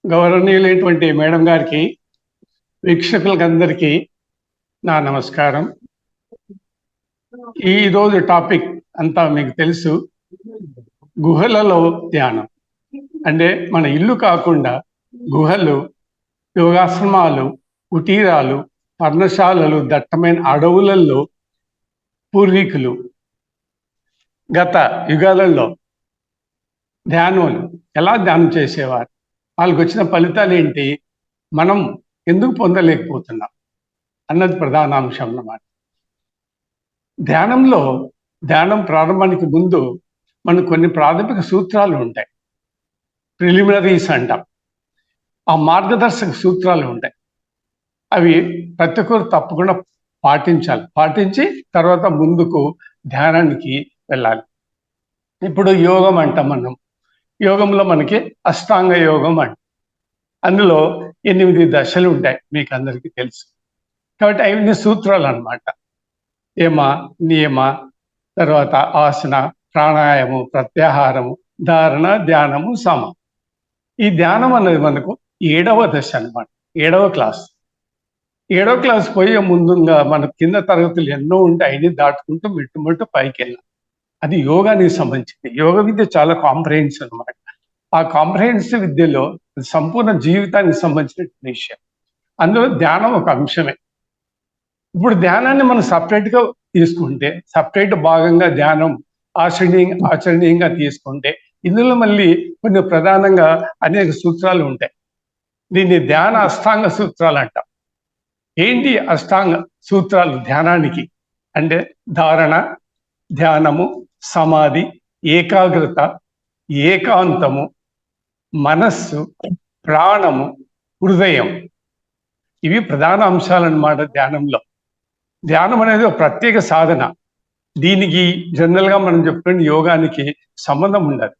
గౌరవనీయులైనటువంటి madam గారికి, వీక్షకులకందరికీ నా నమస్కారం. ఈరోజు టాపిక్ అంతా మీకు తెలుసు, గుహలలో ధ్యానం. అంటే మన ఇల్లు కాకుండా గుహలు, యోగాశ్రమాలు, కుటీరాలు, పర్ణశాలలు, దట్టమైన అడవులలో పూర్వీకులు గత యుగాలలో ఎలా ధ్యానం చేసేవారు, వాళ్ళకి వచ్చిన ఫలితాలు ఏంటి, మనం ఎందుకు పొందలేకపోతున్నాం అన్నది ప్రధాన అంశం అన్నమాట. ధ్యానం ప్రారంభానికి ముందు మనకు కొన్ని ప్రాథమిక సూత్రాలు ఉంటాయి, ప్రిలిమినరీస్ అంటాం. ఆ మార్గదర్శక సూత్రాలు ఉంటాయి. అవి ప్రతి ఒక్కరు తప్పకుండా పాటించి తర్వాత ముందుకు ధ్యానానికి వెళ్ళాలి. ఇప్పుడు యోగం అంటాం. యోగంలో మనకి అష్టాంగ యోగం అందులో 8 దశలు ఉంటాయి, మీకు అందరికీ తెలుసు. కాబట్టి 8 సూత్రాలు అన్నమాట. యమ, నియమ, తర్వాత ఆసన, ప్రాణాయామం, ప్రత్యాహారము, ధారణ, ధ్యానము, సమ. ఈ ధ్యానం అనేది మనకు 7వ దశ అన్నమాట, 7వ క్లాస్. 7వ క్లాస్ పోయే ముందుగా మన కింద తరగతులు ఎన్నో ఉంటాయి, అన్ని దాటుకుంటూ మెట్టుమంటూ పైకి వెళ్ళాం. అది యోగానికి సంబంధించింది. యోగ విద్య చాలా కాంప్రహెన్సివ్ అన్నమాట. ఆ కాంప్రహెన్సివ్ విద్యలో సంపూర్ణ జీవితానికి సంబంధించిన విషయం. అందులో ధ్యానం ఒక అంశమే. ఇప్పుడు ధ్యానాన్ని మనం సపరేట్గా తీసుకుంటే, సపరేట్ భాగంగా ధ్యానం ఆచరణీయంగా తీసుకుంటే, ఇందులో మళ్ళీ కొన్ని ప్రధానంగా అనేక సూత్రాలు ఉంటాయి. దీన్ని ధ్యాన అష్టాంగ సూత్రాలు అంటాం. ఏంటి అష్టాంగ సూత్రాలు ధ్యానానికి అంటే? ధారణ, ధ్యానము, సమాధి, ఏకాగ్రత, ఏకాంతము, మనస్సు, ప్రాణము, హృదయం. ఇవి ప్రధాన అంశాలన్నమాట ధ్యానంలో. ధ్యానం అనేది ఒక ప్రత్యేక సాధన. దీనికి జనరల్గా మనం చెప్పుకునే యోగానికి సంబంధం ఉండదు.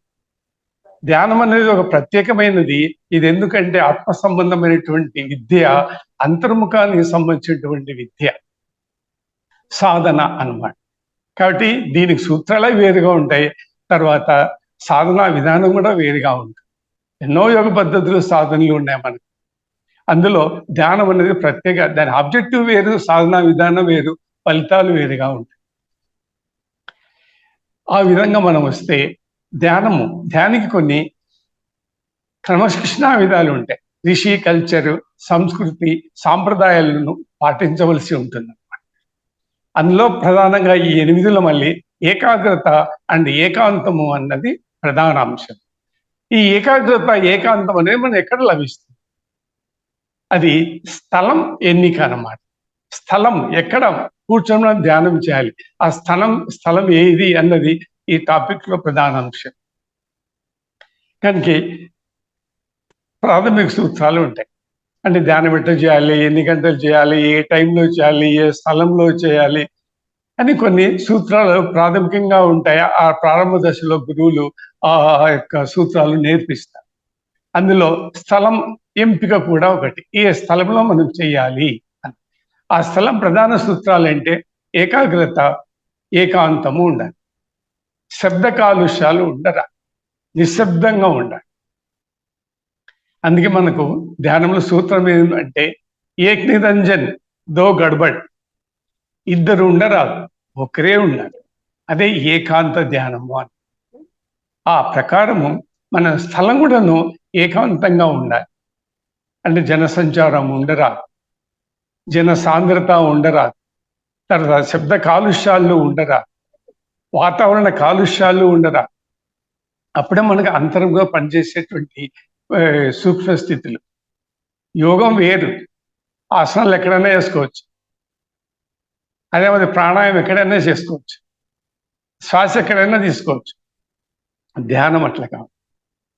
ధ్యానం అనేది ఒక ప్రత్యేకమైనది. ఇది ఎందుకంటే ఆత్మ సంబంధమైనటువంటి విద్య, అంతర్ముఖానికి సంబంధించినటువంటి విద్య, సాధన అన్నమాట. కాబట్టి దీనికి సూత్రాలే వేరుగా ఉంటాయి, తర్వాత సాధనా విధానం కూడా వేరుగా ఉంటుంది. ఎన్నో యోగ పద్ధతులు, సాధనలు ఉన్నాయి మనకు. అందులో ధ్యానం అనేది ప్రత్యేక, దాని ఆబ్జెక్టివ్ వేరు, సాధనా విధానం వేరు, ఫలితాలు వేరుగా ఉంటాయి. ఆ విధంగా మనం వస్తే ధ్యానికి కొన్ని క్రమశిక్షణా విధాలు ఉంటాయి. రిషి కల్చరు, సంస్కృతి, సాంప్రదాయాలను పాటించవలసి ఉంటుంది. అందులో ప్రధానంగా ఈ 8లో మళ్ళీ ఏకాగ్రత అండ్ ఏకాంతము అన్నది ప్రధాన అంశం. ఈ ఏకాగ్రత, ఏకాంతం అనేది మనం ఎక్కడ లభిస్తుంది? అది స్థలం ఎన్నిక అన్నమాట. స్థలం ఎక్కడ కూర్చొని ధ్యానం చేయాలి, ఆ స్థలం ఏది అన్నది ఈ టాపిక్ లో ప్రధాన అంశం. కనుక ప్రాథమిక సూత్రాలు ఉంటాయి. అంటే ధ్యానం ఎట్లా చేయాలి, ఎన్ని గంటలు చేయాలి, ఏ టైంలో చేయాలి, ఏ స్థలంలో చేయాలి అని కొన్ని సూత్రాలు ప్రాథమికంగా ఉంటాయి. ఆ ప్రారంభ దశలో గురువులు ఆ యొక్క సూత్రాలు నేర్పిస్తారు. అందులో స్థలం ఎంపిక కూడా ఒకటి. ఏ స్థలంలో మనం చేయాలి అని. ఆ స్థలం ప్రధాన సూత్రాలు అంటే ఏకాగ్రత, ఏకాంతము ఉండాలి, శబ్ద కాలుష్యాలు ఉండరా, నిశ్శబ్దంగా ఉండాలి. అందుకే మనకు ధ్యానంలో సూత్రం ఏంటంటే ఏక్ నిరంజన్ దో గడబడ్, ఇద్దరు ఉండరాదు, ఒకరే ఉండాలి. అదే ఏకాంత ధ్యానము అని. ఆ ప్రకారము మన స్థలం కూడాను ఏకాంతంగా ఉండాలి. అంటే జనసంచారం ఉండరాదు, జన సాంద్రత ఉండరాదు, తర్వాత శబ్ద కాలుష్యాలు ఉండరాదు, వాతావరణ కాలుష్యాలు ఉండరాదు. అప్పుడే మనకు అంతరంగా పనిచేసేటువంటి సూక్ష్మ స్థితులు. యోగం వేరు, ఆసనాలు ఎక్కడైనా వేసుకోవచ్చు, అదే మరి ప్రాణాయామం ఎక్కడైనా చేసుకోవచ్చు, శ్వాస ఎక్కడైనా తీసుకోవచ్చు. ధ్యానం అట్లా కాదు.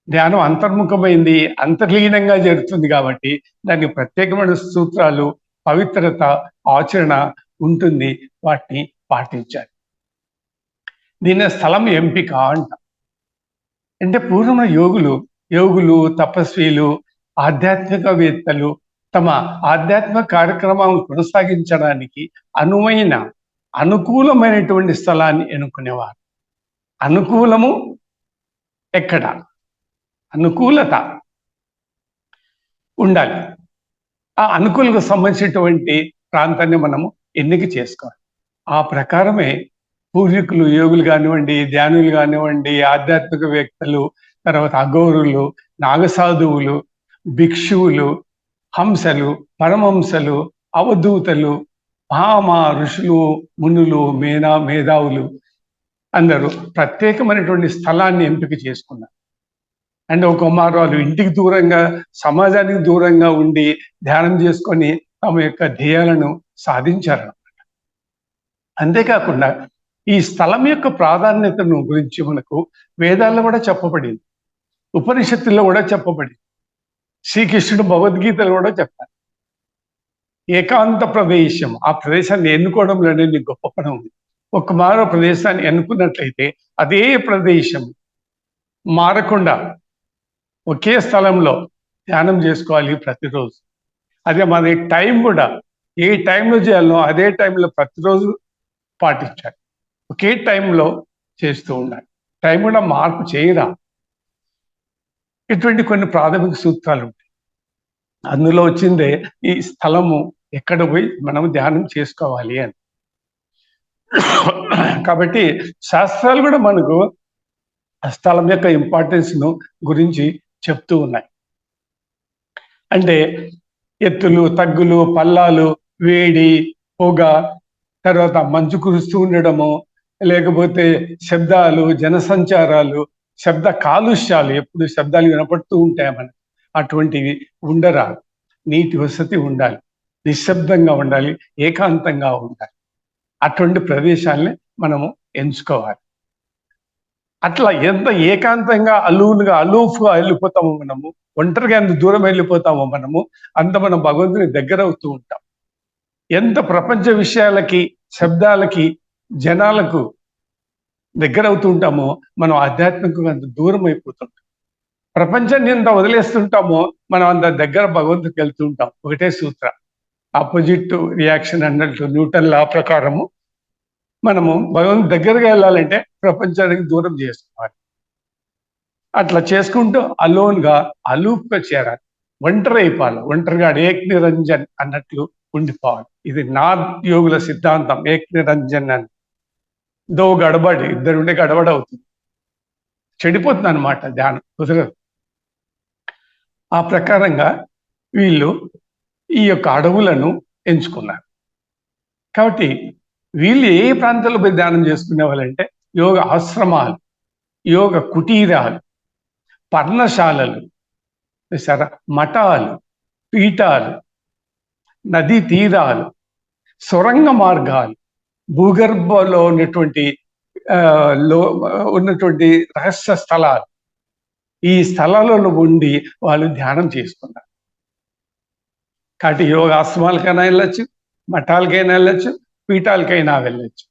ధ్యానం అంతర్ముఖమైంది, అంతర్లీనంగా జరుగుతుంది. కాబట్టి దానికి ప్రత్యేకమైన సూత్రాలు, పవిత్రత, ఆచరణ ఉంటుంది. వాటిని పాటించాలి. దీన్ని స్థలం ఎంపిక అంట. అంటే పూర్వ యోగులు, తపస్వీలు, ఆధ్యాత్మికవేత్తలు తమ ఆధ్యాత్మిక కార్యక్రమాలను కొనసాగించడానికి అనుకూలమైనటువంటి స్థలాన్ని ఎన్నుకునేవారు. అనుకూలము ఎక్కడ? అనుకూలత ఉండాలి. ఆ అనుకూలకు సంబంధించినటువంటి ప్రాంతాన్ని మనము ఎన్నిక చేసుకోవాలి. ఆ ప్రకారమే పూర్వీకులు, యోగులు కానివ్వండి, ధ్యానులు కానివ్వండి, ఆధ్యాత్మికవేత్తలు, తర్వాత అఘోరులు, నాగసాధువులు, భిక్షువులు, హంసలు, పరమహంసలు, అవధూతలు, మహామా ఋషులు, మునులు, మేధావులు అందరూ ప్రత్యేకమైనటువంటి స్థలాన్ని ఎంపిక చేసుకున్నారు. అంటే ఒక కుమారులు ఇంటికి దూరంగా, సమాజానికి దూరంగా ఉండి ధ్యానం చేసుకొని తమ యొక్క ధ్యేయాలను సాధించారన్నమాట. అంతేకాకుండా ఈ స్థలం యొక్క ప్రాధాన్యతను గురించి మనకు వేదాల్లో కూడా చెప్పబడింది, ఉపనిషత్తుల్లో కూడా చెప్పబడింది, శ్రీకృష్ణుడు భగవద్గీతలో కూడా చెప్తారు. ఏకాంత ప్రదేశం, ఆ ప్రదేశాన్ని ఎన్నుకోవడంలోనే నీకు గొప్పతనం ఉంది. ఒక మారో ప్రదేశాన్ని ఎన్నుకున్నట్లయితే అదే ప్రదేశం మారకుండా ఒకే స్థలంలో ధ్యానం చేసుకోవాలి ప్రతిరోజు. అదే మన టైం కూడా ఏ టైంలో చేయాలో అదే టైంలో ప్రతిరోజు పాటించాలి. ఒకే టైంలో చేస్తూ ఉండాలి. టైం కూడా మార్పు చేయరా. ఇటువంటి కొన్ని ప్రాథమిక సూత్రాలు ఉంటాయి. అందులో వచ్చిందే ఈ స్థలము ఎక్కడ పోయి మనం ధ్యానం చేసుకోవాలి అని. కాబట్టి శాస్త్రాలు కూడా మనకు స్థలం యొక్క ఇంపార్టెన్స్ను గురించి చెప్తూ ఉన్నాయి. అంటే ఎత్తులు, తగ్గులు, పల్లాలు, వేడి, పొగ, తర్వాత మంచు కురుస్తూ ఉండడము, లేకపోతే శబ్దాలు, జనసంచారాలు, శబ్ద కాలుష్యాలు, ఎప్పుడు శబ్దాలు వినపడుతూ ఉంటాయి మనకు, అటువంటివి ఉండరాదు. నీటి వసతి ఉండాలి, నిశ్శబ్దంగా ఉండాలి, ఏకాంతంగా ఉండాలి. అటువంటి ప్రదేశాలని మనము ఎంచుకోవాలి. అట్లా ఎంత ఏకాంతంగా అలూఫ్గా వెళ్ళిపోతామో మనము, ఒంటరిగా ఎంత దూరం వెళ్ళిపోతామో మనము, అంత మనం భగవంతుని దగ్గర అవుతూ ఉంటాం. ఎంత ప్రపంచ విషయాలకి, శబ్దాలకి, జనాలకు దగ్గర అవుతూ ఉంటామో మనం ఆధ్యాత్మికంగా అంత దూరం అయిపోతుంటాం. ప్రపంచాన్ని ఎంత వదిలేస్తుంటామో మనం అంత దగ్గర భగవంతుడికి వెళ్తూ ఉంటాం. ఒకటే సూత్ర, ఆపోజిట్ రియాక్షన్ అన్నట్టు న్యూటన్ లా ప్రకారము మనము భగవంతుడి దగ్గరగా వెళ్ళాలంటే ప్రపంచానికి దూరం చేసుకోవాలి. అట్లా చేసుకుంటూ అలోన్గా, అలూప్గా చేరాలి, ఒంటరి అయిపోవాలి. ఒంటరిగా ఏక్ నిరంజన్ అన్నట్లు ఉండిపోవాలి. ఇది నార్త్ యోగుల సిద్ధాంతం, ఏక్ నిరంజన్ అని. గడబడి, ఇద్దరుండే గడబడి అవుతుంది, చెడిపోతుంది అనమాట, ధ్యానం కుదరదు. ఆ ప్రకారంగా వీళ్ళు ఈ యొక్క అడవులను ఎంచుకున్నారు. కాబట్టి వీళ్ళు ఏ ప్రాంతాల్లో పోయి ధ్యానం చేసుకునే వాళ్ళంటే యోగ ఆశ్రమాలు, యోగ కుటీరాలు, పర్ణశాలలు, మఠాలు, పీఠాలు, నదీ తీరాలు, సొరంగ మార్గాలు, భూగర్భంలో ఉన్నటువంటి ఉన్నటువంటి రహస్య స్థలాలు, ఈ స్థలాలలో ఉండి వాళ్ళు ధ్యానం చేసుకున్నారు. కాబట్టి యోగాశ్రమాలకైనా వెళ్ళొచ్చు, మఠాలకైనా వెళ్ళొచ్చు, పీఠాలకైనా వెళ్ళొచ్చు,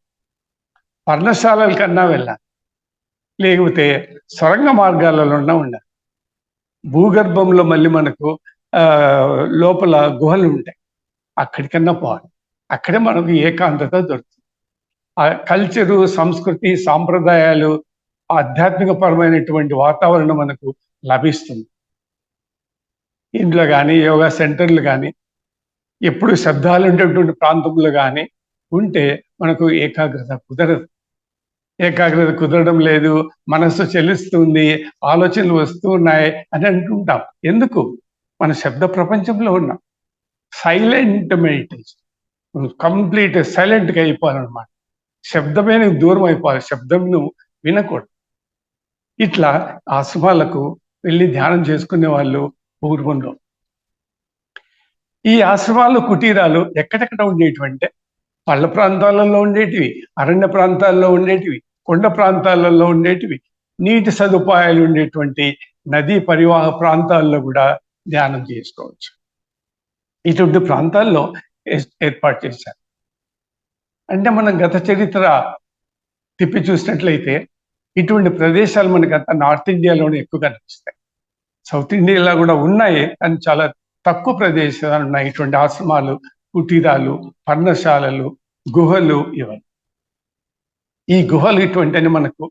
పర్ణశాలలకన్నా వెళ్ళాలి, లేకపోతే సొరంగ మార్గాలలో ఉండాలి. భూగర్భంలో మళ్ళీ మనకు లోపల గుహలు ఉంటాయి, అక్కడికన్నా పోవాలి. అక్కడే మనకు ఏకాంతత దొరుకుతుంది. ఆ కల్చరు, సంస్కృతి, సాంప్రదాయాలు, ఆధ్యాత్మికపరమైనటువంటి వాతావరణం మనకు లభిస్తుంది. ఇంట్లో కానీ, యోగా సెంటర్లు కానీ, ఎప్పుడు శబ్దాలు ఉండేటువంటి ప్రాంతంలో కానీ ఉంటే మనకు ఏకాగ్రత కుదరదు. ఏకాగ్రత కుదరడం లేదు, మనస్సు చెల్లిస్తుంది, ఆలోచనలు వస్తూ ఉన్నాయి అని అంటుంటాం. ఎందుకు? మన శబ్ద ప్రపంచంలో ఉన్నాం. సైలెంట్ మెడిటేషన్, కంప్లీట్ సైలెంట్గా అయిపోవాలన్నమాట. శబ్దమే నీకు దూరం అయిపోవాలి, శబ్దం నువ్వు వినకూడదు. ఇట్లా ఆశ్రమాలకు వెళ్ళి ధ్యానం చేసుకునే వాళ్ళు పూర్వంలో. ఈ ఆశ్రమాలు, కుటీరాలు ఎక్కడెక్కడ ఉండేటివంటే పళ్ళ ప్రాంతాలలో ఉండేటివి, అరణ్య ప్రాంతాల్లో ఉండేటివి, కొండ ప్రాంతాలలో ఉండేటివి, నీటి సదుపాయాలు ఉండేటువంటి నదీ పరివాహ ప్రాంతాల్లో కూడా ధ్యానం చేసుకోవచ్చు. ఇటువంటి ప్రాంతాల్లో ఏర్పాటు చేశారు. అంటే మనం గత చరిత్ర తిప్పి చూసినట్లయితే ఇటువంటి ప్రదేశాలు మనకి అంతా నార్త్ ఇండియాలోనే ఎక్కువ కనిపిస్తాయి. సౌత్ ఇండియాలో కూడా ఉన్నాయి, కానీ చాలా తక్కువ ప్రదేశాలు ఉన్నాయి ఇటువంటి ఆశ్రమాలు, కుటీరాలు, పర్ణశాలలు, గుహలు. ఇవన్నీ ఈ గుహలు ఇటువంటివి మనకు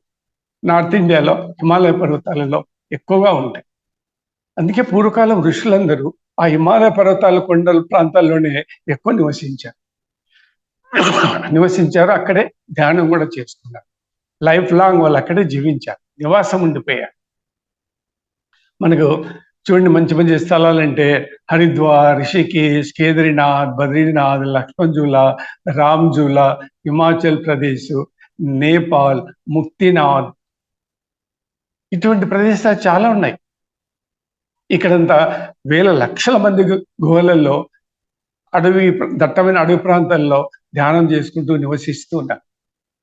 నార్త్ ఇండియాలో హిమాలయ పర్వతాలలో ఎక్కువగా ఉంటాయి. అందుకే పూర్వకాలం ఋషులందరూ ఆ హిమాలయ పర్వతాలు కొండల ప్రాంతాల్లోనే ఎక్కువ నివసించారు. అక్కడే ధ్యానం కూడా చేసుకున్నారు. లైఫ్ లాంగ్ వాళ్ళు అక్కడే జీవించారు, నివాసం ఉండిపోయారు. మనకు చూడండి, మంచి మంచి స్థలాలంటే హరిద్వార్, రిషికేశ్, కేదార్నాథ్, బద్రీనాథ్, లక్ష్మణ్జూలా, రామ్జూలా, హిమాచల్ ప్రదేశ్, నేపాల్, ముక్తినాథ్, ఇటువంటి ప్రదేశాలు చాలా ఉన్నాయి. ఇక్కడంతా వేల లక్షల మంది గుహలలో దట్టమైన అడవి ప్రాంతాల్లో ధ్యానం చేసుకుంటూ నివసిస్తూ ఉన్నారు.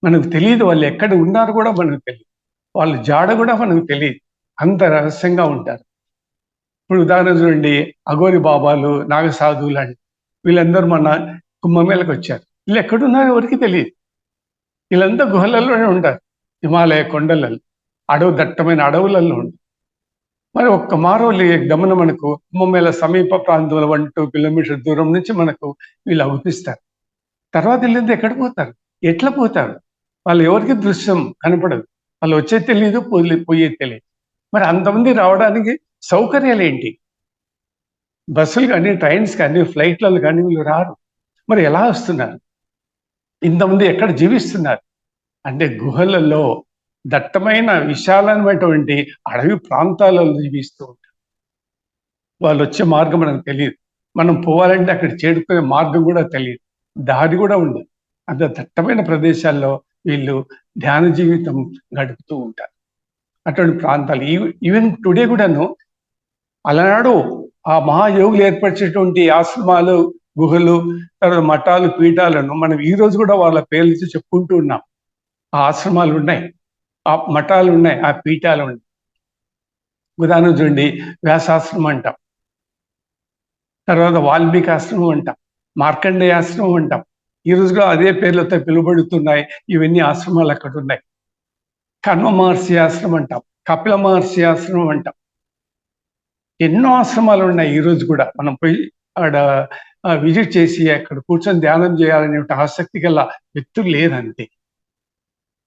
మనకు తెలియదు వాళ్ళు ఎక్కడ ఉన్నారు కూడా మనకు తెలియదు, వాళ్ళ జాడ కూడా మనకు తెలియదు, అంత రహస్యంగా ఉంటారు. ఇప్పుడు ఉదాహరణ చూడండి, అఘోరి బాబాలు, నాగసాధువులు అంటే వీళ్ళందరూ మన కుంభమేళకు వచ్చారు. వీళ్ళు ఎక్కడున్నారో ఎవరికి తెలియదు. వీళ్ళంతా గుహలలోనే ఉంటారు, హిమాలయ కొండలలో, దట్టమైన అడవులలో ఉంటారు. మరి ఒక్క మారోలి గమనం మనకు కుంభమేళ సమీప ప్రాంతంలో 1-2 కిలోమీటర్ దూరం నుంచి మనకు వీళ్ళు అవుపిస్తారు. తర్వాత వీళ్ళంతా ఎక్కడ పోతారు, ఎట్లా పోతారు? వాళ్ళు ఎవరికి దృశ్యం కనపడదు, వాళ్ళు వచ్చేది తెలియదు, పోయేది తెలియదు. మరి అంతమంది రావడానికి సౌకర్యాలు ఏంటి? బస్సులు కానీ, ట్రైన్స్ కానీ, ఫ్లైట్లలో కానీ వీళ్ళు రారు. మరి ఎలా వస్తున్నారు? ఇంతమంది ఎక్కడ జీవిస్తున్నారు అంటే గుహలలో, దట్టమైన విశాలమైనటువంటి అడవి ప్రాంతాలలో జీవిస్తూ ఉంటారు. వాళ్ళు వచ్చే మార్గం మనకు తెలియదు, మనం పోవాలంటే అక్కడ చేరుకునే మార్గం కూడా తెలియదు, దారి కూడా ఉండదు. అంత దట్టమైన ప్రదేశాల్లో వీళ్ళు ధ్యాన జీవితం గడుపుతూ ఉంటారు. అటువంటి ప్రాంతాలు ఈవెన్ టుడే కూడాను, అలనాడు ఆ మహాయోగులు ఏర్పరిచేటువంటి ఆశ్రమాలు, గుహలు, తర్వాత మఠాలు, పీఠాలను మనం ఈ రోజు కూడా వాళ్ళ పేర్లు చెప్పుకుంటూ ఉన్నాం. ఆ ఆశ్రమాలు ఉన్నాయి, ఆ మఠాలు ఉన్నాయి, ఆ పీఠాలు ఉన్నాయి. ఉదాహరణ చూడండి, వ్యాసాశ్రమం అంటాం, తర్వాత వాల్మీకి ఆశ్రమం అంటాం, మార్కండేయ ఆశ్రమం అంటాం. ఈ రోజుగా అదే పేర్లతో పిలువబడుతున్నాయి. ఇవన్నీ ఆశ్రమాలు అక్కడ ఉన్నాయి. కర్మ మహర్షి ఆశ్రమం అంటాం, కపిల మహర్షి ఆశ్రమం అంటాం. ఎన్నో ఆశ్రమాలు ఉన్నాయి. ఈ రోజు కూడా మనం పోయి అక్కడ విజిట్ చేసి అక్కడ కూర్చొని ధ్యానం చేయాలనే ఆసక్తి గల వ్యక్తులు లేదంతే.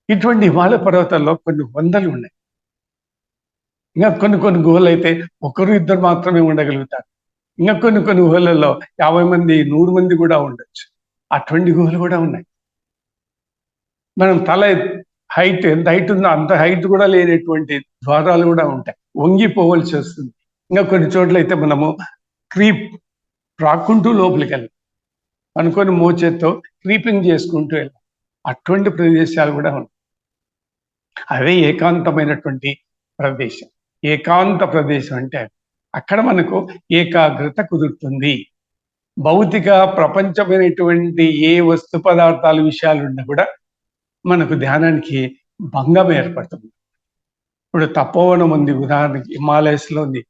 ఇటువంటి హిమాలయ పర్వతాల్లో కొన్ని వందలు ఉన్నాయి. ఇంకా కొన్ని గుహలు అయితే 1-2 మాత్రమే ఉండగలుగుతారు. ఇంకా కొన్ని గుహలలో 50 మంది, 100 మంది కూడా ఉండొచ్చు. అటువంటి గుహలు కూడా ఉన్నాయి. మనం తల హైట్ ఎంత హైట్ ఉందో అంత హైట్ కూడా లేనటువంటి ద్వారాలు కూడా ఉంటాయి, వంగిపోవలసి వస్తుంది. ఇంకా కొన్ని చోట్ల అయితే మనము రాక్కుంటూ లోపలికి వెళ్ళాలి, అనుకొని మోచేత్తో క్రీపింగ్ చేసుకుంటూ వెళ్ళాలి. అటువంటి ప్రదేశాలు కూడా ఉన్నాయి. అవే ఏకాంతమైనటువంటి ప్రదేశం. ఏకాంత ప్రదేశం అంటే అక్కడ మనకు ఏకాగ్రత కుదురుతుంది. భౌతిక ప్రపంచమైనటువంటి ఏ వస్తు పదార్థాల విషయాలు ఉన్నా కూడా మనకు ధ్యానానికి భంగం ఏర్పడుతుంది. ఇప్పుడు తపోవనం ఉంది, ఉదాహరణకి హిమాలయస్లో ఉంది.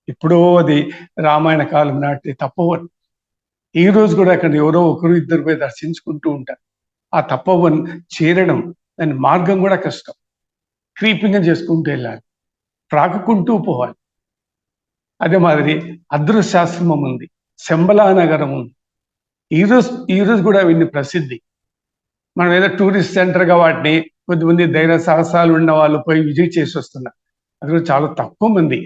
ఇప్పుడో అది రామాయణ కాలం నాటి తపోవనం. ఈ రోజు కూడా అక్కడ ఎవరో 1-2 పోయి దర్శించుకుంటూ ఉంటారు. ఆ తపోవనం చేరడం, దాని మార్గం కూడా కష్టం. క్రీపింగ్ చేసుకుంటూ వెళ్ళాలి, ప్రాకుకుంటూ పోవాలి. అదే మాదిరి అదృశ్యాశ్రమం ఉంది, శంబలా నగరం ఉంది. ఈ రోజు కూడా అవన్నీ ప్రసిద్ధి. మనం ఏదో టూరిస్ట్ సెంటర్గా వాటిని కొద్దిమంది ధైర్య సాహసాలు ఉన్న వాళ్ళు పోయి విజిట్ చేసి వస్తున్నారు. అది చాలా తక్కువ మంది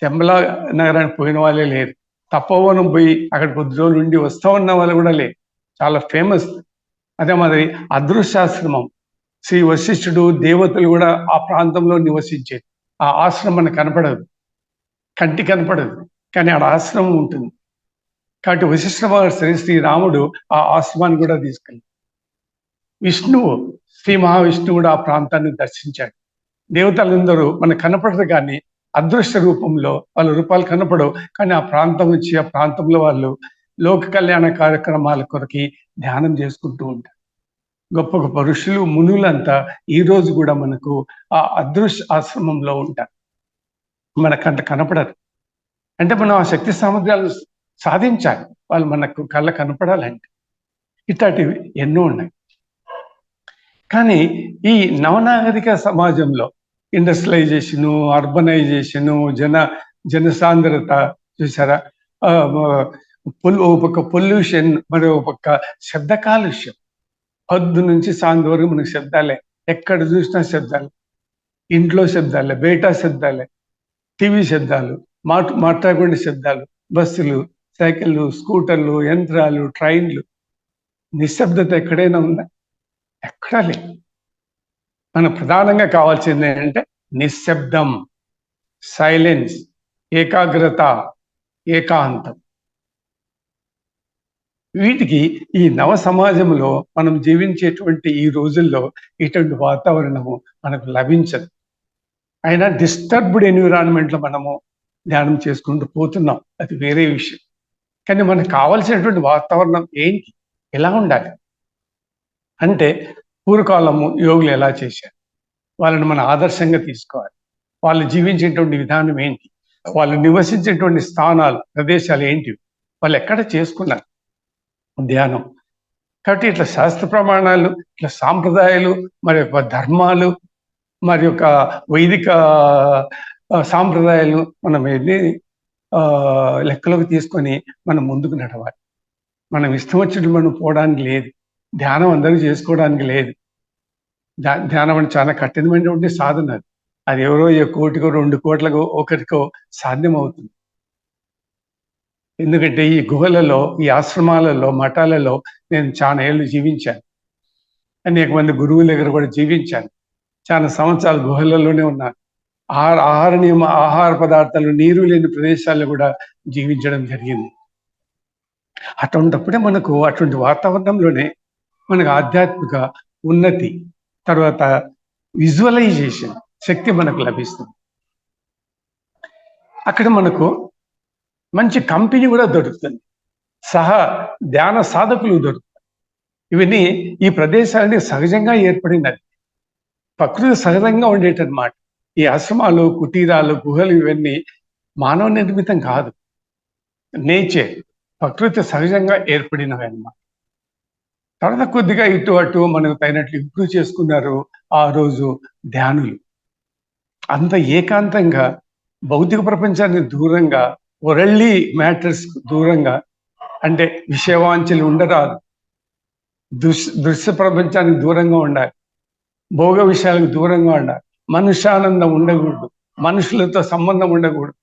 శంబలా నగరానికి పోయిన వాళ్ళే లేరు. తపోవనం పోయి అక్కడ కొద్ది రోజులు ఉండి వస్తూ ఉన్న వాళ్ళు కూడా లేరు, చాలా ఫేమస్. అదే మాదిరి అదృశ్యాశ్రమం, శ్రీ వశిష్ఠుడు, దేవతలు కూడా ఆ ప్రాంతంలో నివసించేది. ఆ ఆశ్రమం కనపడదు, కంటి కనపడదు, కానీ ఆడ ఆశ్రమం ఉంటుంది. కాబట్టి వశిష్ఠ మహర్షి శ్రీరాముడు ఆ ఆశ్రమాన్ని కూడా తీసుకెళ్ళి, విష్ణువు, శ్రీ మహావిష్ణువు కూడా ఆ ప్రాంతాన్ని దర్శించాడు. దేవతలందరూ మనకు కనపడదు, కానీ అదృశ్య రూపంలో వాళ్ళ రూపాలు కనపడవు, కానీ ఆ ప్రాంతం వచ్చి ఆ ప్రాంతంలో వాళ్ళు లోక కళ్యాణ కార్యక్రమాల కొరకి ధ్యానం చేసుకుంటూ ఉంటారు. గొప్ప గొప్ప ఋషులు, మునులంతా ఈ రోజు కూడా మనకు ఆ అదృశ్య ఆశ్రమంలో ఉంటారు, మనకంత కనపడరు. అంటే మనం ఆ శక్తి సామర్థ్యాలు సాధించాలి, వాళ్ళు మనకు కళ్ళ కనపడాలంటే. ఇట్లాంటివి ఎన్నో ఉన్నాయి. కానీ ఈ నవనాగరిక సమాజంలో ఇండస్ట్రియలైజేషను, అర్బనైజేషను, జనసాంద్రత చూసారా, ఒక పక్క పొల్యూషన్, మరి ఒక పక్క శబ్ద కాలుష్యం. పొద్దు నుంచి సాయంత్రం వరకు మనకు శబ్దాలే, ఎక్కడ చూసినా శబ్దాలు, ఇంట్లో శబ్దాలే, బయట శబ్దాలే, టీవీ శబ్దాలు, మాట్లాడుకునే శబ్దాలు, బస్సులు, సైకిళ్ళు, స్కూటర్లు, యంత్రాలు, ట్రైన్లు. నిశ్శబ్దత ఎక్కడైనా ఉందా? ఎక్కడా లేదు. మనకు ప్రధానంగా కావాల్సింది ఏంటంటే నిశ్శబ్దం, సైలెన్స్, ఏకాగ్రత, ఏకాంతం. వీటికి ఈ నవ సమాజంలో మనం జీవించేటువంటి ఈ రోజుల్లో ఇటువంటి వాతావరణము మనకు లభించదు. అయినా డిస్టర్బ్డ్ ఎన్విరాన్మెంట్లో మనము ధ్యానం చేసుకుంటూ పోతున్నాం, అది వేరే విషయం. కానీ మనకు కావాల్సినటువంటి వాతావరణం ఏంటి, ఎలా ఉండాలి అంటే పూర్వకాలము యోగులు ఎలా చేశారు, వాళ్ళని మన ఆదర్శంగా తీసుకోవాలి. వాళ్ళు జీవించేటువంటి విధానం ఏంటి, వాళ్ళు నివసించేటువంటి స్థానాలు, ప్రదేశాలు ఏంటివి, వాళ్ళు ఎక్కడ చేసుకున్నారు ధ్యానం. కాబట్టి ఇట్లా శాస్త్ర ప్రమాణాలు, ఇట్లా సాంప్రదాయాలు, మరి యొక్క ధర్మాలు, మరి యొక్క వైదిక సాంప్రదాయాలు మనం ఎన్ని లెక్కలోకి తీసుకొని మనం ముందుకు నడవాలి. మనం ఇష్టం వచ్చినట్టు మనం పోవడానికి లేదు, ధ్యానం అందరూ చేసుకోవడానికి లేదు. ధ్యానం అంటే చాలా కఠినమైనటువంటి సాధన. అది ఎవరో 1 కోటికో 2 కోట్లకో ఒకరికో సాధ్యం అవుతుంది. ఎందుకంటే ఈ గుహలలో, ఈ ఆశ్రమాలలో, మఠాలలో నేను చాలా ఏళ్ళు జీవించాను. అనేక మంది గురువుల దగ్గర కూడా జీవించాను. చాలా సంవత్సరాలు గుహలలోనే ఉన్నాను. ఆహార పదార్థాలు, నీరు లేని ప్రదేశాల్లో కూడా జీవించడం జరిగింది. అటువంటిప్పుడే మనకు అటువంటి వాతావరణంలోనే మనకు ఆధ్యాత్మిక ఉన్నతి, తర్వాత విజువలైజేషన్ శక్తి మనకు లభిస్తుంది. అక్కడ మనకు మంచి కంపెనీ కూడా దొరుకుతుంది, ధ్యాన సాధకులు దొరుకుతారు. ఇవన్నీ ఈ ప్రదేశాలని సహజంగా ఏర్పడినది, ప్రకృతి సహజంగా ఉండేటన్నమాట. ఈ ఆశ్రమాలు, కుటీరాలు, గుహలు ఇవన్నీ మానవ నిర్మితం కాదు, నేచర్, ప్రకృతి సహజంగా ఏర్పడినవి అన్నమాట. తర్వాత కొద్దిగా ఇటు అటు మనకు తగినట్లు ఇంప్రూవ్ చేసుకున్నారు ఆ రోజు ధ్యానులు. అంత ఏకాంతంగా, భౌతిక ప్రపంచానికి దూరంగా, వరల్డ్లీ మ్యాటర్స్ దూరంగా, అంటే విషయవాంఛలు ఉండరాదు, దృశ్య ప్రపంచానికి దూరంగా ఉండాలి, భోగ విషయాలకు దూరంగా ఉండాలి, మనుష్యానందం ఉండకూడదు, మనుషులతో సంబంధం ఉండకూడదు.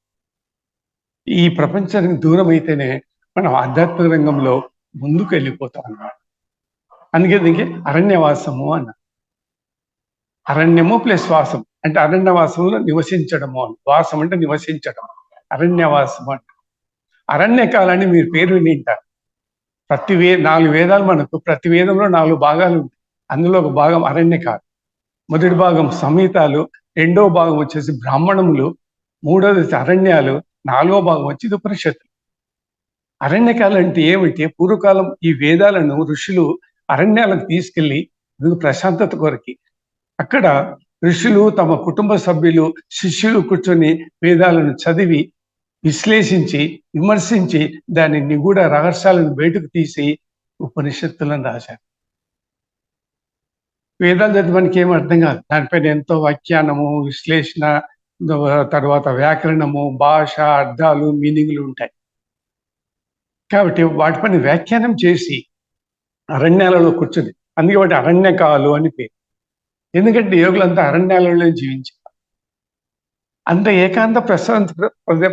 ఈ ప్రపంచానికి దూరం అయితేనే మనం ఆధ్యాత్మిక రంగంలో ముందుకు వెళ్ళిపోతాం అన్నమాట. అందుకే దీనికి అరణ్యవాసము అన్న. అరణ్యము ప్లస్ వాసం అంటే అరణ్యవాసంలో నివసించడము అని. వాసం అంటే నివసించడం, అరణ్యవాసం అంట. అరణ్యకాలని మీరు పేరు వినింటారు. 4 వేదాలు మనకు, ప్రతి వేదంలో 4 భాగాలు ఉంటాయి. అందులో ఒక భాగం అరణ్యకాలు. మొదటి భాగం సంహితాలు, రెండవ భాగం వచ్చేసి బ్రాహ్మణములు, మూడవది అరణ్యాలు, 4వ భాగం వచ్చి ఉపనిషత్తులు. అరణ్యకాలు అంటే ఏమిటి? పూర్వకాలం ఈ వేదాలను ఋషులు అరణ్యాలకు తీసుకెళ్లి ప్రశాంతత కొరకి, అక్కడ ఋషులు తమ కుటుంబ సభ్యులు, శిష్యులు కూర్చొని వేదాలను చదివి, విశ్లేషించి, విమర్శించి, దాని నిగూఢ రహస్యాలను బయటకు తీసి ఉపనిషత్తులను రాశారు. వేదాలు చదివి మనకి ఏం అర్థం కాదు, దానిపైన ఎంతో వ్యాఖ్యానము, విశ్లేషణ, తర్వాత వ్యాకరణము, భాష, అర్థాలు, మీనింగ్లు ఉంటాయి. కాబట్టి వాటిపైన వ్యాఖ్యానం చేసి అరణ్యాలలో కూర్చుని, అందుకే వాటి అరణ్యకాలు అని పేరు. ఎందుకంటే యోగులంతా అరణ్యాలలో జీవించారు. అంత ఏకాంత ప్రశాంత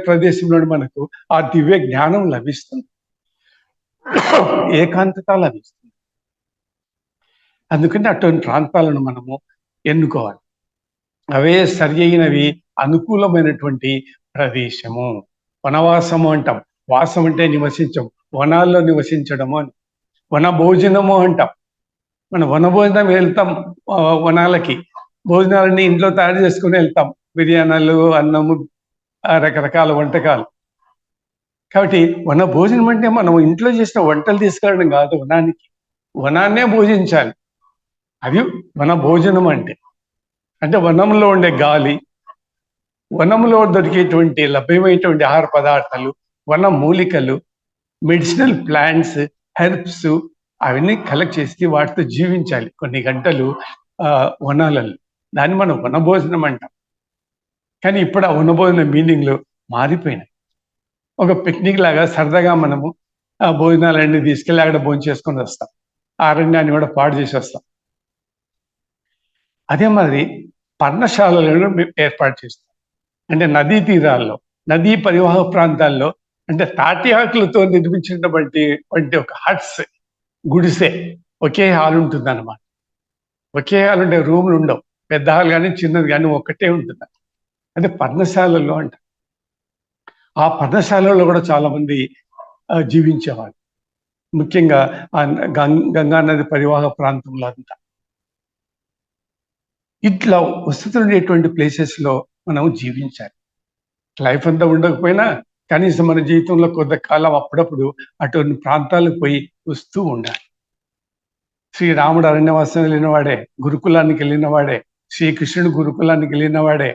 ప్రదేశంలో మనకు ఆ దివ్య జ్ఞానం లభిస్తుంది, ఏకాంతత లభిస్తుంది. అందుకని అటువంటి ప్రాంతాలను మనము ఎన్నుకోవాలి. అవే సరి అయినవి, అనుకూలమైనటువంటి ప్రదేశము. వనవాసము అంటాం, వాసం అంటే నివసించం, వనాల్లో నివసించడము అని. వన భోజనము అంటాం, మనం వన భోజనం వెళ్తాం, వనాలకి భోజనాలన్నీ ఇంట్లో తయారు చేసుకుని వెళ్తాం, బిర్యానీలు, అన్నము, రకరకాల వంటకాలు. కాబట్టి వన భోజనం అంటే మనం ఇంట్లో చేసిన వంటలు తీసుకెళ్ళడం కాదు, వనాన్నే భోజించాలి. అది వన భోజనం అంటే. అంటే వనంలో ఉండే గాలి, వనంలో దొరికేటువంటి లభ్యమైనటువంటి ఆహార పదార్థాలు, వన మూలికలు, మెడిసినల్ ప్లాంట్స్, హెర్బ్స్, అవన్నీ కలెక్ట్ చేసి వాటితో జీవించాలి కొన్ని గంటలు వనాలలో. దాన్ని మనం వనభోజనం అంటాం. కానీ ఇప్పుడు ఆ వనభోజన మీనింగ్లు మారిపోయినాయి. ఒక పిక్నిక్ లాగా సరదాగా మనము ఆ భోజనాలన్నీ తీసుకెళ్ళి అక్కడ భోజనం చేసుకొని వస్తాం, అరణ్యాన్ని కూడా పాడు చేసి వస్తాం. అదే మరి పర్ణశాలలను ఏర్పాటు చేస్తాం. అంటే నదీ తీరాల్లో, నదీ పరివాహక ప్రాంతాల్లో, అంటే తాటి ఆకులతో నిర్మించినటువంటి ఒక హట్స్, గుడిసె, ఒకే హాల్ ఉంటుంది అనమాట. ఒకే హాల్ ఉండే రూములు ఉండవు. పెద్ద హాల్ కానీ చిన్నది కానీ ఒక్కటే ఉంటుంది. అదే పర్ణశాలలు అంట. ఆ పర్ణశాలలో కూడా చాలా మంది జీవించేవాళ్ళు. ముఖ్యంగా గంగా నది పరివాహక ప్రాంతంలో అంతా. ఇట్లా వసతులు ఉండేటువంటి ప్లేసెస్లో మనం జీవించాలి. లైఫ్ అంతా ఉండకపోయినా కనీసం మన జీవితంలో కొంతకాలం అప్పుడప్పుడు అటువంటి ప్రాంతాలకు పోయి వస్తూ ఉండాలి. శ్రీరాముడు అరణ్యవాసం వెళ్ళినవాడే, గురుకులానికి వెళ్ళినవాడే, శ్రీకృష్ణుడు గురుకులానికి వెళ్ళినవాడే,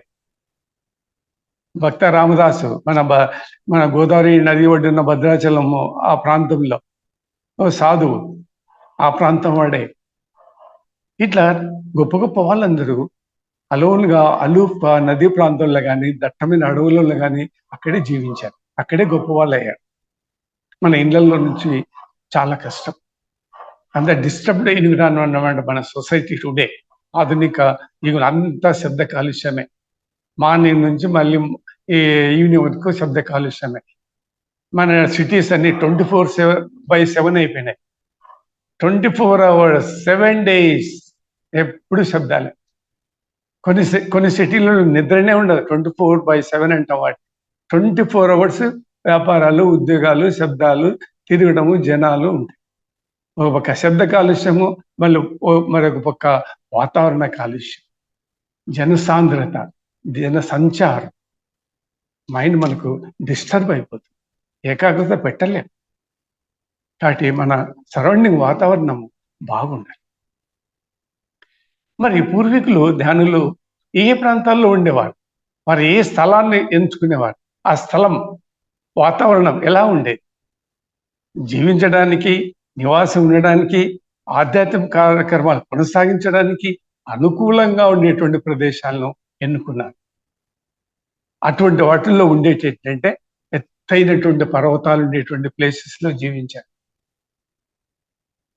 భక్త రామదాసు మన గోదావరి నది ఒడ్డున్న భద్రాచలము ఆ ప్రాంతంలో సాధువు ఆ ప్రాంతం వాడే. ఇట్లా గొప్ప గొప్ప వాళ్ళందరూ అలోన్గా అలూప్ నదీ ప్రాంతంలో కానీ దట్టమైన అడవులలో కానీ అక్కడే జీవించారు, అక్కడే గొప్ప వాళ్ళు అయ్యారు. మన ఇళ్లలో నుంచి చాలా కష్టం. అంత డిస్టర్బ్డ్ ఎన్విరాన్మెంట్ అన్నమాట మన సొసైటీ టుడే. ఆధునిక యుగం అంతా శబ్ద కాలుష్యమే. మార్నింగ్ నుంచి మళ్ళీ ఈ ఈవినింగ్ వరకు శబ్ద కాలుష్యమే. మన సిటీస్ అన్ని 24/7 అయిపోయినాయి. 24 hours 7 days ఎప్పుడు శబ్దాలే. కొన్ని సిటీలలో నిద్రనే ఉండదు. 24/7 అంటాం వాటి. 24 hours వ్యాపారాలు, ఉద్యోగాలు, శబ్దాలు, తిరగడము, జనాలు ఉంటాయి. ఒక పక్క శబ్ద కాలుష్యము, మరొక పక్క వాతావరణ కాలుష్యం, జనసాంద్రత, జన సంచారం. మైండ్ మనకు డిస్టర్బ్ అయిపోతుంది, ఏకాగ్రత పెట్టలేము. కాబట్టి మన సరౌండింగ్ వాతావరణం బాగుండాలి. మరి పూర్వీకులు ధ్యానులు ఏ ప్రాంతాల్లో ఉండేవారు, వారు ఏ స్థలాన్ని ఎంచుకునేవారు, ఆ స్థలం వాతావరణం ఎలా ఉండేది, జీవించడానికి, నివాసం ఉండడానికి, ఆధ్యాత్మిక కార్యక్రమాలు కొనసాగించడానికి అనుకూలంగా ఉండేటువంటి ప్రదేశాలను ఎన్నుకున్నారు. అటువంటి వాటిల్లో ఉండేటంటే ఎత్తైనటువంటి పర్వతాలు ఉండేటువంటి ప్లేసెస్లో జీవించారు.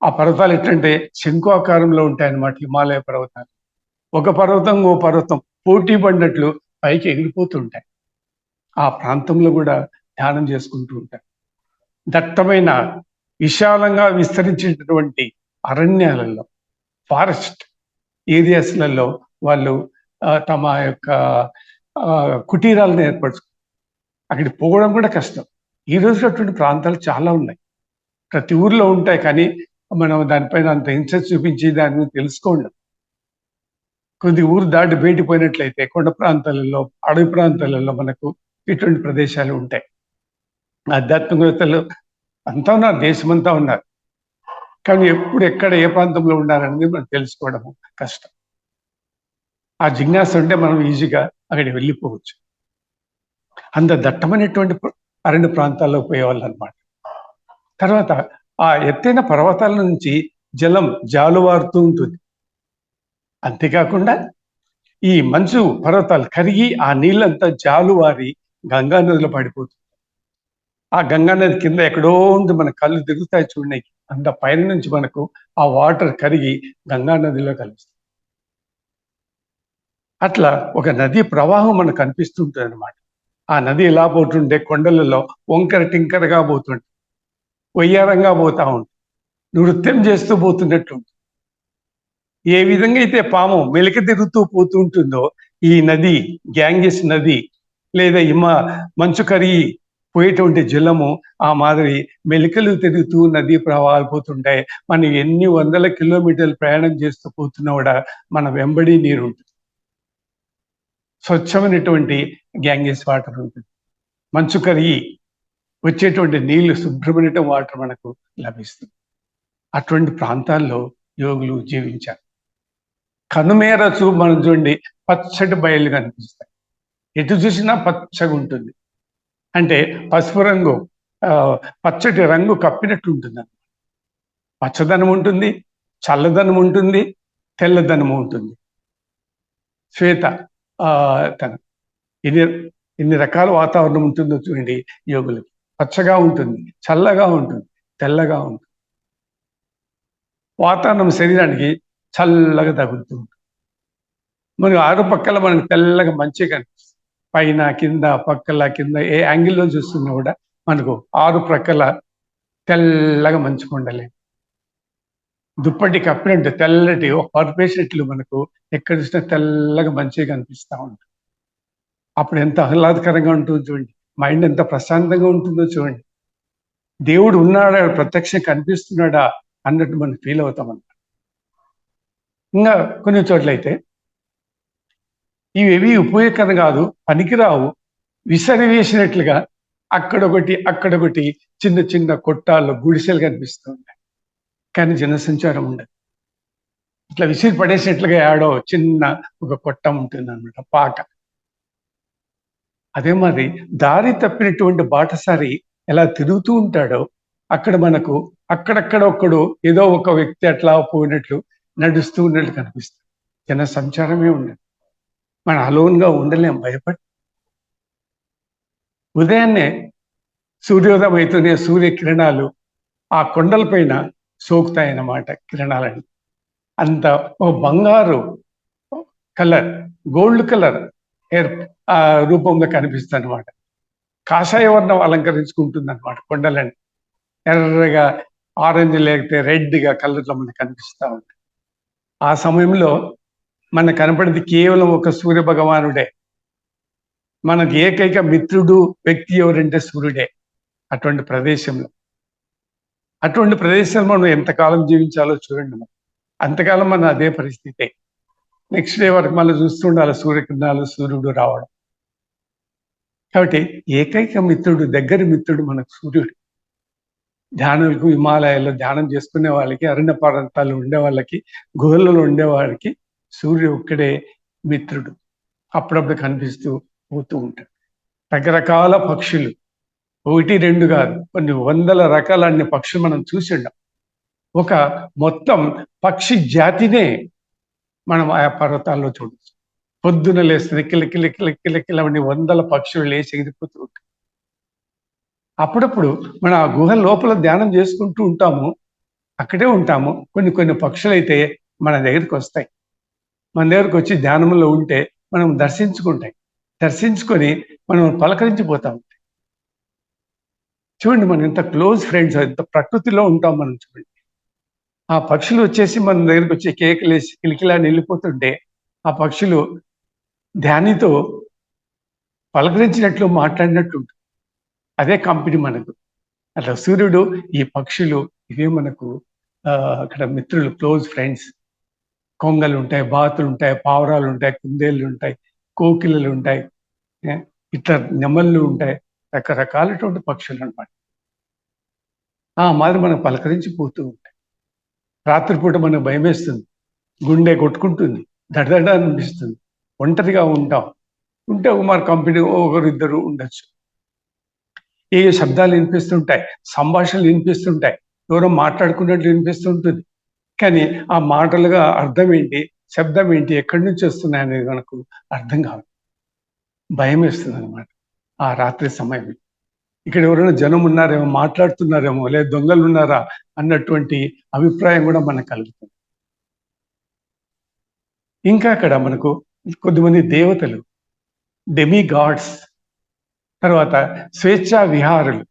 ఆ పర్వతాలు ఎట్లంటే శంకు ఆకారంలో ఉంటాయన్నమాట. హిమాలయ పర్వతాలు ఒక పర్వతం ఓ పర్వతం పోటీ పడినట్లు పైకి ఎగిరిపోతుంటాయి. ఆ ప్రాంతంలో కూడా ధ్యానం చేసుకుంటూ ఉంటారు. దట్టమైన విశాలంగా విస్తరించినటువంటి అరణ్యాలలో, ఫారెస్ట్ ఏరియాస్లలో వాళ్ళు తమ యొక్క కుటీరాలను ఏర్పరచుకుంటారు. అక్కడికి పోవడం కూడా కష్టం. ఈ రోజు అటువంటి ప్రాంతాలు చాలా ఉన్నాయి, ప్రతి ఊర్లో ఉంటాయి. కానీ మనం దానిపైన అంత ఇంట్రెస్ట్ చూపించి దాన్ని తెలుసుకోండి. కొద్ది ఊరు దాటి బయటిపోయినట్లయితే కొండ ప్రాంతాలలో, అడవి ప్రాంతాలలో మనకు ఇటువంటి ప్రదేశాలు ఉంటాయి. ఆధ్యాత్మికవేత్తలు అంతా ఉన్నారు, దేశమంతా ఉన్నారు. కానీ ఎప్పుడు ఎక్కడ ఏ ప్రాంతంలో ఉన్నారనేది మనం తెలుసుకోవడం కష్టం. ఆ జిజ్ఞాస ఉంటే మనం ఈజీగా అక్కడికి వెళ్ళిపోవచ్చు. అంత దట్టమైనటువంటి అరణ్య ప్రాంతాల్లో పోయేవాళ్ళు అనమాట. తర్వాత ఆ ఎత్తైన పర్వతాల నుంచి జలం జాలువారుతూ ఉంటుంది. అంతేకాకుండా ఈ మంచు పర్వతాలు కరిగి ఆ నీళ్ళంతా జాలువారి గంగా నదిలో పడిపోతుంది. ఆ గంగా నది కింద ఎక్కడో ఉంది, మన కళ్ళు తిరుగుతాయి చూడండి. అంత పైన నుంచి మనకు ఆ వాటర్ కరిగి గంగా నదిలో కలుస్తుంది. అట్లా ఒక నదీ ప్రవాహం మనకు కనిపిస్తుంటుంది అనమాట. ఆ నది ఎలా పోతుంటే కొండలలో వంకర టింకరగా పోతుంటే, వయ్యారంగా పోతా ఉంటుంది, నృత్యం చేస్తూ పోతున్నట్టు. ఏ విధంగా అయితే పాము మెలిక తిరుగుతూ పోతూ ఉంటుందో ఈ నది, గ్యాంగెస్ నది లేదా మంచు కరిగి పోయేటువంటి జలము ఆ మాదిరి మెలికలు తిరుగుతూ నదీ ప్రవాహాలు పోతుంటాయి. మనం ఎన్ని వందల కిలోమీటర్లు ప్రయాణం చేస్తూ పోతున్నా కూడా మన వెంబడి నీరు ఉంటుంది. స్వచ్ఛమైనటువంటి గ్యాంగెస్ వాటర్ ఉంటుంది. మంచు కరిగి వచ్చేటువంటి నీళ్లు, శుభ్రమైన వాటర్ మనకు లభిస్తుంది. అటువంటి ప్రాంతాల్లో యోగులు జీవించారు. కనుమేర మనం చూడండి, పచ్చటి బయలు కనిపిస్తాయి, ఎటు చూసినా పచ్చగా ఉంటుంది. అంటే పసుపు రంగు, పచ్చటి రంగు కప్పినట్టు ఉంటుంది. పచ్చదనం ఉంటుంది, చల్లదనం ఉంటుంది, తెల్లదనం ఉంటుంది, శ్వేత తనం. ఇన్ని రకాల వాతావరణం ఉంటుందో చూడండి యోగులకి. పచ్చగా ఉంటుంది, చల్లగా ఉంటుంది, తెల్లగా ఉంటుంది. వాతావరణం శరీరానికి చల్లగా తగులుతూ ఉంటుంది. మరి ఆరు పక్కల మనకు తెల్లగా మంచిగా కనిపిస్తుంది. పైన కింద పక్కల కింద ఏ యాంగిల్లో చూస్తున్నా కూడా మనకు 6 ప్రక్కల తెల్లగా మంచు కొండలే. దుప్పటి కప్పినట్టు తెల్లటి పరుపేసినట్లు మనకు ఎక్కడ చూసినా తెల్లగా మంచిగా కనిపిస్తా ఉంటుంది. అప్పుడు ఎంత ఆహ్లాదకరంగా ఉంటుందో చూడండి. మైండ్ ఎంత ప్రశాంతంగా ఉంటుందో చూడండి. దేవుడు ఉన్నాడా, ప్రత్యక్షంగా కనిపిస్తున్నాడా అన్నట్టు మనం ఫీల్ అవుతామన్నమాట. ఇంకా కొన్ని చోట్లయితే ఇవేవి ఉపయోగకరం కాదు, పనికిరావు, విసిరివేసినట్లుగా అక్కడొకటి చిన్న చిన్న కొట్టాలు, గుడిసెలు కనిపిస్తూ ఉంటాయి. కానీ జనసంచారం ఉండదు. ఇట్లా విసిరి పడేసినట్లుగా ఆడో చిన్న ఒక కొట్టం ఉంటుందన్నమాట, పాక. అదే మరి దారి తప్పినటువంటి బాటసారి ఎలా తిరుగుతూ ఉంటాడో అక్కడ మనకు అక్కడక్కడ ఒక్కడు ఏదో ఒక వ్యక్తి అట్లా పోయినట్లు నడుస్తూ ఉన్నట్లు కనిపిస్తుంది. జన సంచారమే ఉండదు. మనం అలోన్గా ఉండలేం, భయపడి. ఉదయాన్నే సూర్యోదయం అవుతూనే సూర్యకిరణాలు ఆ కొండలపైన సోకుతాయన్నమాట, కిరణాలని. అంత ఓ బంగారు కలర్, గోల్డ్ కలర్ ఎయిర్ రూపంలో కనిపిస్తుంది అనమాట. కాషాయ వర్ణం అలంకరించుకుంటుంది అనమాట కొండలని. ఎర్రగా, ఆరెంజ్ లేకపోతే రెడ్గా కలర్లో మనకు కనిపిస్తూ ఉంటుంది. ఆ సమయంలో మనకు కనపడేది కేవలం ఒక సూర్య భగవానుడే. మనకు ఏకైక మిత్రుడు వ్యక్తి ఎవరంటే సూర్యుడే. అటువంటి ప్రదేశంలో మనం ఎంతకాలం జీవించాలో చూడండి. మనం అంతకాలం మన అదే పరిస్థితే. నెక్స్ట్ డే వరకు మళ్ళీ చూస్తుండాలి సూర్యకిరణాలు, సూర్యుడు రావడం. కాబట్టి ఏకైక మిత్రుడు, దగ్గర మిత్రుడు మనకు సూర్యుడు. ధ్యానులకు హిమాలయాల్లో ధ్యానం చేసుకునే వాళ్ళకి, అరణ్య ప్రాంతాల్లో ఉండే వాళ్ళకి, గుహలలో ఉండేవాడికి సూర్యుడు ఒక్కడే మిత్రుడు. అప్పుడప్పుడు కనిపిస్తూ పోతూ ఉంటాడు. రకరకాల పక్షులు, 1, 2 కాదు, కొన్ని వందల రకాల అన్ని పక్షులు మనం చూసి ఉండం. ఒక మొత్తం పక్షి జాతినే మనం ఆ పర్వతాల్లో చూడవచ్చు. పొద్దున లేస్తుంది కిలకిలకిలకిలకిలకిలవని వందల పక్షులు లేచి ఎగిరిపోతూ ఉంటాయి. అప్పుడప్పుడు మన ఆ గుహ లోపల ధ్యానం చేసుకుంటూ ఉంటాము, అక్కడే ఉంటాము. కొన్ని పక్షులు అయితే మన దగ్గరికి వస్తాయి. మన దగ్గరకు వచ్చి ధ్యానంలో ఉంటే మనం దర్శించుకొని మనం పలకరించిపోతాం. చూడండి, మనం ఎంత క్లోజ్ ఫ్రెండ్స్, ఎంత ప్రకృతిలో ఉంటాం మనం. చూడండి, ఆ పక్షులు వచ్చేసి మన దగ్గరికి వచ్చి కేకలేసి కిలికిలా వెళ్ళిపోతుంటే ఆ పక్షులు ధ్యానితో పలకరించినట్లు, మాట్లాడినట్టు ఉంటుంది. అదే కంపెనీ మనకు. అట్లా సూర్యుడు, ఈ పక్షులు, ఇవే మనకు అక్కడ మిత్రులు, క్లోజ్ ఫ్రెండ్స్. కొంగలు ఉంటాయి, బాతులు ఉంటాయి, పావురాలు ఉంటాయి, కుందేళ్ళు ఉంటాయి, కోకిలలు ఉంటాయి, ఇట్లా నెమళ్ళు ఉంటాయి, రకరకాలటువంటి పక్షులు అనమాట. ఆ మాదిరి మనం పలకరించిపోతూ ఉంటాయి. రాత్రిపూట మనకు భయం వేస్తుంది, గుండె కొట్టుకుంటుంది, దడదడ అనిపిస్తుంది, ఒంటరిగా ఉంటే మరి కంపెనీ ఒకరిద్దరు ఉండొచ్చు. ఏ శబ్దాలు వినిపిస్తుంటాయి, సంభాషణలు వినిపిస్తుంటాయి, ఎవరో మాట్లాడుకున్నట్లు వినిపిస్తుంటుంది. కానీ ఆ మాటలుగా అర్థం ఏంటి, శబ్దం ఏంటి, ఎక్కడి నుంచి వస్తున్నాయి అనేది మనకు అర్థం కాదు. భయం వేస్తుంది అనమాట ఆ రాత్రి సమయం. ఇక్కడ ఎవరైనా జనం ఉన్నారేమో, మాట్లాడుతున్నారేమో, లేదా దొంగలు ఉన్నారా అన్నటువంటి అభిప్రాయం కూడా మనకు కలుగుతుంది. ఇంకా అక్కడ మనకు కొద్దిమంది దేవతలు, డెమి గాడ్స్, తర్వాత స్వేచ్ఛా విహారులు,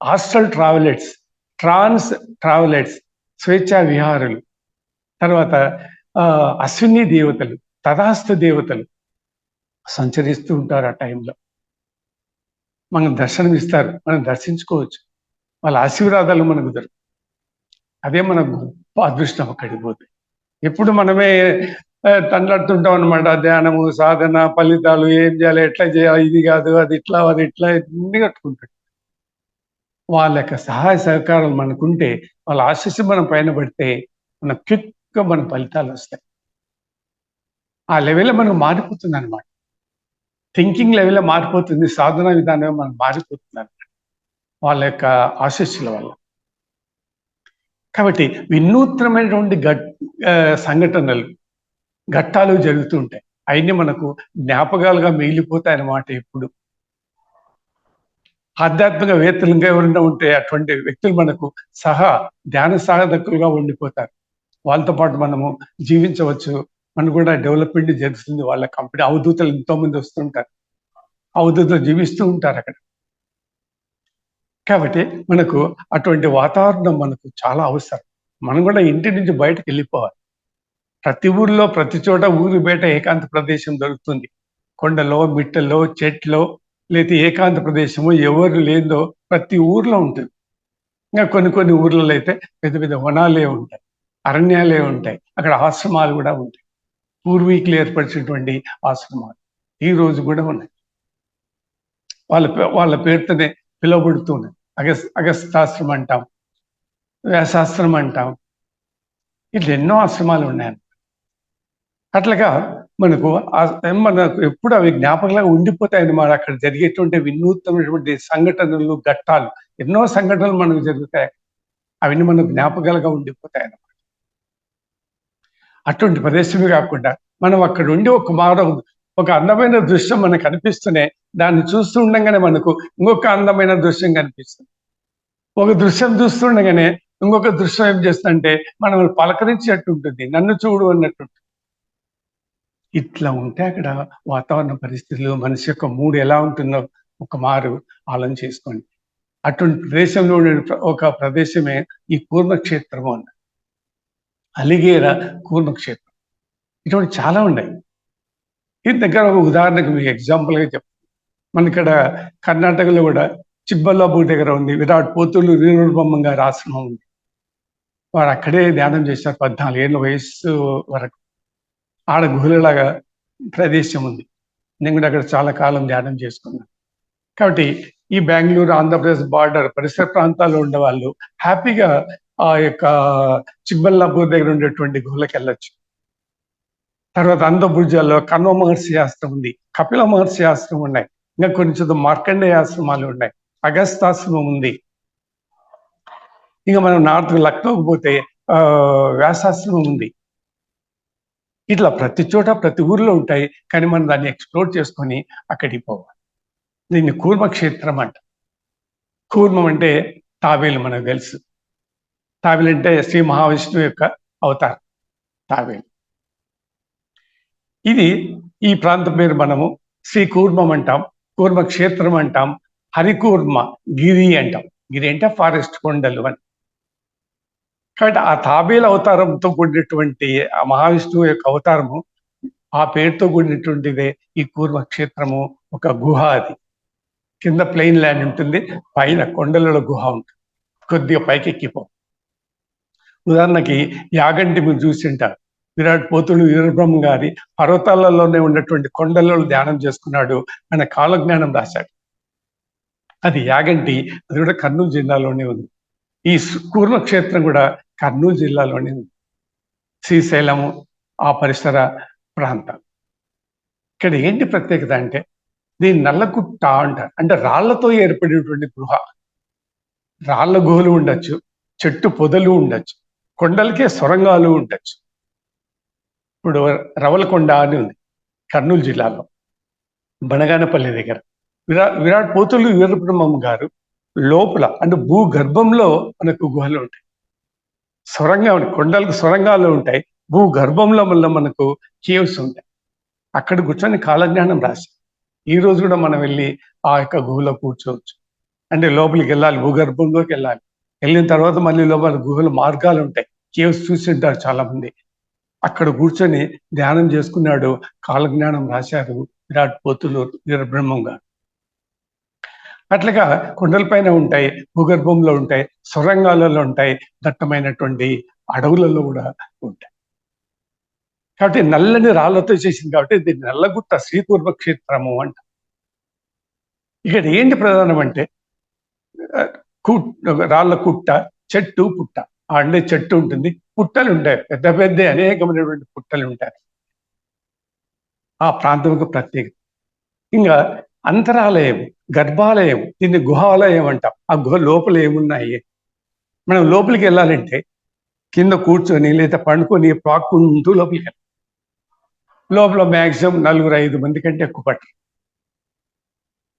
ఆస్ట్రల్ ట్రావెలెట్స్, స్వేచ్ఛా విహారులు, తర్వాత అశ్విని దేవతలు, తదాస్తు దేవతలు సంచరిస్తూ ఉంటారు. ఆ టైంలో మనం దర్శనం ఇస్తారు, మనం దర్శించుకోవచ్చు, వాళ్ళ ఆశీర్వాదాలు మనకు దొరుకుతాయి. అదే మన గొప్ప అదృష్టం. అక్కడికి పోతే ఎప్పుడు మనమే తండ్రుతుంటాం అనమాట. ధ్యానము, సాధన, ఫలితాలు ఏం చేయాలి, ఎట్లా చేయాలి, ఇది కాదు, అది ఇట్లా అన్ని కట్టుకుంటాడు. వాళ్ళ యొక్క సహాయ సహకారాలు మనకుంటే, వాళ్ళ ఆశీస్సు మనం పైన పడితే మన క్విక్గా మన ఫలితాలు వస్తాయి. ఆ లెవెల్లో మనకు మారిపోతుంది అనమాట. థింకింగ్ లెవెల్లో మారిపోతుంది, సాధన విధానం మనకు మారిపోతుంది అనమాట వాళ్ళ యొక్క ఆశీస్సుల వల్ల. కాబట్టి వినూత్నమైనటువంటి సంఘటనలు, ఘట్టాలు జరుగుతూ ఉంటాయి. అవన్నీ మనకు జ్ఞాపకాలుగా మిగిలిపోతాయి అన్నమాట. ఎప్పుడు ఆధ్యాత్మిక వేత్తలు ఇంకా ఎవరైనా ఉంటే అటువంటి వ్యక్తులు మనకు ధ్యాన సాధకులుగా ఉండిపోతారు. వాళ్ళతో పాటు మనము జీవించవచ్చు, మనకు కూడా డెవలప్మెంట్ జరుగుతుంది. వాళ్ళ కంపెనీ అవధూతలు ఎంతో మంది వస్తుంటారు, అవధూతలు జీవిస్తూ ఉంటారు అక్కడ. కాబట్టి మనకు అటువంటి వాతావరణం మనకు చాలా అవసరం. మనం కూడా ఇంటి నుంచి బయటకు వెళ్ళిపోవాలి. ప్రతి ఊర్లో ప్రతి చోట ఊరి బయట ఏకాంత ప్రదేశం దొరుకుతుంది. కొండలో, మిట్టలో, చెట్లో లేతే ఏకాంత ప్రదేశము ఎవరు లేదో ప్రతి ఊర్లో ఉంటుంది. ఇంకా కొన్ని ఊర్లలో అయితే పెద్ద పెద్ద వనాలే ఉంటాయి, అరణ్యాలే ఉంటాయి. అక్కడ ఆశ్రమాలు కూడా ఉంటాయి. పూర్వీకులు ఏర్పరిచినటువంటి ఆశ్రమాలు ఈ రోజు కూడా ఉన్నాయి. వాళ్ళ పేరుతోనే పిలువబడుతున్నాయి. అగస్తాశ్రమం అంటాం, వ్యాసాశ్రమం అంటాం. ఇట్లా ఎన్నో ఆశ్రమాలు ఉన్నాయి. అట్లాగా మనకు ఎప్పుడు అవి జ్ఞాపకంగా ఉండిపోతాయి అన్నమాట. అక్కడ జరిగేటువంటి వినూత్నమైనటువంటి సంఘటనలు, ఘట్టాలు, ఎన్నో సంఘటనలు మనకు జరుగుతాయి. అవన్నీ మనకు జ్ఞాపకాలుగా ఉండిపోతాయి అన్నమాట. అటువంటి ప్రదేశమే కాకుండా మనం అక్కడ ఉండి ఒక అందమైన దృశ్యం మనకు కనిపిస్తూనే దాన్ని చూస్తూ ఉండగానే మనకు ఇంకొక అందమైన దృశ్యం కనిపిస్తుంది. ఒక దృశ్యం చూస్తుండగానే ఇంకొక దృశ్యం ఏం చేస్తుందంటే మనం పలకరించేట్టు ఉంటుంది, నన్ను చూడు అన్నట్టు. ఇట్లా ఉంటే అక్కడ వాతావరణ పరిస్థితులు, మనిషి యొక్క మూడు ఎలా ఉంటుందో ఒక మారు ఆలోచన చేసుకోండి. అటువంటి ప్రదేశంలో ఒక ప్రదేశమే ఈ కూర్మక్షేత్రము అన్న అలిగేర కూర్మక్షేత్రం. ఇటువంటి చాలా ఉన్నాయి. ఈ దగ్గర ఒక ఉదాహరణకు మీకు ఎగ్జాంపుల్గా చెప్తాను. మన ఇక్కడ కర్ణాటకలో కూడా చిబ్బల్లాపూర్ దగ్గర ఉంది విరాట్ పోతులు వీరబ్రహ్మం గారి ఆశ్రమం ఉంది. వారు అక్కడే ధ్యానం చేశారు 14 ఏళ్ళ వయస్సు వరకు. ఆడ గుహలలాగా ప్రదేశం ఉంది. నేను కూడా అక్కడ చాలా కాలం ధ్యానం చేసుకున్నాను. కాబట్టి ఈ బెంగళూరు, ఆంధ్రప్రదేశ్ బార్డర్ పరిసర ప్రాంతాల్లో ఉండే వాళ్ళు హ్యాపీగా ఆ యొక్క చిబ్బల్లాపూర్ దగ్గర ఉండేటువంటి గుహలకు వెళ్ళొచ్చు. తర్వాత అందబుర్జాల్లో కన్వ మహర్షి ఆశ్రమం ఉంది, కపిల మహర్షి ఆశ్రమం ఉన్నాయి, ఇంకా కొంచెం మార్కండేయ ఆశ్రమాలు ఉన్నాయి, అగస్తాశ్రమం ఉంది. ఇంకా మనం నార్త్ లక్నోకి పోతే వ్యాసాశ్రమం ఉంది. ఇట్లా ప్రతి చోట ప్రతి ఊర్లో ఉంటాయి. కానీ మనం దాన్ని ఎక్స్ప్లోర్ చేసుకొని అక్కడికి పోవాలి. దీన్ని కూర్మక్షేత్రం అంట. కూర్మం అంటే తాబేలు, మనకు తెలుసు. తాబేలు అంటే శ్రీ మహావిష్ణువు యొక్క అవతారం తాబేలు. ఇది ఈ ప్రాంతం పేరు మనము శ్రీ కూర్మం అంటాం, కూర్మక్షేత్రం అంటాం, హరికూర్మ గిరి అంటాం. గిరి అంటే ఫారెస్ట్, కొండలు అని. కాబట్టి ఆ తాబేలు అవతారంతో కూడినటువంటి ఆ మహావిష్ణువు యొక్క అవతారము, ఆ పేరుతో కూడినటువంటిదే ఈ కూర్మక్షేత్రము. ఒక గుహ, అది కింద ప్లెయిన్ ల్యాండ్ ఉంటుంది, పైన కొండలలో గుహ ఉంటుంది. కొద్దిగా పైకి ఎక్కిపో. ఉదాహరణకి యాగంటి మీరు చూసింటారు. విరాట్ పోతుడు వీరబ్రహ్మ గారి పర్వతాలలోనే ఉన్నటువంటి కొండలలో ధ్యానం చేసుకున్నాడు, ఆయన కాలజ్ఞానం రాశాడు. అది యాగంటి, అది కూడా కర్నూలు జిల్లాలోనే ఉంది. ఈ కూర్మక్షేత్రం కూడా కర్నూలు జిల్లాలోనే ఉంది. శ్రీశైలము ఆ పరిసర ప్రాంతాలు. ఇక్కడ ఏంటి ప్రత్యేకత అంటే దీన్ని నల్లగుట్ట అంటారు. అంటే రాళ్లతో ఏర్పడినటువంటి గుహ. రాళ్ల గుహలు ఉండొచ్చు, చెట్టు పొదలు ఉండొచ్చు, కొండలకే సొరంగాలు ఉండొచ్చు. ఇప్పుడు రవలకొండ అని ఉంది కర్నూలు జిల్లాలో, బనగానపల్లి దగ్గర. విరాట్ పోతులు వీరబ్రహ్మం గారు లోపల అంటే భూగర్భంలో మనకు గుహలు ఉంటాయి, కొండలకు సొరంగాలు ఉంటాయి, భూగర్భంలో వల్ల మనకు కేవ్స్ ఉంటాయి. అక్కడ కూర్చొని కాలజ్ఞానం రాసి ఈ రోజు కూడా మనం వెళ్ళి ఆ యొక్క గుహలో కూర్చోవచ్చు. అంటే లోపలికి వెళ్ళాలి, భూగర్భంలోకి వెళ్ళాలి. వెళ్ళిన తర్వాత మళ్ళీ లోపల గుహల మార్గాలు ఉంటాయి, కేవ్స్ చూసింటారు చాలా మంది. అక్కడ కూర్చొని ధ్యానం చేసుకున్నాడు, కాలజ్ఞానం రాశారు విరాట్ పోతులు వీరబ్రహ్మం గారు. అట్లాగా కొండలపైన ఉంటాయి, భూగర్భంలో ఉంటాయి, సొరంగాలలో ఉంటాయి, దట్టమైనటువంటి అడవులలో కూడా ఉంటాయి. కాబట్టి నల్లని రాళ్లతో చేసింది కాబట్టి దీన్ని నల్లగుట్ట శ్రీకూర్మక్షేత్రము అంట. ఇక్కడ ఏంటి ప్రధానం అంటే రాళ్ళ కుట్ట, చెట్టు, పుట్ట. అంటే చెట్టు ఉంటుంది, పుట్టలు ఉంటాయి, పెద్ద పెద్ద అనేకమైనటువంటి పుట్టలు ఉంటాయి. ఆ ప్రాంతంకు ప్రత్యేకత. ఇంకా అంతరాలయం, గర్భాలయం, దీన్ని గుహాలయం అంటాం. ఆ గుహ లోపల ఏమున్నాయి, మనం లోపలికి వెళ్ళాలంటే కింద కూర్చొని లేదా పండుకొని పాక్కుంటూ లోపలికి వెళ్ళాలి. లోపల మ్యాక్సిమం 4-5 మంది కంటే ఎక్కువ పట్టరు.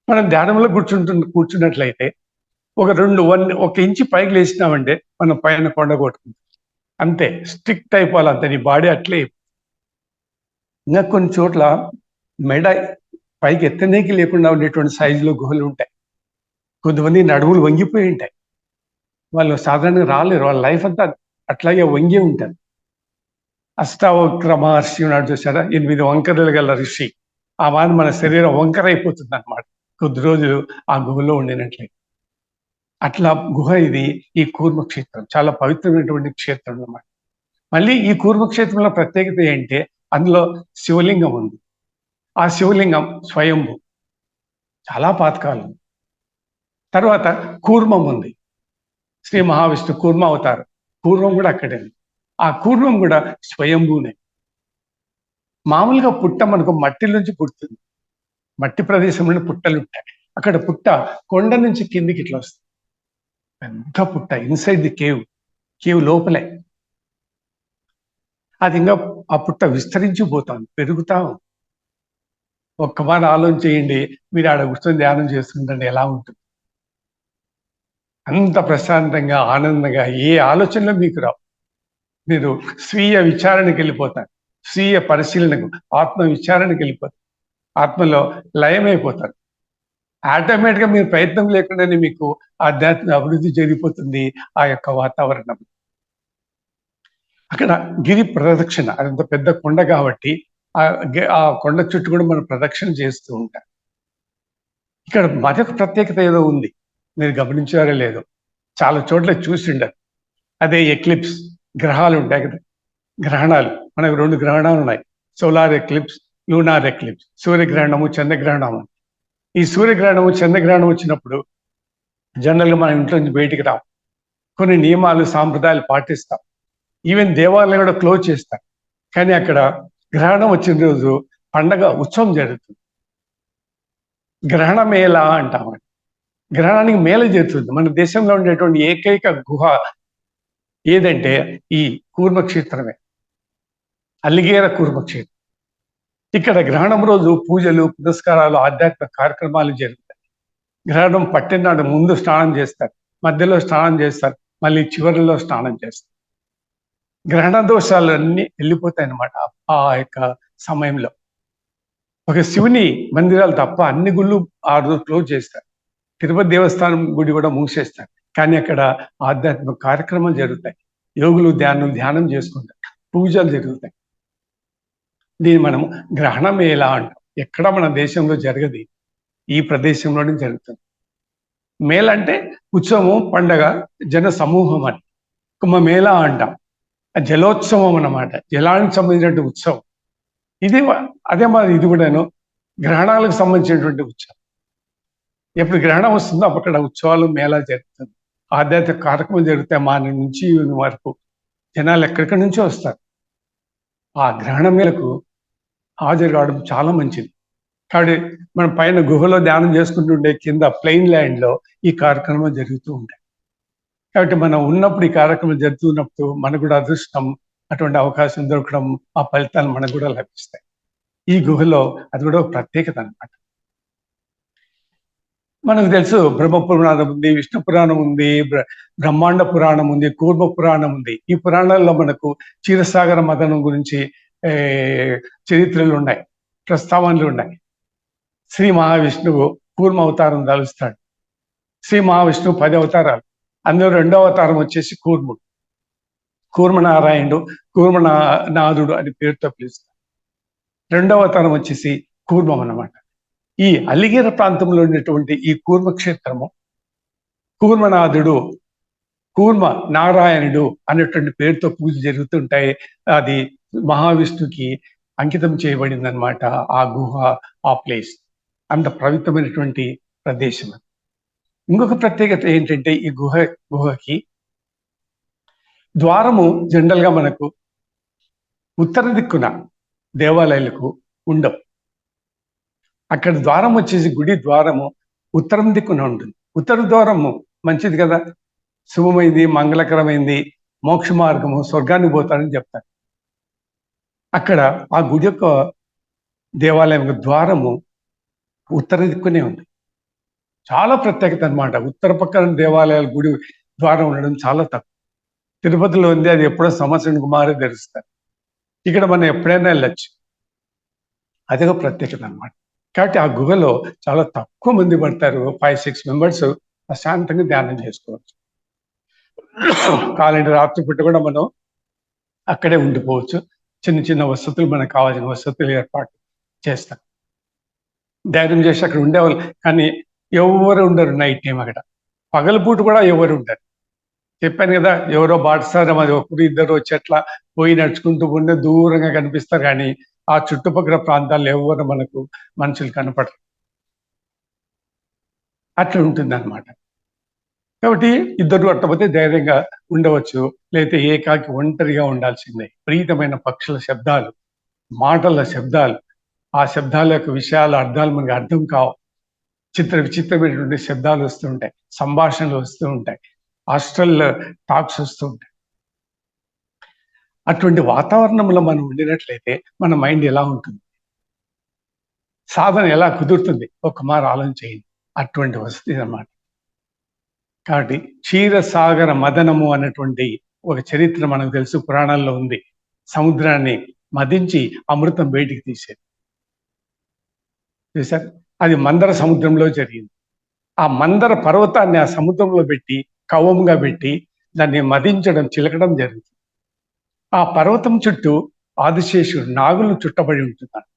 మనం ధ్యానంలో కూర్చున్నట్లయితే ఒక ఇంచి పైకి లేచినామంటే మనం పైన కొండ కొట్టుకుంటాం. అంతే, స్ట్రిక్ట్ అయిపోవాలి అంతే, నీ బాడీ అట్లే. ఇంకా కొన్ని చోట్ల మెడ పైకి ఎత్తనేకి లేకుండా ఉండేటువంటి సైజులో గుహలు ఉంటాయి. కొంతమంది నడుములు వంగిపోయి ఉంటాయి, వాళ్ళు సాధారణంగా రాలేరు, వాళ్ళ లైఫ్ అంతా అట్లాగే వంగి ఉంటారు. అష్టావక్ర మహర్షి ఉన్నాడు చూసారా, 8 వంకరలు గల ఋషి. ఆ వారి మన శరీరం వంకర అయిపోతుంది అనమాట కొద్ది రోజులు ఆ గుహలో ఉండినట్లయితే. అట్లా గుహ ఇది. ఈ కూర్మ క్షేత్రం చాలా పవిత్రమైనటువంటి క్షేత్రం అన్నమాట. మళ్ళీ ఈ కూర్మ క్షేత్రంలో ప్రత్యేకత ఏంటంటే అందులో శివలింగం ఉంది. ఆ శివలింగం స్వయంభు, చాలా పాతకాలం. తర్వాత కూర్మం ఉంది, శ్రీ మహావిష్ణు కూర్మ అవతారం. కూర్మం కూడా అక్కడే ఉంది. ఆ కూర్మం కూడా స్వయంభూనే. మామూలుగా పుట్ట మనకు మట్టి నుంచి పుడుతుంది, మట్టి ప్రదేశంలో పుట్టలు ఉంటాయి. అక్కడ పుట్ట కొండ నుంచి కిందికి ఇట్లా వస్తుంది, పెద్ద పుట్ట ఇన్సైడ్ ది కేవ్ లోపలే. అది ఇంకా ఆ పుట్ట విస్తరించిపోతాం, పెరుగుతాం. ఒక్క మాట ఆలోచన చేయండి, మీరు ఆడ కూర్చొని ధ్యానం చేస్తుంటే ఎలా ఉంటుంది. అంత ప్రశాంతంగా ఆనందంగా ఏ ఆలోచనలో మీకు రావు. మీరు స్వీయ విచారణకి వెళ్ళిపోతారు, స్వీయ పరిశీలనకు, ఆత్మ విచారణకి వెళ్ళిపోతారు, ఆత్మలో లయమైపోతారు. ఆటోమేటిక్గా మీరు ప్రయత్నం లేకుండానే మీకు ఆధ్యాత్మిక అభివృద్ధి జరిగిపోతుంది ఆ యొక్క వాతావరణం. అక్కడ గిరి ప్రదక్షిణ, అదంత పెద్ద కొండ కాబట్టి ఆ కొండ చుట్టూ కూడా మనం ప్రదక్షిణ చేస్తూ ఉంటాం. ఇక్కడ మరొక ప్రత్యేకత ఏదో ఉంది, మీరు గమనించారో లేదో, చాలా చోట్ల చూసిండారు. అదే ఎక్లిప్స్, గ్రహాలు ఉంటాయి కదా, గ్రహణాలు. మనకు 2 గ్రహణాలు ఉన్నాయి, సోలార్ ఎక్లిప్స్, లూనార్ ఎక్లిప్స్. సూర్యగ్రహణము, చంద్రగ్రహణము. ఈ సూర్యగ్రహణము, చంద్రగ్రహణం వచ్చినప్పుడు జనరల్గా మన ఇంట్లో నుంచి బయటికి రాం, కొన్ని నియమాలు సాంప్రదాయాలు పాటిస్తాం, ఈవెన్ దేవాలయం కూడా క్లోజ్ చేస్తారు. కానీ అక్కడ గ్రహణం వచ్చిన రోజు పండగ ఉత్సవం జరుగుతుంది, గ్రహణ మేళ అంటాం. గ్రహణానికి మేళ జరుగుతుంది. మన దేశంలో ఉండేటువంటి ఏకైక గుహ ఏదంటే ఈ కూర్మక్షేత్రమే, అలిగేర కూర్మక్షేత్రం. ఇక్కడ గ్రహణం రోజు పూజలు, పురస్కారాలు, ఆధ్యాత్మిక కార్యక్రమాలు జరుగుతాయి. గ్రహణం పట్టినాడు ముందు స్నానం చేస్తారు, మధ్యలో స్నానం చేస్తారు, మళ్ళీ చివరిలో స్నానం చేస్తారు. గ్రహణ దోషాలు అన్నీ వెళ్ళిపోతాయి అన్నమాట ఆ యొక్క సమయంలో. ఒక శివుని మందిరాలు తప్ప అన్ని గుళ్ళు ఆ రోజు క్లోజ్ చేస్తారు. తిరుపతి దేవస్థానం గుడి కూడా మూసేస్తారు. కానీ అక్కడ ఆధ్యాత్మిక కార్యక్రమాలు జరుగుతాయి, యోగులు ధ్యానం చేసుకుంటారు, పూజలు జరుగుతాయి. దీన్ని మనం గ్రహణ మేళ అంటాం. ఎక్కడ మన దేశంలో జరగదు, ఈ ప్రదేశంలోనే జరుగుతుంది. మేళ అంటే ఉత్సవం, పండగ, జన సమూహం అని. కుంభమేళ అంటాం, జలోత్సవం అన్నమాట, జలానికి సంబంధించినటువంటి ఉత్సవం. అదే మరి ఇది కూడాను గ్రహణాలకు సంబంధించినటువంటి ఉత్సవం. ఎప్పుడు గ్రహణం వస్తుందో అక్కడ ఉత్సవాలు, మేళా జరుగుతుంది, ఆధ్యాత్మిక కార్యక్రమం జరుగుతాయి. మార్నింగ్ నుంచి ఈవినింగ్ వరకు జనాలు ఎక్కడిక్కడి నుంచో వస్తారు. ఆ గ్రహణ మేళకు హాజరు కావడం చాలా మంచిది. కాబట్టి మనం పైన గుహలో ధ్యానం చేసుకుంటుండే కింద ప్లెయిన్ ల్యాండ్లో ఈ కార్యక్రమం జరుగుతూ ఉంటాయి. కాబట్టి మనం ఉన్నప్పుడు ఈ కార్యక్రమం జరుగుతున్నప్పుడు మనకు కూడా అదృష్టం, అటువంటి అవకాశం దొరకడం, ఆ ఫలితాలు మనకు కూడా లభిస్తాయి. ఈ గుహలో అది కూడా ఒక ప్రత్యేకత అన్నమాట. మనకు తెలుసు బ్రహ్మ పురాణం ఉంది, విష్ణు పురాణం ఉంది, బ్రహ్మాండ పురాణం ఉంది, కూర్మ పురాణం ఉంది. ఈ పురాణాల్లో మనకు క్షీరసాగర మదనం గురించి చరిత్రలు ఉన్నాయి, ప్రస్తావనలు ఉన్నాయి. శ్రీ మహావిష్ణువు కూర్మ అవతారం తలుస్తాడు. శ్రీ మహావిష్ణువు 10 అవతారాలు, అందులో 2వ అవతారం వచ్చేసి కూర్ముడు, కూర్మనారాయణుడు, కూర్మనాథుడు అని పేరుతో పిలుస్తారు. 2వ అవతారం వచ్చేసి కూర్మం అన్నమాట. ఈ అలిగేర ప్రాంతంలో ఉన్నటువంటి ఈ కూర్మక్షేత్రము కూర్మనాథుడు, కూర్మ నారాయణుడు అనేటువంటి పేరుతో పూజ జరుగుతుంటాయి. అది మహావిష్ణుకి అంకితం చేయబడింది అనమాట ఆ గుహ, ఆ ప్లేస్. అంత పవిత్రమైనటువంటి ప్రదేశం. ఇంకొక ప్రత్యేకత ఏంటంటే ఈ గుహకి ద్వారము జనరల్ గా మనకు ఉత్తర దిక్కున దేవాలయాలకు ఉండవు. అక్కడ ద్వారం వచ్చేసి గుడి ద్వారము ఉత్తరం దిక్కున ఉంటుంది. ఉత్తర ద్వారము మంచిది కదా, శుభమైంది, మంగళకరమైంది, మోక్ష మార్గము, స్వర్గానికి పోతారని చెప్తారు. అక్కడ ఆ గుడి యొక్క దేవాలయం ద్వారము ఉత్తర దిక్కునే ఉంది. చాలా ప్రత్యేకత అనమాట. ఉత్తర పక్కన దేవాలయాల గుడి ద్వారం ఉండడం చాలా తక్కువ. తిరుపతిలో ఉంది, అది ఎప్పుడో సంవత్సరానికి మారే తెరుస్తారు. ఇక్కడ మనం ఎప్పుడైనా వెళ్ళచ్చు, అదొక ప్రత్యేకత అనమాట. కాబట్టి ఆ గుహలో చాలా తక్కువ మంది పడతారు, 5-6 మెంబర్స్ ప్రశాంతంగా ధ్యానం చేసుకోవచ్చు. కావాలంటే రాత్రిపూట కూడా మనం అక్కడే ఉండిపోవచ్చు. చిన్న చిన్న వసతులు, మనకు కావాల్సిన వసతులు ఏర్పాటు చేస్తాం. ధ్యానం చేసి అక్కడ ఉండేవాళ్ళు, కానీ ఎవరు ఉండరు నైట్ టైం అక్కడ. పగలపూట కూడా ఎవరు ఉండరు. చెప్పాను కదా, ఎవరో బాటసారం, అది ఒకరు ఇద్దరు వచ్చి అట్లా పోయి నడుచుకుంటూ ఉండే దూరంగా కనిపిస్తారు, కానీ ఆ చుట్టుపక్కల ప్రాంతాల్లో ఎవరు మనకు మనుషులు కనపడరు. అట్లా ఉంటుంది అనమాట. కాబట్టి ఇద్దరు అట్టపోతే ధైర్యంగా ఉండవచ్చు, లేకపోతే ఏకాకి ఒంటరిగా ఉండాల్సిందే. విపరీతమైన పక్షుల శబ్దాలు, మాటల శబ్దాలు, ఆ శబ్దాల యొక్క విషయాల అర్థాలు మనకు అర్థం కావు. విచిత్రమైనటువంటి శబ్దాలు వస్తూ ఉంటాయి, సంభాషణలు వస్తూ ఉంటాయి, హాస్టల్ టాక్స్ వస్తూ ఉంటాయి. అటువంటి వాతావరణంలో మనం ఉండినట్లయితే మన మైండ్ ఎలా ఉంటుంది, సాధన ఎలా కుదురుతుంది, ఒక మారు ఆలోచన చేయండి. అటువంటి వసతి అన్నమాట. కాబట్టి క్షీరసాగర మదనము అన్నటువంటి ఒక చరిత్ర మనకు తెలుసు, పురాణాల్లో ఉంది. సముద్రాన్ని మదించి అమృతం బయటికి తీసేది చూసారు. అది మందర సముద్రంలో జరిగింది. ఆ మందర పర్వతాన్ని ఆ సముద్రంలో పెట్టి, కవ్వంగా పెట్టి దాన్ని మదించడం, చిలకడం జరిగింది. ఆ పర్వతం చుట్టూ ఆదిశేషుడు నాగులు చుట్టబడి ఉంటున్నాడు.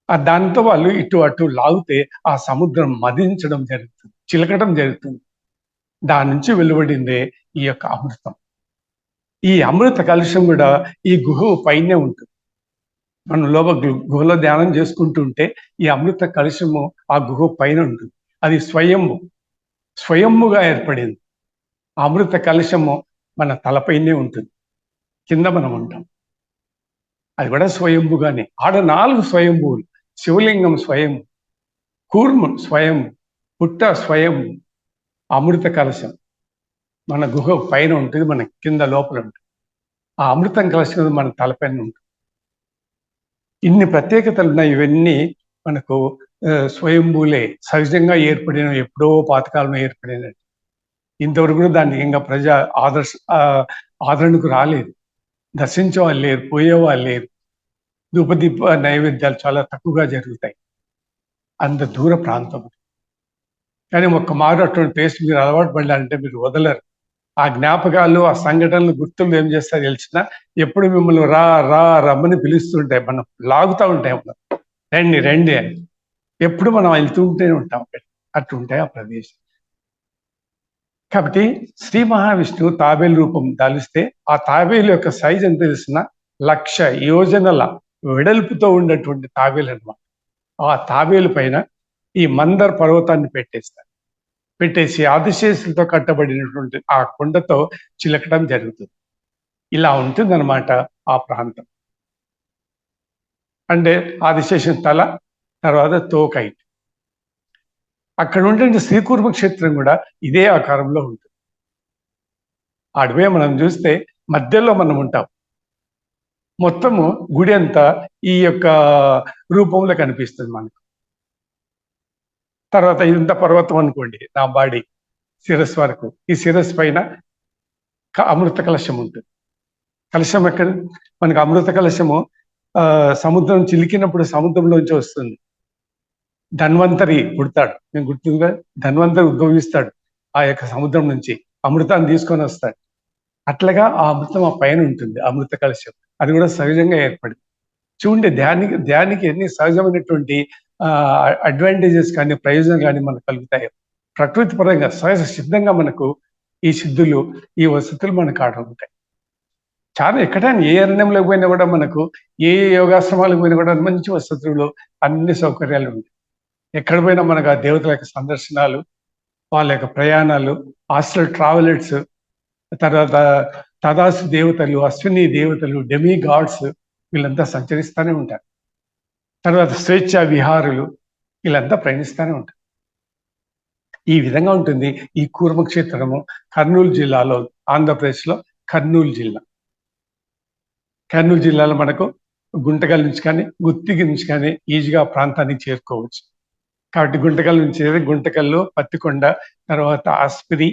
దానితో వాళ్ళు ఇటు అటు లాగితే ఆ సముద్రం మదించడం జరుగుతుంది, చిలకడం జరుగుతుంది. దాని నుంచి వెలువడిందే ఈ యొక్క అమృతం. ఈ అమృత కలుషం కూడా ఈ గుహ పైనే ఉంటుంది. మనం లోపల గుహలో ధ్యానం చేసుకుంటుంటే ఈ అమృత కలుషము ఆ గుహ పైన ఉంటుంది. అది స్వయంభుగా ఏర్పడింది. అమృత కలుషము మన తలపైనే ఉంటుంది, కింద మనం ఉంటాం. అది కూడా స్వయంభుగానే. ఆడ 4 స్వయంభువులు: శివలింగం స్వయం, కూర్మం స్వయం, పుట్ట స్వయం, అమృత కలశం మన గుహ పైన ఉంటుంది, మన కింద లోపల ఉంటుంది. ఆ అమృతం కలశం మన తలపైన ఉంటుంది. ఇన్ని ప్రత్యేకతలు ఉన్నాయి. ఇవన్నీ మనకు స్వయంభూలే, సహజంగా ఏర్పడిన, ఎప్పుడో పాతకాలంలో ఏర్పడినది. ఇంతవరకు దాన్ని ఇంకా ఆదరణకు రాలేదు. దర్శించే వాళ్ళు లేరు, పోయేవాళ్ళు లేరు. ధూపదీప నైవేద్యాలు చాలా తక్కువగా జరుగుతాయి అంత దూర ప్రాంతం. కానీ ఒక్క మారు అటువంటి ప్లేస్ మీరు అలవాటు పడాలంటే మీరు వదలరు. ఆ జ్ఞాపకాలు, ఆ సంఘటనలు, గుర్తులు ఏం చేస్తారో తెలిసినా ఎప్పుడు మిమ్మల్ని రమ్మని పిలుస్తుంటాయి, మనం లాగుతూ ఉంటాయి, రండి రండి అని. ఎప్పుడు మనం వెళ్తుంటూనే ఉంటాం. అట్లుంటాయి ఆ ప్రదేశం. కాబట్టి శ్రీ మహావిష్ణువు తాబేలు రూపం దాలిస్తే ఆ తాబేలు యొక్క సైజ్ ఎంత తెలిసిన 1,00,000 యోజనల వెడల్పుతో ఉన్నటువంటి తాబేలు అన్నమాట. ఆ తాబేలు పైన ఈ మందర్ పర్వతాన్ని పెట్టేసి ఆదిశేషులతో కట్టబడినటువంటి ఆ కొండతో చిలకడం జరుగుతుంది. ఇలా ఉంటుందన్నమాట ఆ ప్రాంతం. అంటే ఆదిశేషం తల, తర్వాత తోకై. అక్కడ ఉండే శ్రీకూర్మ క్షేత్రం కూడా ఇదే ఆకారంలో ఉంటుంది. అడవే మనం చూస్తే మధ్యలో మనం ఉంటాం. మొత్తము గుడి అంతా ఈ యొక్క రూపంలో కనిపిస్తుంది మనకు. తర్వాత ఇంత పర్వతం అనుకోండి, నా బాడీ శిరస్సు వరకు. ఈ శిరస్సు పైన అమృత కలశం ఉంటుంది. కలశం ఎక్కడ మనకు? అమృత కలశము సముద్రం చిలికినప్పుడు సముద్రంలోంచి వస్తుంది. ధన్వంతరి పుడతాడు, నేను గుర్తుందిగా, ధన్వంతరి ఉద్భవిస్తాడు ఆ యొక్క సముద్రం నుంచి, అమృతాన్ని తీసుకొని వస్తాడు. అట్లాగా ఆ అమృతం ఆ పైన ఉంటుంది, అమృత కలశం. అది కూడా సహజంగా ఏర్పడింది. చూడండి, ధ్యానికి ఎన్ని సహజమైనటువంటి అడ్వాంటేజెస్ కానీ, ప్రయోజనం కానీ మనకు కలుగుతాయో. ప్రకృతి పరంగా సహజ సిద్ధంగా మనకు ఈ సిద్ధులు, ఈ వసతులు మనకు ఆడ ఉంటాయి. చాలా ఎక్కడైనా ఏ అరణ్యంలోకి పోయినా కూడా మనకు, ఏ యోగాశ్రమాలకు పోయినా కూడా మంచి వసతులు, అన్ని సౌకర్యాలు ఉంటాయి. ఎక్కడ పోయినా మనకు ఆ దేవతల యొక్క సందర్శనాలు, వాళ్ళ యొక్క ప్రయాణాలు, హాస్టల్ ట్రావెలర్స్, తర్వాత తదాసు దేవతలు, అశ్విని దేవతలు, డెమీ గాడ్స్, వీళ్ళంతా సంచరిస్తూనే ఉంటారు. తర్వాత స్వేచ్ఛా విహారులు, వీళ్ళంతా ప్రయాణిస్తూనే ఉంటారు. ఈ విధంగా ఉంటుంది ఈ కూర్మక్షేత్రము. కర్నూలు జిల్లాలో, ఆంధ్రప్రదేశ్లో కర్నూలు జిల్లాలో మనకు గుంటకల్ నుంచి కానీ, గుత్తికి నుంచి కానీ ఈజీగా ప్రాంతానికి చేరుకోవచ్చు. కాబట్టి గుంటకల్ నుంచి, గుంటకల్లు, పత్తికొండ, తర్వాత ఆస్పిరి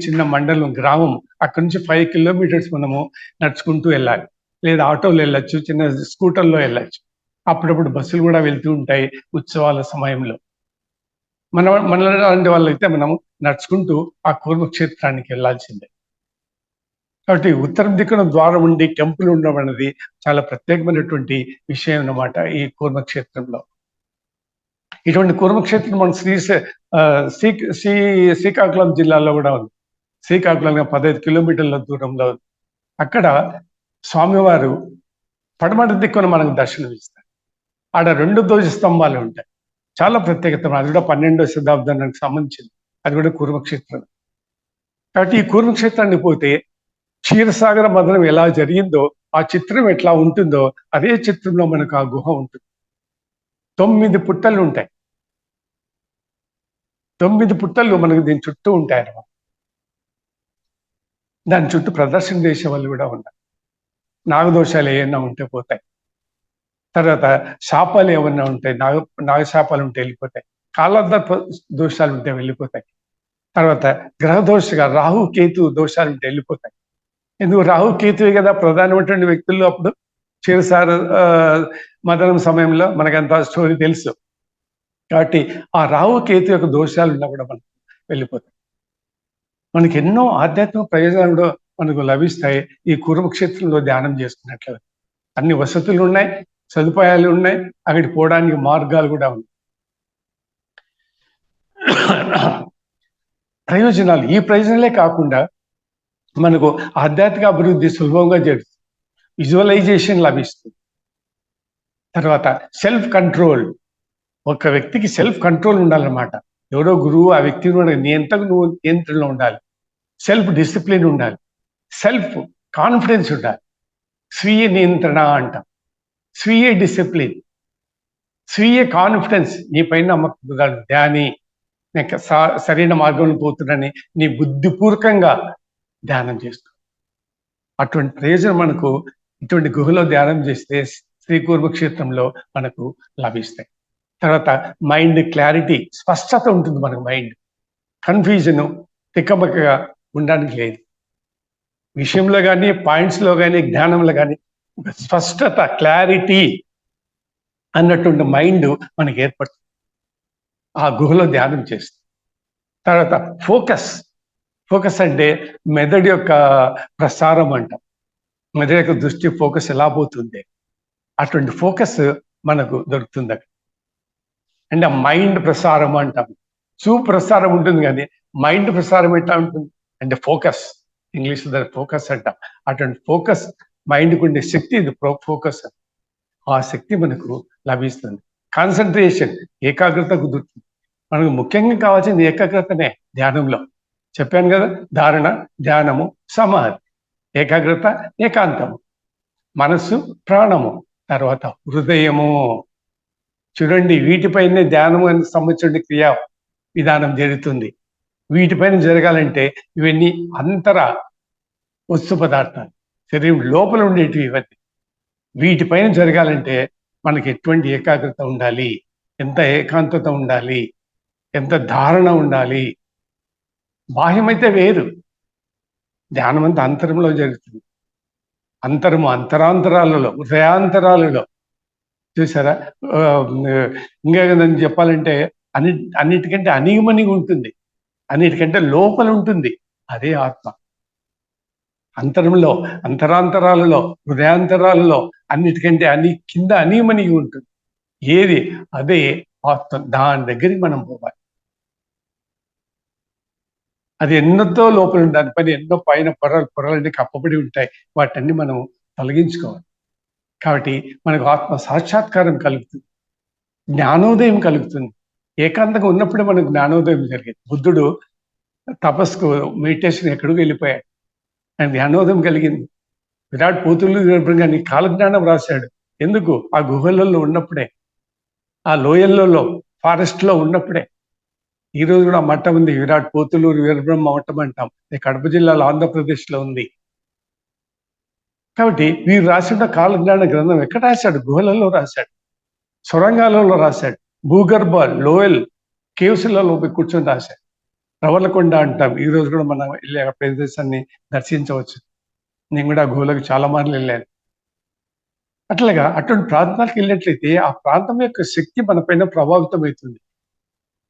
చిన్న మండలం, గ్రామం. అక్కడి నుంచి 5 కిలోమీటర్స్ మనము నడుచుకుంటూ వెళ్ళాలి, లేదా ఆటోలో వెళ్ళచ్చు, చిన్న స్కూటర్లో వెళ్ళచ్చు. అప్పుడప్పుడు బస్సులు కూడా వెళ్తూ ఉంటాయి ఉత్సవాల సమయంలో. మనలాంటి వాళ్ళైతే మనం నడుచుకుంటూ ఆ కూర్మక్షేత్రానికి వెళ్ళాల్సిందే. కాబట్టి ఉత్తరం దిక్కున ద్వారం ఉండి టెంపుల్ ఉండడం అనేది చాలా ప్రత్యేకమైనటువంటి విషయం అన్నమాట ఈ కూర్మక్షేత్రంలో. ఇటువంటి కూర్మక్షేత్రం మన శ్రీకాకుళం జిల్లాలో కూడా ఉంది. శ్రీకాకుళం 15 కిలోమీటర్ల దూరంలో ఉంది. అక్కడ స్వామివారు పడమటి దిక్కున మనకు దర్శనం ఇస్తారు. ఆడ 2 ధ్వజ స్తంభాలు ఉంటాయి. చాలా ప్రత్యేకత. అది కూడా 12వ శతాబ్దానికి సంబంధించింది. అది కూడా కూర్మక్షేత్రం. కాబట్టి ఈ కూర్మక్షేత్రానికి పోతే క్షీరసాగర మథనం ఎలా జరిగిందో ఆ చిత్రం ఎట్లా ఉంటుందో అదే చిత్రంలో మనకు ఆ గుహ ఉంటుంది. 9 పుట్టలు ఉంటాయి. 9 పుట్టలు మనకు దీని చుట్టూ ఉంటాయి అన్నమాట. దాని చుట్టూ ప్రదర్శన చేసే వాళ్ళు కూడా ఉన్నారు. నాగదోషాలు ఏమైనా ఉంటే పోతాయి. తర్వాత శాపాలు ఏమన్నా ఉంటాయి, నాగశాపాలు ఉంటే వెళ్ళిపోతాయి. కాలార్థ దోషాలు ఉంటే వెళ్ళిపోతాయి. తర్వాత గ్రహ దోషగా రాహు కేతు దోషాలు ఉంటే వెళ్ళిపోతాయి. ఎందుకు రాహు కేతువే కదా ప్రధానమైనటువంటి వ్యక్తుల్లో అప్పుడు క్షీరసాగర మథనం సమయంలో మనకంతా స్టోరీ తెలుసు. కాబట్టి ఆ రాహు కేతు యొక్క దోషాలు ఉన్నా కూడా మనకు వెళ్ళిపోతాయి. మనకి ఎన్నో ఆధ్యాత్మిక ప్రయోజనాలు కూడా మనకు లభిస్తాయి ఈ కూర్మక్షేత్రంలో ధ్యానం చేసుకున్నట్లు. అన్ని వసతులు ఉన్నాయి, సదుపాయాలు ఉన్నాయి, అక్కడికి పోవడానికి మార్గాలు కూడా ఉన్నాయి. ప్రయోజనాలు, ఈ ప్రయోజనాలే కాకుండా మనకు ఆధ్యాత్మిక అభివృద్ధి సులభంగా జరుగుతుంది. విజువలైజేషన్ లభిస్తుంది. తర్వాత సెల్ఫ్ కంట్రోల్, ఒక వ్యక్తికి సెల్ఫ్ కంట్రోల్ ఉండాలన్నమాట. ఎవరో గురువు ఆ వ్యక్తిని నియంత్రణకు నువ్వు నియంత్రణలో ఉండాలి. సెల్ఫ్ డిసిప్లిన్ ఉండాలి. సెల్ఫ్ కాన్ఫిడెన్స్ ఉండాలి. స్వీయ నియంత్రణ అంటాం, స్వీయ డిసిప్లిన్, స్వీయ కాన్ఫిడెన్స్. నీ పైన నమ్మకం, ధ్యాని సరైన మార్గంలో పోతుందని నీ బుద్ధిపూర్వకంగా ధ్యానం చేస్తూ అటువంటి ప్రయోజనం మనకు ఇటువంటి గుహలో ధ్యానం చేస్తే శ్రీకూర్మక్షేత్రంలో మనకు లభిస్తాయి. తర్వాత మైండ్ క్లారిటీ, స్పష్టత ఉంటుంది మనకు. మైండ్ కన్ఫ్యూజను తిక్కమక్కగా ఉండడానికి లేదు. విషయంలో కానీ, పాయింట్స్లో కానీ, జ్ఞానంలో కానీ స్పష్టత, క్లారిటీ అన్నటువంటి మైండ్ మనకి ఏర్పడుతుంది ఆ గుహలో ధ్యానం చేస్తుంది. తర్వాత ఫోకస్ అంటే మెదడు యొక్క ప్రసారం అంటాం. మెదడు యొక్క దృష్టి ఫోకస్ ఎలా పోతుంది, అటువంటి ఫోకస్ మనకు దొరుకుతుంది అక్కడ. అంటే మైండ్ ప్రసారం అంటాం. ప్రసారం ఉంటుంది కానీ మైండ్ ప్రసారం ఎట్లా ఉంటుంది అంటే ఫోకస్, ఇంగ్లీష్లో దాని ఫోకస్ అంటాం. అటువంటి ఫోకస్, మైండ్కి ఉండే శక్తి ఇది ఫోకస్. ఆ శక్తి మనకు లభిస్తుంది. కాన్సన్ట్రేషన్, ఏకాగ్రత కుదురుతుంది. మనకు ముఖ్యంగా కావాల్సింది ఏకాగ్రతనే ధ్యానంలో. చెప్పాను కదా, ధారణ, ధ్యానము, సమాధి, ఏకాగ్రత, ఏకాంతము, మనస్సు, ప్రాణము, తర్వాత హృదయము. చూడండి, వీటిపైనే ధ్యానం అని సంబంధించిన క్రియా విధానం జరుగుతుంది. వీటిపైన జరగాలంటే ఇవన్నీ అంతర వస్తు పదార్థాలు, శరీరం లోపల ఉండేటివి ఇవన్నీ. వీటిపైన జరగాలంటే మనకి ఎటువంటి ఏకాగ్రత ఉండాలి, ఎంత ఏకాంతత ఉండాలి, ఎంత ధారణ ఉండాలి. బాహ్యమైతే వేరు, ధ్యానం అంతా అంతరంలో జరుగుతుంది. అంతరాంతరాలలో, హృదయాంతరాలలో. చూసారా, ఇంకా నేను చెప్పాలంటే అన్నిటికంటే అణిగిమణిగి ఉంటుంది, అన్నిటికంటే లోపల ఉంటుంది. అదే ఆత్మ. అంతరంలో, అంతరాంతరాలలో, హృదయాంతరాలలో అన్నిటికంటే కింద అణిగిమణిగి ఉంటుంది. ఏది అదే ఆత్మ. దాని దగ్గరికి మనం పోవాలి. అది ఎన్నతో లోపల ఉంది, దానిపైన ఎన్నో పైన పొరలన్నీ కప్పబడి ఉంటాయి. వాటన్ని మనం తొలగించుకోవాలి. కాబట్టి మనకు ఆత్మ సాక్షాత్కారం కలుగుతుంది, జ్ఞానోదయం కలుగుతుంది. ఏకాంతంగా ఉన్నప్పుడే మనకు జ్ఞానోదయం జరిగింది. బుద్ధుడు తపస్సుకు, మెడిటేషన్ ఎక్కడికి వెళ్ళిపోయాడు, ఆయన జ్ఞానోదయం కలిగింది. విరాట్ పోతులు నీ కాలజ్ఞానం రాశాడు. ఎందుకు? ఆ గుహలలో ఉన్నప్పుడే, ఆ లోయల్లో, ఫారెస్ట్లో ఉన్నప్పుడే. ఈ రోజు కూడా మఠం ఉంది, విరాట్ పోతులూరు వీరబ్రహ్మ మఠం అంటాం. కడప జిల్లాలో, ఆంధ్రప్రదేశ్లో ఉంది. కాబట్టి వీరు రాసిన కాలజ్ఞాన గ్రంథం ఎక్కడ రాశాడు? గుహలలో రాశాడు, సొరంగాలలో రాశాడు, భూగర్భ లోయల్ కేవ్స్లలో కూర్చొని రాశాడు. రవలకొండ అంటాం. ఈ రోజు కూడా మనం వెళ్ళే ప్రదేశాన్ని దర్శించవచ్చు. నేను కూడా ఆ గుహలకు చాలా మార్లు వెళ్ళాను. అట్లాగా అటువంటి ప్రాంతాలకు వెళ్ళినట్లయితే ఆ ప్రాంతం యొక్క శక్తి మన పైన ప్రభావితం అవుతుంది.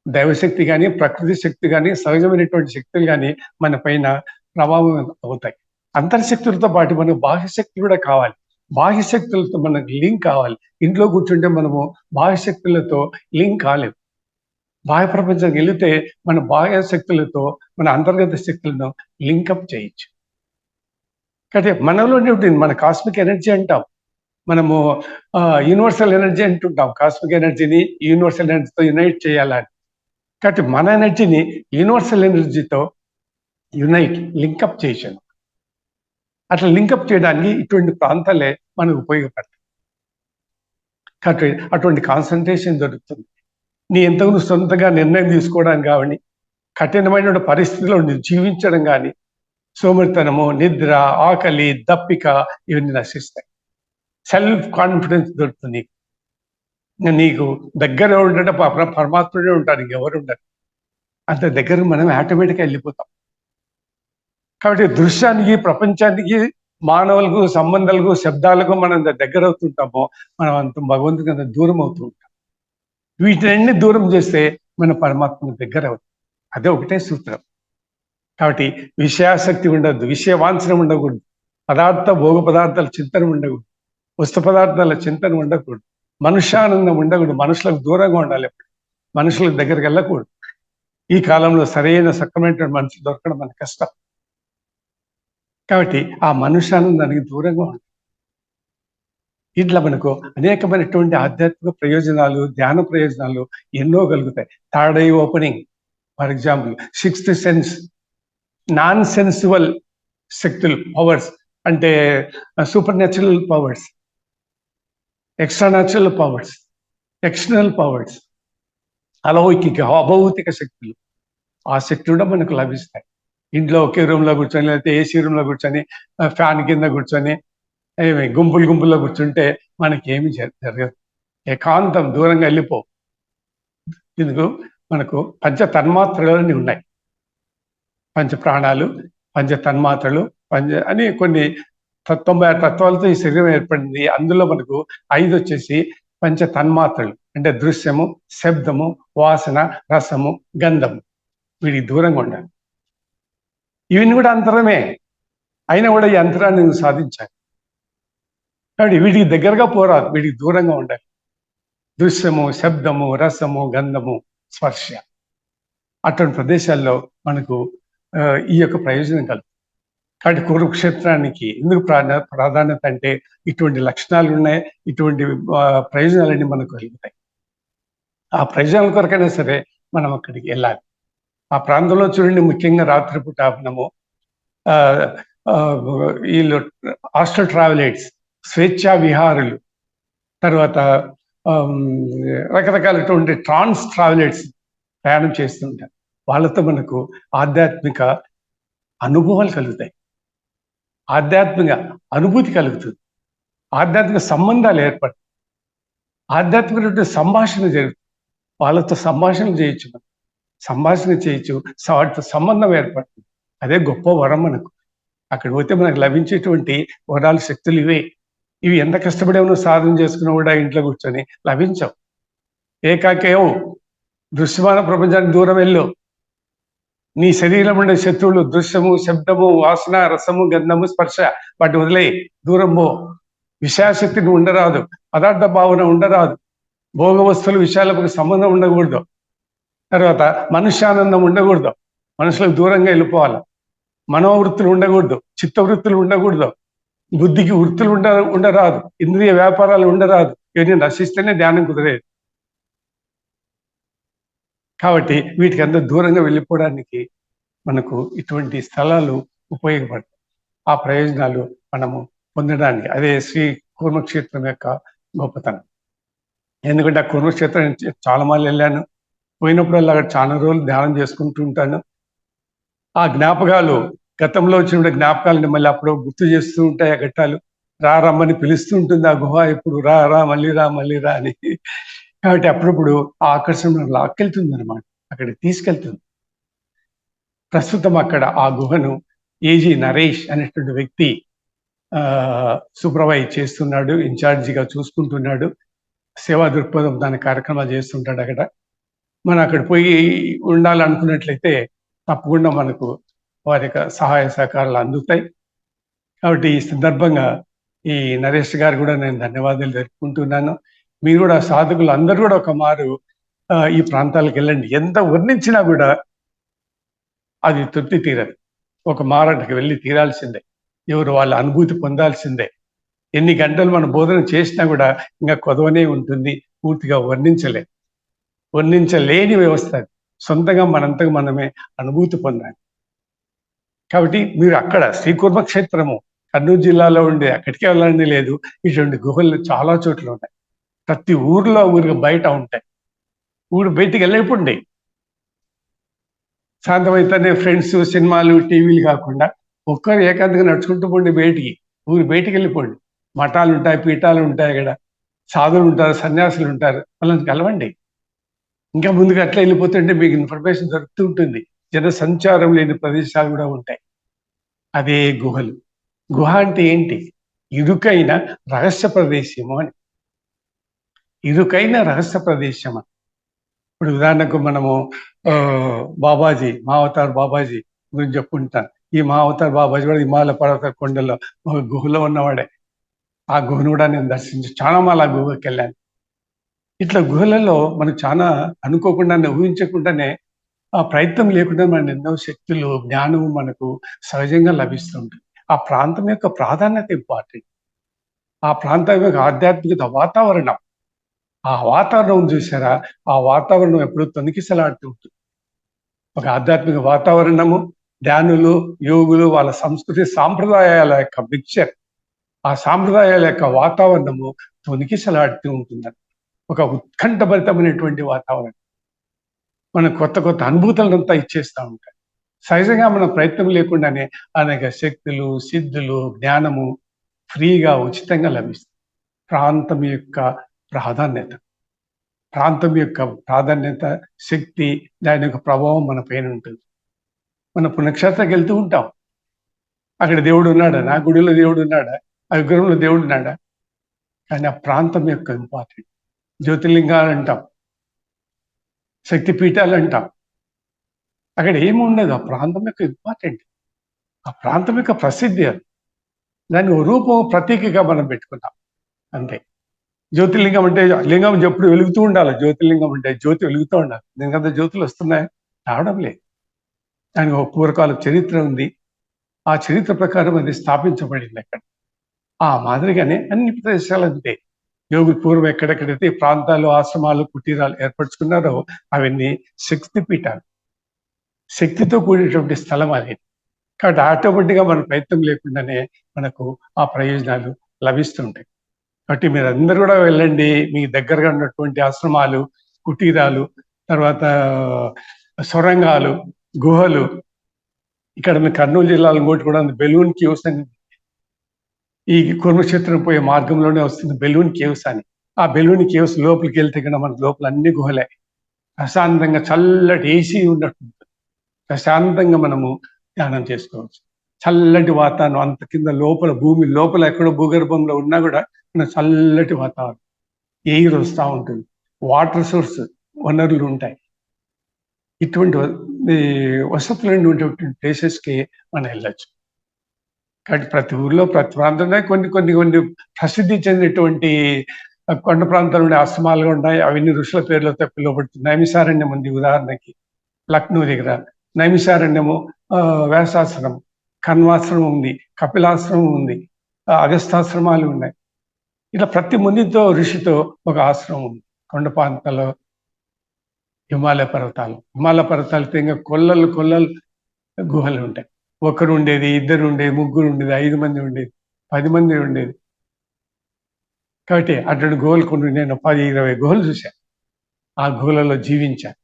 దైవశక్తి కానీ, ప్రకృతి శక్తి కానీ, సహజమైనటువంటి శక్తులు కానీ మన పైన ప్రభావం అవుతాయి. అంతర్శక్తులతో పాటు మనకు బాహ్య శక్తులు కూడా కావాలి. బాహ్య శక్తులతో మనకు లింక్ కావాలి. ఇంట్లో కూర్చుంటే మనము బాహ్య శక్తులతో లింక్ కాలేము. బాహ్య ప్రపంచానికి వెళితే మన బాహ్య శక్తులతో మన అంతర్గత శక్తులను లింకప్ చేయొచ్చు. కాబట్టి మనలో ఉంటుంది మన కాస్మిక్ ఎనర్జీ అంటాం. మనము యూనివర్సల్ ఎనర్జీ అంటుంటాం. కాస్మిక్ ఎనర్జీని యూనివర్సల్ ఎనర్జీతో యునైట్ చేయాలని. కాబట్టి మన ఎనర్జీని యూనివర్సల్ ఎనర్జీతో లింకప్ చేశాను. అట్లా లింకప్ చేయడానికి ఇటువంటి ప్రాంతాలే మనకు ఉపయోగపడతాయి. కాబట్టి అటువంటి కాన్సన్ట్రేషన్ దొరుకుతుంది. నీ ఎంతకు నువ్వు సొంతంగా నిర్ణయం తీసుకోవడానికి కానీ, కఠినమైన పరిస్థితుల్లో నువ్వు జీవించడం కానీ, సోమరితనము, నిద్ర, ఆకలి, దప్పిక ఇవన్నీ నశిస్తాయి. సెల్ఫ్ కాన్ఫిడెన్స్ దొరుకుతుంది. నీకు దగ్గర ఉండడం పరమాత్ముడే ఉంటాడు, ఇంకెవరు ఉండరు. అంత దగ్గర మనం ఆటోమేటిక్గా వెళ్ళిపోతాం. కాబట్టి దృశ్యానికి, ప్రపంచానికి, మానవులకు, సంబంధాలకు, శబ్దాలకు మనం దగ్గర అవుతుంటామో మనం అంత భగవంతుడికి అంత దూరం అవుతూ ఉంటాం. వీటిని దూరం చేస్తే మన పరమాత్మకు దగ్గర అవుతుంది. అదే ఒకటే సూత్రం. కాబట్టి విషయాసక్తి ఉండద్దు, విషయ వాంఛన ఉండకూడదు, భోగ పదార్థాల చింతన ఉండకూడదు, వస్తు పదార్థాల చింతన ఉండకూడదు, మనుష్యానందం ఉండకూడదు, మనుషులకు దూరంగా ఉండాలి. మనుషులకు దగ్గరికి వెళ్ళకూడదు. ఈ కాలంలో సరైన సక్రమైనటువంటి మనుషులు దొరకడం మనకు కష్టం. కాబట్టి ఆ మనుష్యానందానికి దూరంగా ఉండాలి. ఇట్లా మనకు అనేకమైనటువంటి ఆధ్యాత్మిక ప్రయోజనాలు, ధ్యాన ప్రయోజనాలు ఎన్నో కలుగుతాయి. Third eye opening, for example, sixth sense, non sensual శక్తులు, పవర్స్ అంటే super natural powers, extra natural powers, external powers, అలౌకిక అభౌతిక శక్తులు, ఆ శక్తి కూడా మనకు లభిస్తాయి. ఇంట్లో ఒకే రూమ్లో కూర్చొని, లేకపోతే ఏసీ రూమ్లో కూర్చొని, ఫ్యాన్ కింద కూర్చొని, గుంపుల్లో కూర్చుంటే మనకేమి జరగదు. ఏకాంతం, దూరంగా వెళ్ళిపో. ఇందుకు మనకు పంచ తన్మాత్రలు ఉన్నాయి. పంచ ప్రాణాలు, పంచ తన్మాత్రలు, అని కొన్ని 96 తత్వాలతో ఈ శరీరం ఏర్పడింది. అందులో మనకు 5 వచ్చేసి పంచ తన్మాత్రలు, అంటే దృశ్యము, శబ్దము, వాసన, రసము, గంధము. వీటికి దూరంగా ఉండాలి. ఇవన్నీ కూడా అంతరమే, అయినా కూడా ఈ అంతరాన్ని నువ్వు సాధించాలి. కాబట్టి వీటికి దగ్గరగా పోరాదు, వీటికి దూరంగా ఉండాలి. దృశ్యము, శబ్దము, రసము, గంధము, స్పర్శ, అటువంటి ప్రదేశాల్లో మనకు ఈ యొక్క ప్రయోజనం కలుగుతుంది. కాబట్టి కురుక్షేత్రానికి ఎందుకు ప్రాధాన్యత అంటే ఇటువంటి లక్షణాలు ఉన్నాయి, ఇటువంటి ప్రయోజనాలన్నీ మనకు కలుగుతాయి. ఆ ప్రయోజనాల కొరకైనా సరే మనం అక్కడికి వెళ్ళాలి. ఆ ప్రాంతంలో చూడండి, ముఖ్యంగా రాత్రిపూట మనము వీళ్ళు హాస్టల్ ట్రావెలైట్స్, స్వేచ్ఛా విహారులు, తర్వాత రకరకాలటువంటి ట్రాన్స్ ట్రావెలైట్స్ ప్రయాణం చేస్తుంటారు. వాళ్ళతో మనకు ఆధ్యాత్మిక అనుభవాలు కలుగుతాయి, ఆధ్యాత్మిక అనుభూతి కలుగుతుంది, ఆధ్యాత్మిక సంబంధాలు ఏర్పడతాయి, ఆధ్యాత్మిక సంభాషణ జరుగుతుంది. వాళ్ళతో సంభాషణ చేయొచ్చు, మనం సంభాషణ చేయొచ్చు, వాటితో సంబంధం ఏర్పడుతుంది. అదే గొప్ప వరం మనకు. అక్కడ పోతే మనకు లభించేటువంటి వరాల శక్తులు ఇవే. ఇవి ఎంత కష్టపడేమో సాధన చేసుకున్నా కూడా ఇంట్లో కూర్చొని లభించవు. ఏకాకేవు దృశ్యమాన ప్రపంచానికి దూరం వెళ్ళు. నీ శరీరం ఉండే శత్రువులు దృశ్యము, శబ్దము, వాసన, రసము, గంధము, స్పర్శ, వాటి వదిలేయి, దూరం పో. విషయాశక్తిని ఉండరాదు, పదార్థ భావన ఉండరాదు, భోగ వస్తువుల విషయాలకు సంబంధం ఉండకూడదు, తర్వాత మనుష్యానందం ఉండకూడదు, మనుషులకు దూరంగా వెళ్ళిపోవాలి. మనోవృత్తులు ఉండకూడదు, చిత్తవృత్తులు ఉండకూడదు, బుద్ధికి వృత్తులు ఉండరాదు, ఇంద్రియ వ్యాపారాలు ఉండరాదు. ఇవన్నీ నశిస్తేనే ధ్యానం కుదిరేది. కాబట్టి వీటికి అంత దూరంగా వెళ్ళిపోవడానికి మనకు ఇటువంటి స్థలాలు ఉపయోగపడతాయి. ఆ ప్రయోజనాలు మనము పొందడానికి అదే శ్రీ కూర్మక్షేత్రం యొక్క గొప్పతనం. ఎందుకంటే ఆ కూర్మక్షేత్రం చాలా మార్లు వెళ్ళాను, పోయినప్పుడల్లా అక్కడ చాలా రోజులు ధ్యానం చేసుకుంటూ ఉంటాను. ఆ జ్ఞాపకాలు, గతంలో వచ్చిన జ్ఞాపకాలని మళ్ళీ అప్పుడు గుర్తు చేస్తూ ఉంటాయి. ఆ ఘట్టాలు రమ్మని పిలుస్తూ ఉంటుంది ఆ గుహ, ఎప్పుడు రా మళ్ళీ రా అని. కాబట్టి అప్పుడప్పుడు ఆ ఆకర్షణ లాక్కెళ్తుంది అనమాట, అక్కడికి తీసుకెళ్తుంది. ప్రస్తుతం అక్కడ ఆ గుహను ఏజీ నరేష్ అనేటువంటి వ్యక్తి సూపర్వైజ్ చేస్తున్నాడు, ఇన్ఛార్జిగా చూసుకుంటున్నాడు, సేవా దృక్పథం దాని కార్యక్రమాలు చేస్తుంటాడు అక్కడ. మనం అక్కడ పోయి ఉండాలనుకున్నట్లయితే తప్పకుండా మనకు వారి యొక్క సహాయ సహకారాలు అందుతాయి. కాబట్టి ఈ సందర్భంగా ఈ నరేష్ గారు కూడా నేను ధన్యవాదాలు తెలుపుకుంటున్నాను. మీరు కూడా సాధకులు అందరూ కూడా ఒక మారు ఈ ప్రాంతాలకు వెళ్ళండి. ఎంత వర్ణించినా కూడా అది తృప్తి తీరదు. ఒక మారటకు వెళ్ళి తీరాల్సిందే. ఎవరు వాళ్ళ అనుభూతి పొందాల్సిందే. ఎన్ని గంటలు మనం బోధన చేసినా కూడా ఇంకా కొదవనే ఉంటుంది. పూర్తిగా వర్ణించలేని వ్యవస్థ అది. సొంతంగా మనంతగా మనమే అనుభూతి పొందాలి. కాబట్టి మీరు అక్కడ శ్రీకూర్మ క్షేత్రము కర్నూలు జిల్లాలో ఉండే అక్కడికే వెళ్ళండి లేదు. ఇటువంటి గుహలు చాలా చోట్ల ఉన్నాయి. ప్రతి ఊరిలో ఊరికి బయట ఉంటాయి. ఊరు బయటికి వెళ్ళిపోండి. సాధ్యమైతేనే ఫ్రెండ్స్, సినిమాలు, టీవీలు కాకుండా ఒక్కరు ఏకాంతంగా నడుచుకుంటూ పోండి బయటికి. ఊరు బయటికి వెళ్ళిపోండి. మఠాలు ఉంటాయి, పీఠాలు ఉంటాయి. అక్కడ సాధువులు ఉంటారు, సన్యాసులు ఉంటారు. వాళ్ళని కలవండి. ఇంకా ముందుకు అట్లా వెళ్ళిపోతుంటే మీకు ఇన్ఫర్మేషన్ దొరుకుతూ ఉంటుంది. జన సంచారం లేని ప్రదేశాలు కూడా ఉంటాయి. అదే గుహలు. గుహ అంటే ఏంటి? ఇరుకైన రహస్య ప్రదేశము అని. ఇరుకైన రహస్య ప్రదేశం అని. ఇప్పుడు ఉదాహరణకు మనము బాబాజీ, మహావతార్ బాబాజీ గురించి చెప్పుకుంటాను. ఈ మహావతార్ బాబాజీ కూడా హిమాలయ పర్వత కొండల్లో ఒక గుహలో ఉన్నవాడే. ఆ గుహను కూడా నేను చాలా మాల గుహకి వెళ్ళాను. ఇట్లా గుహలలో మనకు చాలా అనుకోకుండానే, ఊహించకుండానే, ఆ ప్రయత్నం లేకుండా మన ఎన్నో శక్తులు, జ్ఞానము మనకు సహజంగా లభిస్తుంటుంది. ఆ ప్రాంతం యొక్క ప్రాధాన్యత ఇంపార్టెంట్. ఆ ప్రాంతం యొక్క ఆధ్యాత్మికత వాతావరణం, ఆ వాతావరణం చూసారా? ఆ వాతావరణం ఎప్పుడు తొణికిసలాడుతూ ఉంటుంది. ఒక ఆధ్యాత్మిక వాతావరణము, ధ్యానులు, యోగులు, వాళ్ళ సంస్కృతి సాంప్రదాయాల యొక్క మిక్చర్, ఆ సాంప్రదాయాల యొక్క వాతావరణము తొణికిసలాడుతూ ఉంటుందని. ఒక ఉత్కంఠభరితమైనటువంటి వాతావరణం మనకు కొత్త కొత్త అనుభూతులంతా ఇచ్చేస్తూ ఉంటాయి. సహజంగా మన ప్రయత్నం లేకుండానే అనేక శక్తులు, సిద్ధులు, జ్ఞానము ఫ్రీగా, ఉచితంగా లభిస్తుంది. ప్రాంతం యొక్క ప్రాధాన్యత, శక్తి, దాని యొక్క ప్రభావం మన పైన ఉంటుంది. మన పుణ్యక్షేత్రానికి వెళ్తూ ఉంటాం. అక్కడ దేవుడు ఉన్నాడా? నా గుడిలో దేవుడు ఉన్నాడా? ఆ విగ్రహంలో దేవుడు ఉన్నాడా? కానీ ఆ ప్రాంతం యొక్క ఇంపార్టెంట్. జ్యోతిర్లింగాలు అంటాం, శక్తి పీఠాలు అంటాం. అక్కడ ఏముండదు. ఆ ప్రాంతం యొక్క ఇంపార్టెంట్, ఆ ప్రాంతం యొక్క ప్రసిద్ధి అది. దాని రూపం ప్రతీకగా మనం పెట్టుకున్నాం అంతే. జ్యోతిర్లింగం అంటే లింగం ఎప్పుడు వెలుగుతూ ఉండాలి. జ్యోతిర్లింగం అంటే జ్యోతి వెలుగుతూ ఉండాలి. దీనికంతా జ్యోతులు వస్తున్నాయి, రావడం లేదు. దానికి ఒక పూర్వకాల చరిత్ర ఉంది. ఆ చరిత్ర ప్రకారం అది స్థాపించబడింది అక్కడ. ఆ మాదిరిగానే అన్ని ప్రదేశాలు అంతే. యోగులు పూర్వం ఎక్కడెక్కడైతే ప్రాంతాలు, ఆశ్రమాలు, కుటీరాలు ఏర్పరచుకున్నారో అవన్నీ శక్తి పీఠాలు, శక్తితో కూడినటువంటి స్థలం అది. కాబట్టి ఆటోమేటిక్గా మన ప్రయత్నం లేకుండానే మనకు ఆ ప్రయోజనాలు లభిస్తుంటాయి. కాబట్టి మీరు అందరూ కూడా వెళ్ళండి. మీ దగ్గరగా ఉన్నటువంటి ఆశ్రమాలు, కుటీరాలు, తర్వాత సొరంగాలు, గుహలు. ఇక్కడ మీ కర్నూలు జిల్లాలో ఇంకోటి కూడా ఉంది, బెలూన్ కేవ్స్ అని. ఈ కుర్మక్షేత్రం పోయే మార్గంలోనే వస్తుంది బెలూన్ కేవ్స్ అని. ఆ బెలూన్ కేవ్స్ లోపలికి వెళ్తే కన్నా మన లోపల అన్ని గుహలే. ప్రశాంతంగా చల్లటి ఏసీ ఉన్నట్టు ప్రశాంతంగా మనము ధ్యానం చేసుకోవచ్చు. చల్లటి వాతావరణం, అంత కింద లోపల భూమి లోపల ఎక్కడో భూగర్భంలో ఉన్నా కూడా మన చల్లటి వాతావరణం, ఎయిర్ వస్తూ ఉంటుంది, వాటర్ సోర్స్ వనరులు ఉంటాయి. ఇటువంటి వసతులు ఉన్నటువంటి ప్లేసెస్కి మనం వెళ్ళచ్చు. కాబట్టి ప్రతి ఊర్లో, ప్రతి ప్రాంతంలో కొన్ని కొన్ని కొన్ని ప్రసిద్ధి చెందినటువంటి కొండ ప్రాంతాలు ఉండే ఆశ్రమాలుగా ఉన్నాయి. అవన్నీ ఋషుల పేర్లతో పిలువబడుతుంది. నైమిషారణ్యం ఉంది ఉదాహరణకి, లక్నో దగ్గర నైమిషారణ్యము, వ్యాసాశ్రమం, కన్వాశ్రమం ఉంది, కపిలాశ్రమం ఉంది, అగస్తాశ్రమాలు ఉన్నాయి. ఇలా ప్రతి మునితో, ఋషితో ఒక ఆశ్రమం ఉంది. కొండ ప్రాంతాల్లో హిమాలయ పర్వతాలు ఇంకా కొల్లలు గుహలు ఉంటాయి. ఒకరు ఉండేది, ఇద్దరు ఉండేది, ముగ్గురు ఉండేది, 5 మంది ఉండేది, 10 మంది ఉండేది. కాబట్టి అటువంటి గుహలు కొన్ని నేను 10-20 గుహలు చూశాను. ఆ గుహలలో జీవించాను.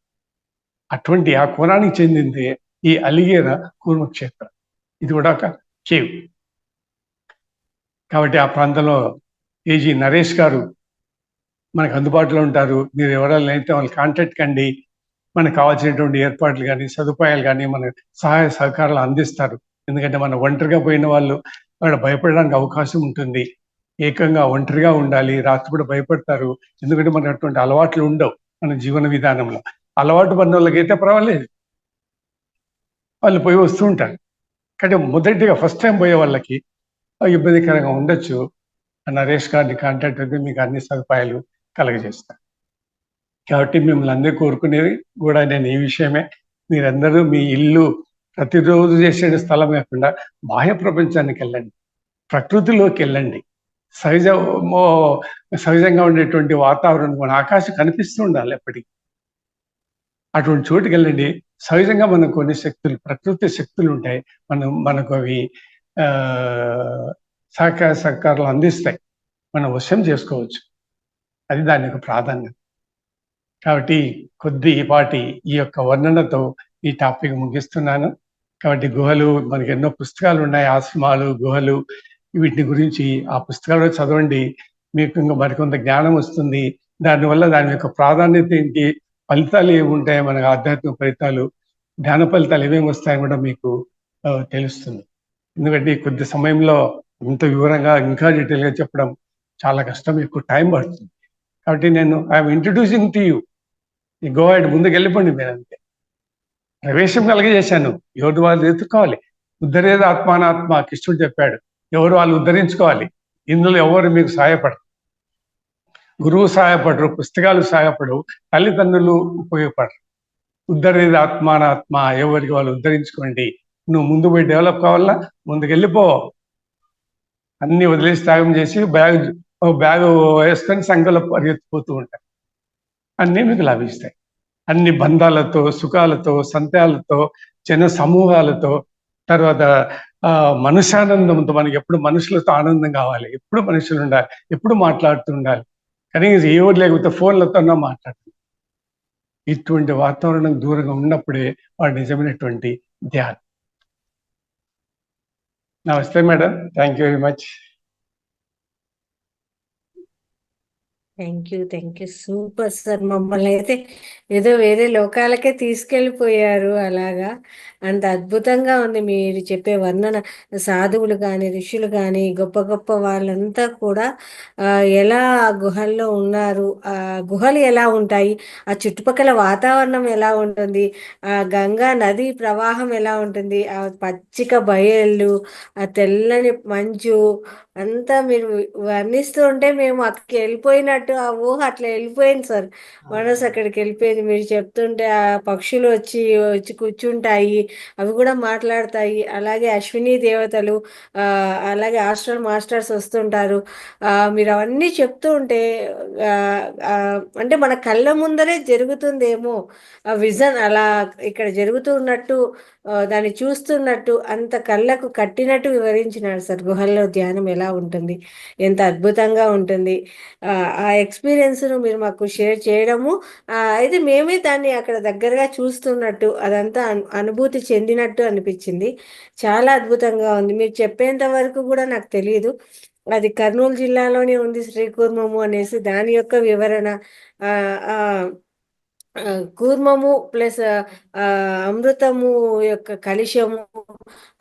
అటువంటి ఆ కోణానికి చెందింది ఈ అలిగేర కూర్మక్షేత్రం. ఇది కూడా ఒక కేవ్. కాబట్టి ఆ ప్రాంతంలో ఏజీ నరేష్ గారు మనకు అందుబాటులో ఉంటారు. మీరు ఎవరైనా అయితే వాళ్ళు కాంటాక్ట్ కండి. మనకు కావాల్సినటువంటి ఏర్పాట్లు కానీ, సదుపాయాలు కానీ, మన సహాయ సహకారాలు అందిస్తారు. ఎందుకంటే మనం ఒంటరిగా పోయిన వాళ్ళు అక్కడ భయపడడానికి అవకాశం ఉంటుంది. ఏకంగా ఒంటరిగా ఉండాలి, రాత్రి కూడా భయపడతారు. ఎందుకంటే మనకు అటువంటి అలవాట్లు ఉండవు మన జీవన విధానంలో. అలవాటు పడిన వాళ్ళకైతే పర్వాలేదు, వాళ్ళు పోయి వస్తూ ఉంటారు. కానీ మొదటిగా ఫస్ట్ టైం పోయే వాళ్ళకి ఇబ్బందికరంగా ఉండొచ్చు. నరేష్ గారిని కాంటాక్ట్ అయితే మీకు అన్ని సదుపాయాలు కలగజేస్తాను. కాబట్టి మిమ్మల్ని అందరూ కోరుకునేది కూడా నేను ఈ విషయమే. మీరందరూ మీ ఇల్లు ప్రతిరోజు చేసే స్థలం కాకుండా బాహ్య ప్రపంచానికి వెళ్ళండి, ప్రకృతిలోకి వెళ్ళండి. సహజంగా ఉండేటువంటి వాతావరణం, మన ఆకాశం కనిపిస్తూ ఉండాలి ఎప్పటికీ. అటువంటి చోటుకి వెళ్ళండి. సహజంగా మనకు కొన్ని శక్తులు, ప్రకృతి శక్తులు ఉంటాయి. మనకు అవి సహకారాలు అందిస్తాయి, మనం వశం చేసుకోవచ్చు. అది దాని యొక్క ప్రాధాన్యత. కాబట్టి కొద్దిపాటి ఈ యొక్క వర్ణనతో ఈ టాపిక్ ముగిస్తున్నాను. కాబట్టి గుహలు, మనకి ఎన్నో పుస్తకాలు ఉన్నాయి, ఆశ్రమాలు, గుహలు, వీటిని గురించి ఆ పుస్తకాలు చదవండి. మీకు ఇంకా మరికొంత జ్ఞానం వస్తుంది. దానివల్ల దాని యొక్క ప్రాధాన్యత ఏంటి, ఫలితాలు ఏమి ఉంటాయి, మనకు ఆధ్యాత్మిక ఫలితాలు, జ్ఞాన ఫలితాలు ఏమేమి వస్తాయని కూడా మీకు తెలుస్తుంది. ఎందుకంటే కొద్ది సమయంలో ఇంత వివరంగా ఇంకా డీటెయిల్గా చెప్పడం చాలా కష్టం, ఎక్కువ టైం పడుతుంది. కాబట్టి నేను ఐఎమ్ ఇంట్రడ్యూసింగ్ టు యూ. ఈ గోవాడ్ ముందుకు వెళ్ళిపోండి. మీరు అంతే ప్రవేశం కలిగజేశాను. ఎవరు వాళ్ళు ఎత్తుకోవాలి. ఉద్ధరేది ఆత్మానాత్మ కృష్ణుడు చెప్పాడు. ఎవరు వాళ్ళు ఉద్ధరించుకోవాలి. ఇందులో ఎవరు మీకు సహాయపడరు. గురువు సహాయపడరు, పుస్తకాలు సహాయపడవు, తల్లిదండ్రులు ఉపయోగపడరు. ఉద్ధరేది ఆత్మానాత్మ, ఎవరికి వాళ్ళు ఉద్ధరించుకోండి. నువ్వు ముందు పోయి డెవలప్ కావాలా, ముందుకు వెళ్ళిపో. అన్ని వదిలేసి త్యాగం చేసి బ్యాగ్ వేసుకొని సంఖ్యలో పరిగెత్తిపోతూ ఉంటాయి. అన్నీ మీకు లభిస్తాయి. అన్ని బంధాలతో, సుఖాలతో, సంతాలతో, జన సమూహాలతో, తర్వాత మనుషానందంతో. మనకి ఎప్పుడు మనుషులతో ఆనందం కావాలి, ఎప్పుడు మనుషులు ఉండాలి, ఎప్పుడు మాట్లాడుతూ ఉండాలి. కనీసం ఎవరు లేకపోతే ఫోన్లతోనే మాట్లాడుతుంది. ఇటువంటి వాతావరణం దూరంగా ఉన్నప్పుడే వాడు నిజమైనటువంటి ధ్యానం. నమస్తే madam, thank you very much. Thank you super sir. మమ్మల్ని అయితే ఏదో వేరే లోకాలకే తీసుకెళ్ళిపోయారు. అలాగా అంత అద్భుతంగా ఉంది మీరు చెప్పే వర్ణన. సాధువులు కానీ, ఋషులు కానీ, గొప్ప గొప్ప వాళ్ళంతా కూడా ఎలా ఆ గుహల్లో ఉన్నారు, ఆ గుహలు ఎలా ఉంటాయి, ఆ చుట్టుపక్కల వాతావరణం ఎలా ఉంటుంది, ఆ గంగా నది ప్రవాహం ఎలా ఉంటుంది, ఆ పచ్చిక బయళ్ళు, ఆ తెల్లని మంచు అంతా మీరు వర్ణిస్తూ ఉంటే మేము అక్కడికి వెళ్ళిపోయినట్టు, ఆ ఊహ అట్లా వెళ్ళిపోయింది సార్. మనసు అక్కడికి వెళ్ళిపోయింది. మీరు చెప్తుంటే ఆ పక్షులు వచ్చి వచ్చి కూర్చుంటాయి, అవి కూడా మాట్లాడతాయి. అలాగే అశ్విని దేవతలు, అలాగే హాస్టల్ మాస్టర్స్ వస్తుంటారు. మీరు అవన్నీ చెప్తూ ఉంటే అంటే మన కళ్ళ ముందరే జరుగుతుందేమో ఆ విజన్, అలా ఇక్కడ జరుగుతూ ఉన్నట్టు, దాన్ని చూస్తున్నట్టు, అంత కళ్ళకు కట్టినట్టు వివరించినాడు సార్. గుహల్లో ధ్యానం ఎలా ఉంటుంది, ఎంత అద్భుతంగా ఉంటుంది. ఆ ఎక్స్పీరియన్స్ను మీరు మాకు షేర్ చేయడము, అయితే మేమే దాన్ని అక్కడ దగ్గరగా చూస్తున్నట్టు, అదంతా అనుభూతి చెందినట్టు అనిపించింది. చాలా అద్భుతంగా ఉంది. మీరు చెప్పేంత వరకు కూడా నాకు తెలియదు అది కర్నూలు జిల్లాలోనే ఉంది శ్రీకూర్మము అనేసి. దాని యొక్క వివరణ, కూర్మము ప్లస్ అమృతము యొక్క కలిశము,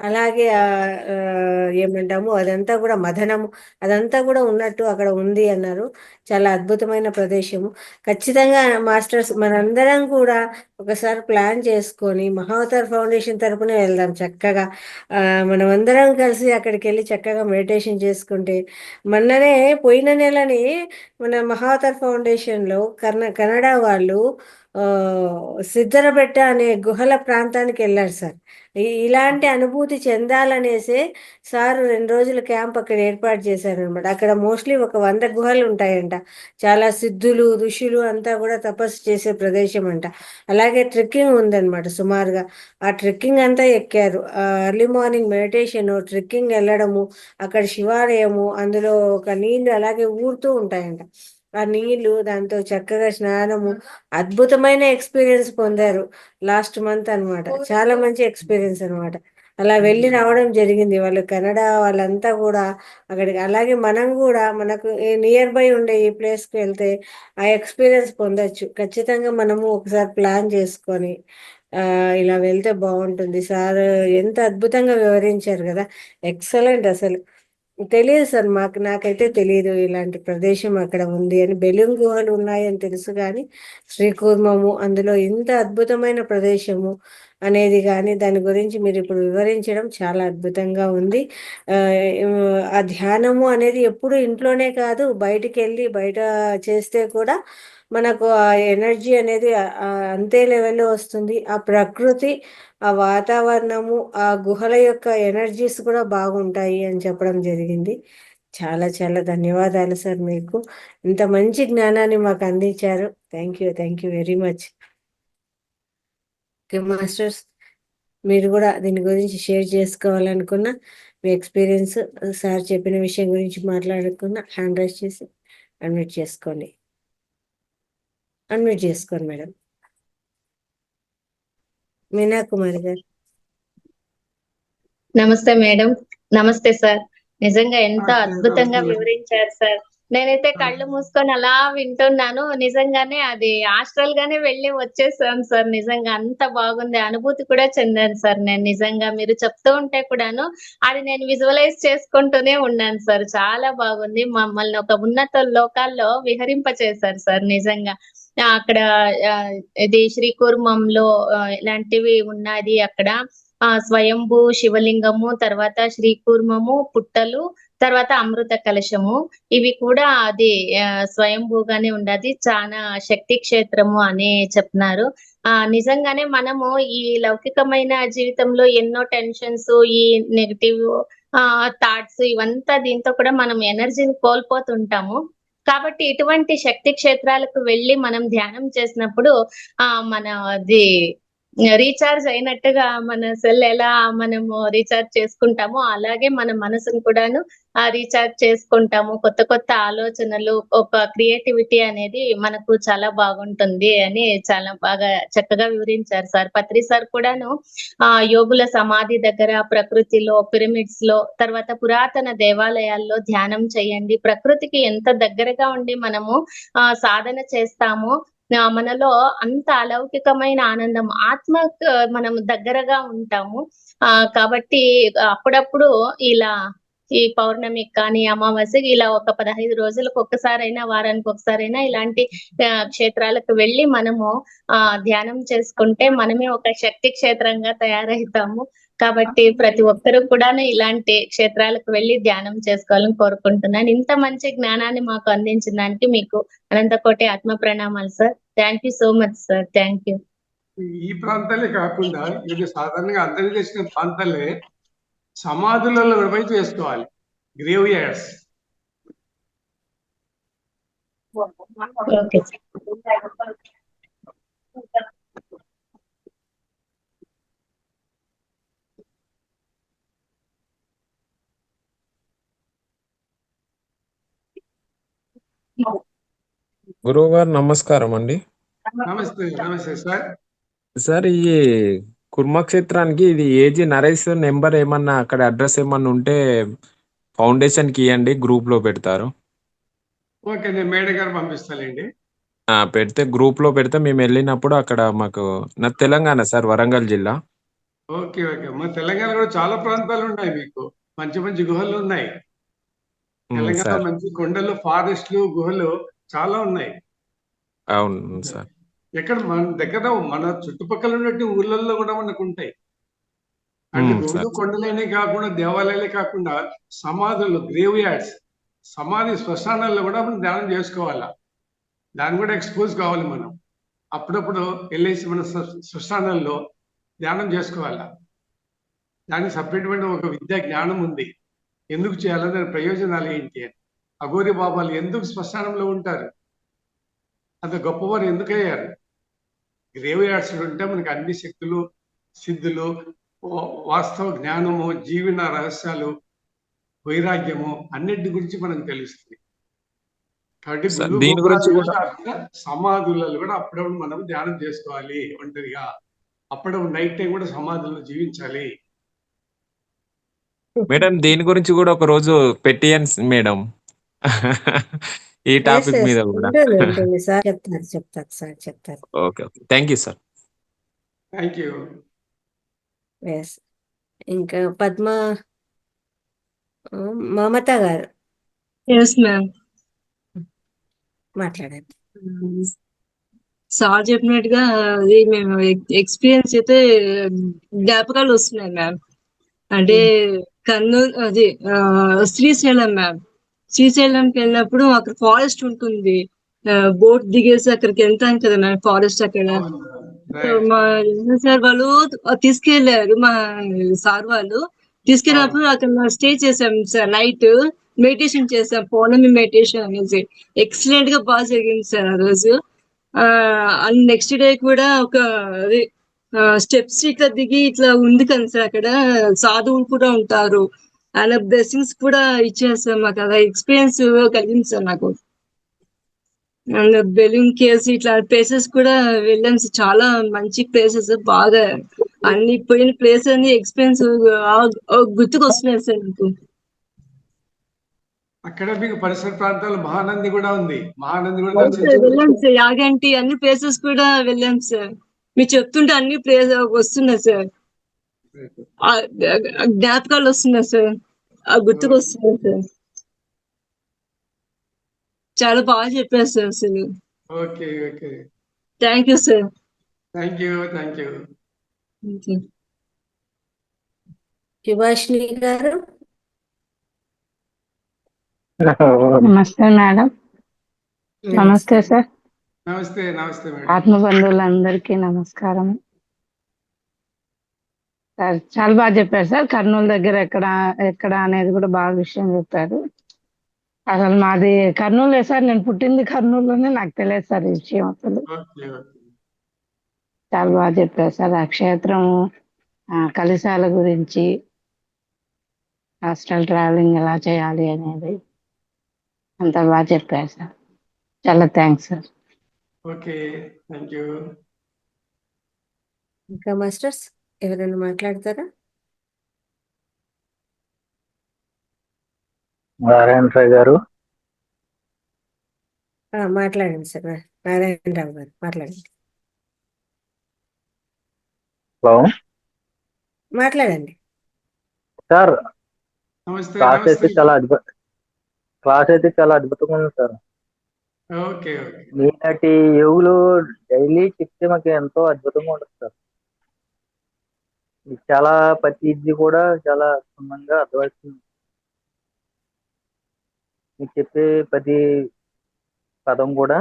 అలాగే ఏమంటాము అదంతా కూడా మదనము, అదంతా కూడా ఉన్నట్టు అక్కడ ఉంది అన్నారు. చాలా అద్భుతమైన ప్రదేశము. ఖచ్చితంగా మాస్టర్స్ మనందరం కూడా ఒకసారి ప్లాన్ చేసుకొని మహావతార్ ఫౌండేషన్ తరపున వెళ్దాం చక్కగా. మనమందరం కలిసి అక్కడికి వెళ్ళి చక్కగా మెడిటేషన్ చేసుకుంటే. మొన్ననే పోయిన నెలని మన మహావతార్ ఫౌండేషన్లో కన్నడ వాళ్ళు సిద్ధరబెట్ట అనే గుహల ప్రాంతానికి వెళ్ళారు సార్. ఇలాంటి అనుభూతి చెందాలనేసే సార్ 2 రోజుల క్యాంప్ అక్కడ ఏర్పాటు చేశారనమాట. అక్కడ మోస్ట్లీ ఒక 100 గుహలు ఉంటాయంట. చాలా సిద్ధులు, ఋషులు అంతా కూడా తపస్సు చేసే ప్రదేశం అంట. అలాగే ట్రెక్కింగ్ ఉందన్నమాట సుమారుగా. ఆ ట్రెక్కింగ్ అంతా ఎక్కారు. ఎర్లీ మార్నింగ్ మెడిటేషన్, ట్రెక్కింగ్ వెళ్ళడము, అక్కడ శివాలయము, అందులో ఒక నీళ్లు అలాగే ఊరుతూ ఉంటాయంట. ఆ నీళ్లు, దాంతో చక్కగా స్నానము, అద్భుతమైన ఎక్స్పీరియన్స్ పొందారు లాస్ట్ మంత్ అనమాట. చాలా మంచి ఎక్స్పీరియన్స్ అనమాట. అలా వెళ్ళి రావడం జరిగింది. వాళ్ళు కన్నడ వాళ్ళంతా కూడా అక్కడికి. అలాగే మనం కూడా మనకు నియర్ బై ఉండే ఈ ప్లేస్కి వెళ్తే ఆ ఎక్స్పీరియన్స్ పొందొచ్చు. ఖచ్చితంగా మనము ఒకసారి ప్లాన్ చేసుకొని ఇలా వెళ్తే బాగుంటుంది. సార్ ఎంత అద్భుతంగా వివరించారు కదా, ఎక్సలెంట్ అసలు. తెలియదు సార్, నాకైతే తెలియదు ఇలాంటి ప్రదేశం అక్కడ ఉంది అని. బెలూన్ గుహలు ఉన్నాయని తెలుసు కానీ శ్రీకూర్మము అందులో ఇంత అద్భుతమైన ప్రదేశము అనేది కానీ దాని గురించి మీరు ఇప్పుడు వివరించడం చాలా అద్భుతంగా ఉంది. ఆ, ఆ ధ్యానము అనేది ఎప్పుడు ఇంట్లోనే కాదు, బయటికి వెళ్ళి బయట చేస్తే కూడా మనకు ఆ ఎనర్జీ అనేది అంతే లెవెల్లో వస్తుంది. ఆ ప్రకృతి, ఆ వాతావరణము, ఆ గుహల యొక్క ఎనర్జీస్ కూడా బాగుంటాయి అని చెప్పడం జరిగింది. చాలా చాలా ధన్యవాదాలు సార్, మీకు ఇంత మంచి జ్ఞానాన్ని మాకు అందించారు. Thank you very much. Okay masters, మీరు కూడా దీని గురించి షేర్ చేసుకోవాలనుకున్న మీ ఎక్స్పీరియన్స్, సార్ చెప్పిన విషయం గురించి మాట్లాడుకున్న హ్యాండ్ రైజ్ చేసి అన్మ్యూట్ చేసుకోండి. అన్మ్యూట్ చేసుకోండి మేడం. మీనా కుమారి గారు. నమస్తే మేడం. నమస్తే సార్. నిజంగా ఎంత నమస్తే, అద్భుతంగా నమస్తే. వివరించారు సార్. నేనైతే కళ్ళు మూసుకొని అలా వింటున్నాను. నిజంగానే అది ఆస్ట్రల్ గానే వెళ్ళి వచ్చేసాను సార్. నిజంగా అంత బాగుంది. అనుభూతి కూడా చెందాను సార్. నేను నిజంగా మీరు చెప్తూ ఉంటే కూడాను అది నేను విజువలైజ్ చేసుకుంటూనే ఉన్నాను సార్. చాలా బాగుంది. మమ్మల్ని ఒక ఉన్నత లోకాల్లో విహరింపచేశారు సార్ నిజంగా. అక్కడ ఇది శ్రీకూర్మంలో ఇలాంటివి ఉన్నది అక్కడ. స్వయంభూ శివలింగము, తర్వాత శ్రీకూర్మము, పుట్టలు, తర్వాత అమృత కలశము. ఇవి కూడా అది స్వయంభూగానే ఉండదు. చాలా శక్తి క్షేత్రము అని చెప్తున్నారు. నిజంగానే మనము ఈ లౌకికమైన జీవితంలో ఎన్నో టెన్షన్స్, ఈ నెగటివ్ థాట్స్ ఇవంతా దీంతో కూడా మనం ఎనర్జీని కోల్పోతుంటాము. కాబట్టి ఇటువంటి శక్తి క్షేత్రాలకు వెళ్ళి మనం ధ్యానం చేసినప్పుడు మన అది రీచార్జ్ అయినట్టుగా మన సెల్ ఎలా మనము రీచార్జ్ చేసుకుంటామో అలాగే మన మనసును కూడాను రీచార్జ్ చేసుకుంటాము. కొత్త కొత్త ఆలోచనలు, ఒక క్రియేటివిటీ అనేది మనకు చాలా బాగుంటుంది అని చాలా బాగా చక్కగా వివరించారు సార్. పత్రి సార్ కూడాను యోగుల సమాధి దగ్గర, ప్రకృతిలో, పిరమిడ్స్ లో, తర్వాత పురాతన దేవాలయాల్లో ధ్యానం చేయండి. ప్రకృతికి ఎంత దగ్గరగా ఉండి మనము సాధన చేస్తామో మనలో అంత అలౌకికమైన ఆనందం, ఆత్మకు మనం దగ్గరగా ఉంటాము. కాబట్టి అప్పుడప్పుడు ఇలా ఈ పౌర్ణమికి కానీ, అమావాస్యకి ఇలా ఒక 15 రోజులకు ఒక్కసారైనా, వారానికి ఒకసారైనా ఇలాంటి క్షేత్రాలకు వెళ్ళి మనము ధ్యానం చేసుకుంటే మనమే ఒక శక్తి క్షేత్రంగా తయారవుతాము. కాబట్టి ప్రతి ఒక్కరూ కూడా ఇలాంటి క్షేత్రాలకు వెళ్ళి ధ్యానం చేసుకోవాలని కోరుకుంటున్నాను. ఇంత మంచి జ్ఞానాన్ని మాకు అందించిన దానికి మీకు అనంతకోటి ఆత్మ ప్రణామాలు sir. Thank you so much sir. Thank you. ఈ ప్రాంతాలే కాకుండా ఇది సాధారణంగా అందరికి తెలిసిన ప్రాంతాలే సమాధులలో పోయి చేసుకోవాలి, గ్రేవ్ యార్డ్స్. Okay sir. గురువు గారు నమస్కారం అండి. నమస్తే, నమస్తే సార్. సార్, ఈ కుర్మక్షేత్రానికి ఇది ఏజీ నరేష్ నెంబర్ ఏమన్నా అక్కడ అడ్రస్ ఏమన్నా ఉంటే ఫౌండేషన్ కి ఇవ్వండి, గ్రూప్ లో పెడతారు. ఓకే, నేను మేడ గారు పంపిస్తానండి. పెడితే గ్రూప్ లో పెడితే మేము వెళ్ళినప్పుడు అక్కడ మాకు నా తెలంగాణ సార్, వరంగల్ జిల్లా. Okay, okay. మా తెలంగాణ కూడా చాలా ప్రాంతాలు ఉన్నాయి, మీకు మంచి మంచి గుహలు ఉన్నాయి. తెలంగాణ సార్ మంచి కొండలు, ఫారెస్ట్లు, గుహలు చాలా ఉన్నాయి. అవును సార్. ఎక్కడ మన దగ్గర మన చుట్టుపక్కల ఉన్నట్టు ఊళ్ళల్లో కూడా మనకు ఉంటాయి. అంటే గుహలు, సార్ కొండలనే కాకుండా, దేవాలయాలే కాకుండా సమాధులు, గ్రేవ్ యార్డ్స్, సమాధి శ్మశానాల్లో కూడా మనం ధ్యానం చేసుకోవాలా. దాన్ని కూడా ఎక్స్పోజ్ కావాలి మనం. అప్పుడప్పుడు వెళ్ళేసి మన శ్మశానాల్లో ధ్యానం చేసుకోవాలా. దానికి సపరేట్మైన ఒక విద్యా జ్ఞానం ఉంది. ఎందుకు చేయాలి, దాని ప్రయోజనాలు ఏంటి అని. అఘోరి బాబాలు ఎందుకు శ్మశానంలో ఉంటారు, అంత గొప్పవారు ఎందుకు అయ్యారు? గ్రేవ్ యార్డ్స్ ఉంటే మనకి అన్ని శక్తులు, సిద్ధులు, వాస్తవ జ్ఞానము, జీవన రహస్యాలు, వైరాగ్యము అన్నిటి గురించి మనకు తెలుస్తుంది. కాబట్టి సార్, గురు దీని గురించి గోపురాలు కూడా కాకుండా సమాధులలో కూడా అప్పుడప్పుడు మనం ధ్యానం చేసుకోవాలి ఒంటరిగా. అప్పుడప్పుడు నైట్ టైం కూడా సమాధుల్లో జీవించాలి. మేడం, దీని గురించి కూడా ఒక రోజు పెట్టియన్స్ మేడం. ఈ టాపిక్ మీద కూడా. ఉంటుంది సార్, చెప్తారు సార్, చెప్తారు. Okay, okay. Thank you sir. Thank you. Yes. ఇంకా పద్మ మమత గారు ఎస్ మ్యామ్. మాట్లాడండి. సార్ చెప్పినట్టుగా అది మేము ఎక్స్పీరియన్స్ అయితే జ్ఞాపకాలు వస్తున్నాయి మ్యామ్. అంటే కర్నూలు అది శ్రీశైలం మ్యామ్. శ్రీశైలంకి వెళ్ళినప్పుడు అక్కడ ఫారెస్ట్ ఉంటుంది. బోట్ దిగేసి అక్కడికి వెళ్తాం కదా మ్యామ్, ఫారెస్ట్ అక్కడ. సో మా సార్ వాళ్ళు తీసుకెళ్లారు, మా సార్ వాళ్ళు తీసుకెళ్ళినప్పుడు అక్కడ స్టే చేసాం సార్. నైట్ మెడిటేషన్ చేసాం, పౌర్ణమి మెడిటేషన్ అనేసి. ఎక్సలెంట్ గా బాగా జరిగింది సార్ ఆ రోజు. నెక్స్ట్ డే కూడా ఒక స్టెప్స్ ఇట్లా దిగి ఇట్లా ఉంది కదా సార్, అక్కడ సాధువులు కూడా ఉంటారు. ఆయన బ్లెస్సింగ్స్ కూడా ఇచ్చారు సార్. మాకు అలా ఎక్స్పీరియన్స్ కలిగింది సార్ నాకు. అండ్ బెలూన్ కేవ్స్ ఇట్లా ప్లేసెస్ కూడా వెళ్ళాం సార్. చాలా మంచి ప్లేసెస్, బాగా అన్ని పోయిన ప్లేస్ అన్ని ఎక్స్పీరియన్స్ గుర్తుకు వస్తున్నాయి సార్ నాకు. అక్కడ మీకు పరిసర ప్రాంతాల్లో మహానంది కూడా ఉంది. మహానంది కూడా అవును సార్, వెళ్ళాం సార్. యాగంటి అన్ని ప్లేసెస్ కూడా వెళ్ళాం సార్. మీరు చెప్తుంటే అన్ని ప్లేస్ వస్తున్నాయి సార్. జ్ఞాపకాలు వస్తున్నాయి సార్, గుర్తుకు వస్తున్నాయి సార్. చాలా బాగా చెప్పారు సార్ అసలు. Okay okay, thank you sir. Thank you thank you. Subhashini గారు నమస్తే మేడం. నమస్తే సార్. నమస్తే నమస్తే మేడం. ఆత్మ బంధువులందరికీ నమస్కారం సార్. చాలా బాగా చెప్పారు సార్. కర్నూలు దగ్గర ఎక్కడ అనేది కూడా బాగా విషయం చెప్పారు. అసలు మాది కర్నూలే సార్. నేను పుట్టింది కర్నూలులోనే, నాకు తెలియదు సార్ ఈ విషయం అసలు. Okay okay. చాలా బాగా చెప్పారు సార్. ఆ క్షేత్రం, కలిశాల గురించి, హాస్టల్ ట్రావెలింగ్ ఎలా చేయాలి అనేది అంత బాగా చెప్పారు సార్. చాలా thanks sir. Okay, thank you. ఇంకా మాస్టర్స్ ఎవరైనా మాట్లాడతారా? నారాయణరావు గారు, మాట్లాడండి సార్. నారాయణరావు గారు మాట్లాడండి. హలో మాట్లాడండి సార్. నమస్తే క్లాస్ అయితే నమస్తే. చాలా అద్భుతంగా ఉంది సార్. Okay okay. మీలాంటి యోగులు డైలీ చెప్తే మాకు ఎంతో అద్భుతంగా ఉంటుంది సార్. ఇది చాలా ప్రతి ఇది కూడా చాలా క్షుణ్ణంగా అర్థమవుతుంది. మీకు చెప్పే ప్రతి పదం కూడా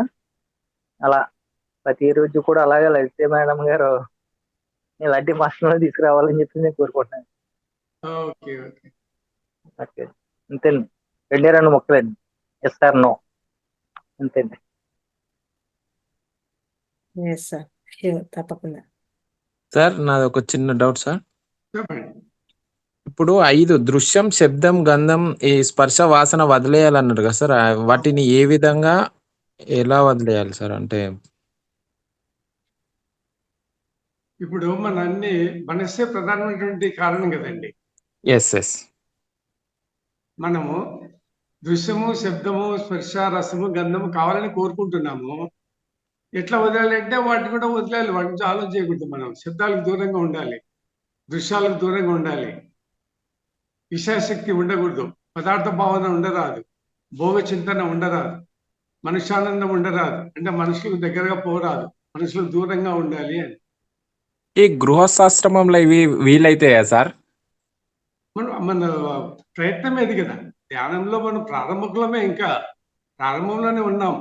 అలా ప్రతిరోజు కూడా అలాగే లలిత మేడం గారు ఇలాంటి మాస్టర్లు తీసుకురావాలని చెప్పి నేను కోరుకుంటున్నాను. Okay okay. ఓకే, అంతేండి. 2 మొక్కలండి. ఎస్ సార్, నో, అంతేండి. ఎస్ సార్, షూర్, తప్పకుండా. సార్ నాది ఒక చిన్న డౌట్ సార్. చెప్పండి. ఇప్పుడు 5 దృశ్యం, శబ్దం, గంధం, ఈ స్పర్శ, వాసన వదిలేయాలన్నారు కదా సార్. వాటిని ఏ విధంగా ఎలా వదిలేయాలి సార్? అంటే ఇప్పుడు మన అన్ని మనస్సే ప్రధానమైనటువంటి కారణం కదండి. ఎస్. మనము దృశ్యము, శబ్దము, స్పర్శ, రసము, గంధము కావాలని కోరుకుంటున్నాము. ఎట్లా వదలాలి అంటే వాటిని కూడా వదిలేయాలి. వాటి నుంచి ఆలోచన చేయకూడదు. మనం శబ్దాలకు దూరంగా ఉండాలి, దృశ్యాలకు దూరంగా ఉండాలి, విషయాశక్తి ఉండకూడదు, పదార్థ భావన ఉండరాదు, భోగ చింతన ఉండరాదు, మనుష్యానందం ఉండరాదు. అంటే మనుషులకు దగ్గరగా పోరాదు, మనుషులకు దూరంగా ఉండాలి అని. ఈ గృహస్థాశ్రమంలో ఇవి వీలైతాయా సార్? మన ప్రయత్నం ఏది కదా. ధ్యానంలో మనం ప్రారంభకులమే, ఇంకా ప్రారంభంలోనే ఉన్నాం.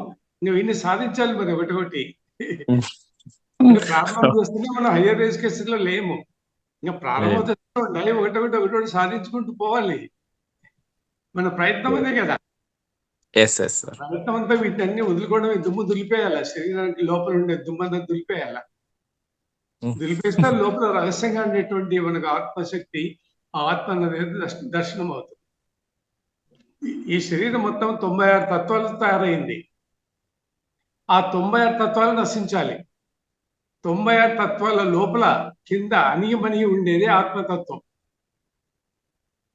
నువ్వు ఇన్ని సాధించాలి మరి ఒకటి. ప్రారంభం చేస్తేనే మనం హయ్యర్ ఎడ్యుకేషన్ లో లేము. ఇంకా ప్రారంభం ఉండాలి, ఒకటి సాధించుకుంటూ పోవాలి. మన ప్రయత్నం అదే కదా. ప్రయత్నం అంతా వీటన్ని వదులుకోవడమే. దుమ్ము దులిపేయాల, శరీరానికి లోపల ఉండే దుమ్మంతా దులిపేయాల. దులిపేస్తే లోపల రహస్యంగా ఉండేటువంటి మనకు ఆత్మశక్తి, ఆ ఆత్మ అనేది దర్శనం అవుతుంది. ఈ శరీరం మొత్తం 96 తత్వాలతో తయారైంది. ఆ 96 తత్వాలు నశించాలి. 96 తత్వాల లోపల కింద అణిగిమణిగి ఉండేది ఆత్మతత్వం.